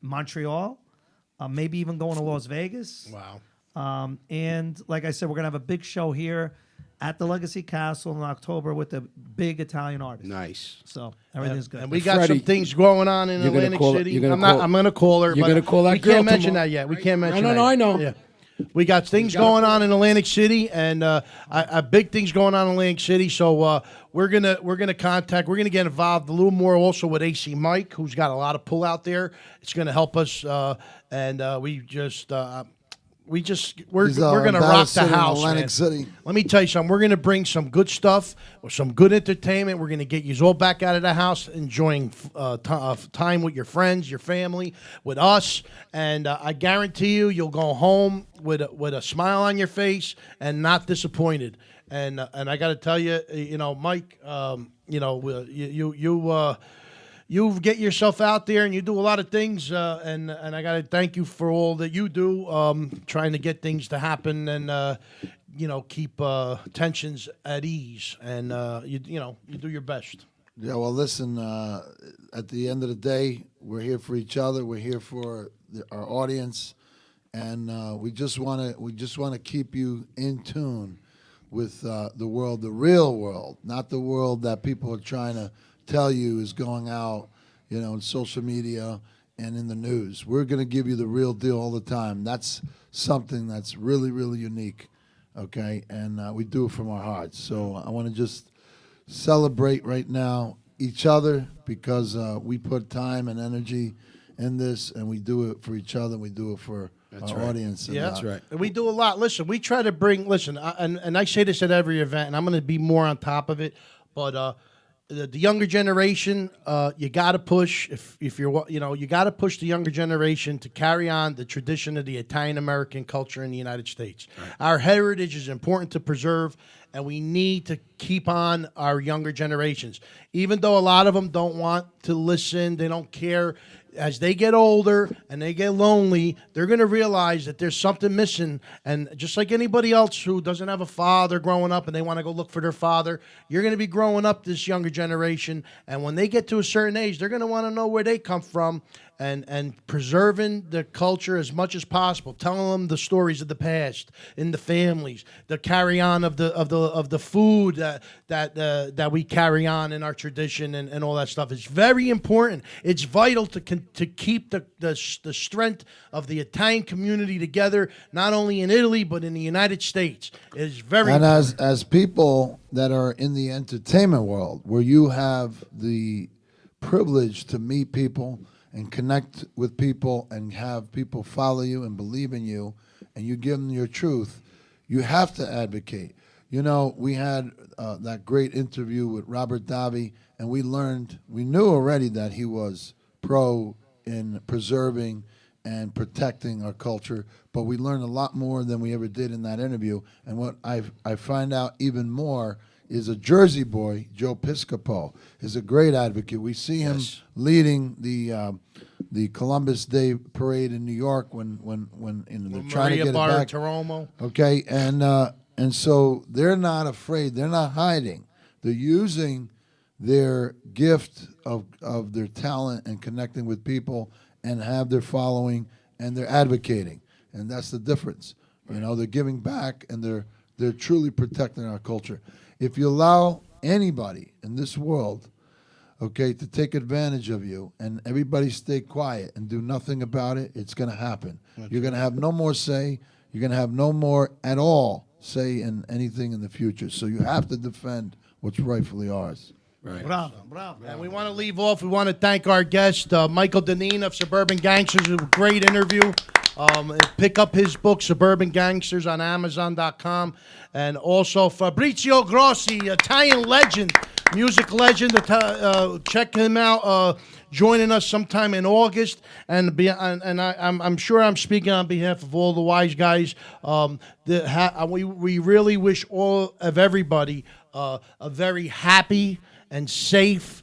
Montreal, maybe even going to Las Vegas. Wow. And like I said, we're going to have a big show here at the Legacy Castle in October with a big Italian artist. Nice. So everything's good. And we got some things going on in Atlantic City. I'm going to call her. You're going to call that we girl can't mention tomorrow. that yet. We can't mention that. No, I know. Yeah. We got things going on in Atlantic City, and big things going on in Atlantic City. So we're gonna get involved a little more also with AC Mike, who's got a lot of pull out there. It's gonna help us, and we're gonna rock the house, Atlantic City. Let me tell you something. We're gonna bring some good stuff, or some good entertainment. We're gonna get you all back out of the house, enjoying time with your friends, your family, with us. And I guarantee you'll go home with a smile on your face and not disappointed. And I got to tell you, Mike, you get yourself out there and you do a lot of things, and I got to thank you for all that you do, trying to get things to happen and keep tensions at ease, and you do your best. Yeah, well, listen. At the end of the day, we're here for each other. We're here for our audience, and we just want to keep you in tune with the world, the real world, not the world that people are trying to tell you is going out, in social media and in the news. We're going to give you the real deal all the time. That's something that's really, really unique, okay? And we do it from our hearts. So I want to just celebrate right now each other because we put time and energy in this, and we do it for each other, and we do it for our audience. Yeah, that's right. And we do a lot. Listen, we try to bring, and I say this at every event, and I'm going to be more on top of it, but the younger generation, you got to push. If you're, you got to push the younger generation to carry on the tradition of the Italian American culture in the United States. Right. Our heritage is important to preserve, and we need to keep on our younger generations. Even though a lot of them don't want to listen, they don't care. As they get older and they get lonely, they're going to realize that there's something missing. And just like anybody else who doesn't have a father growing up and they want to go look for their father, you're going to be growing up this younger generation. And when they get to a certain age, they're going to want to know where they come from and preserving the culture as much as possible, telling them the stories of the past in the families, the carry on of the food that we carry on in our tradition and all that stuff. It's very important. It's vital to keep the strength of the Italian community together, not only in Italy but in the United States. It's very and important. as people that are in the entertainment world, where you have the privilege to meet people and connect with people and have people follow you and believe in you, and you give them your truth, you have to advocate. We had that great interview with Robert Davi, and we knew already that he was pro in preserving and protecting our culture, but we learned a lot more than we ever did in that interview. And what I find out even more is a Jersey boy, Joe Piscopo, is a great advocate. We see him leading the Columbus Day parade in New York when they're trying to get it back. Taromo. Okay, And so they're not afraid. They're not hiding. They're using their gift of their talent and connecting with people and have their following, and they're advocating. And that's the difference. You know, they're giving back, and they're truly protecting our culture. If you allow anybody in this world, okay, to take advantage of you and everybody stay quiet and do nothing about it, it's going to happen. You're going to have no more say. You're going to have no more at all say in anything in the future. So you have to defend what's rightfully ours. Right. Bravo. And we want to leave off. We want to thank our guest, Michael Dineen of Suburban Gangsters. A great interview. Pick up his book, Suburban Gangsters, on Amazon.com. And also Fabrizio Grossi, Italian legend, music legend. Check him out. Joining us sometime in August, and I'm sure I'm speaking on behalf of all the wise guys. We really wish all of everybody a very happy and safe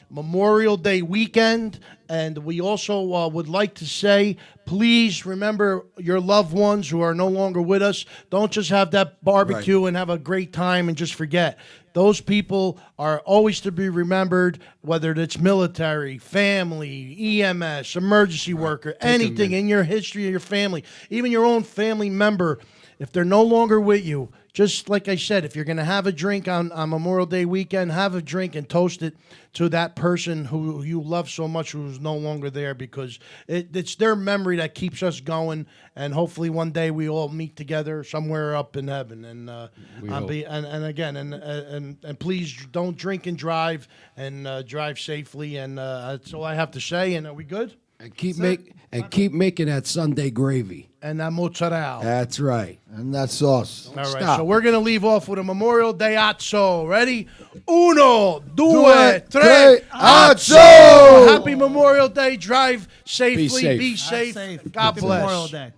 Memorial Day weekend. And we also would like to say, please remember your loved ones who are no longer with us. Don't just have that barbecue and have a great time and just forget. Those people are always to be remembered, whether it's military, family, EMS, emergency worker, anything in your history of your family, even your own family member. If they're no longer with you, just like I said, if you're going to have a drink on Memorial Day weekend, have a drink and toast it to that person who you love so much who's no longer there, because it's their memory that keeps us going. And hopefully one day we all meet together somewhere up in heaven. And and please don't drink and drive, and drive safely. And that's all I have to say. And are we good? And keep making that Sunday gravy. And that mozzarella. That's right. And that sauce. All right, so we're going to leave off with a Memorial Day Azzo. Ready? Uno, due, tre, Azzo! Happy Memorial Day. Drive safely. Be safe. God Happy bless. Memorial Day.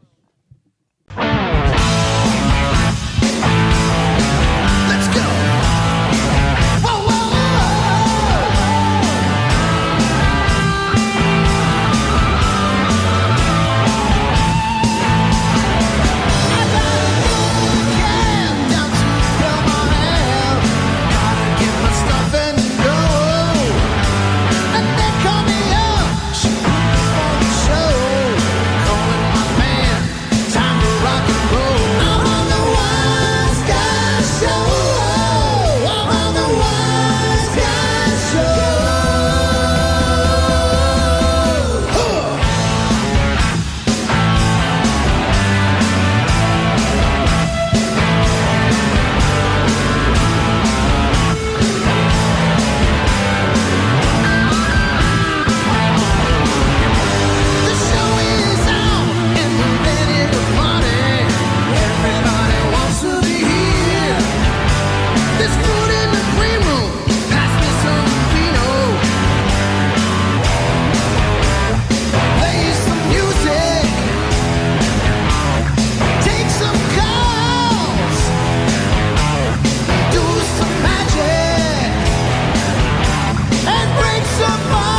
Somebody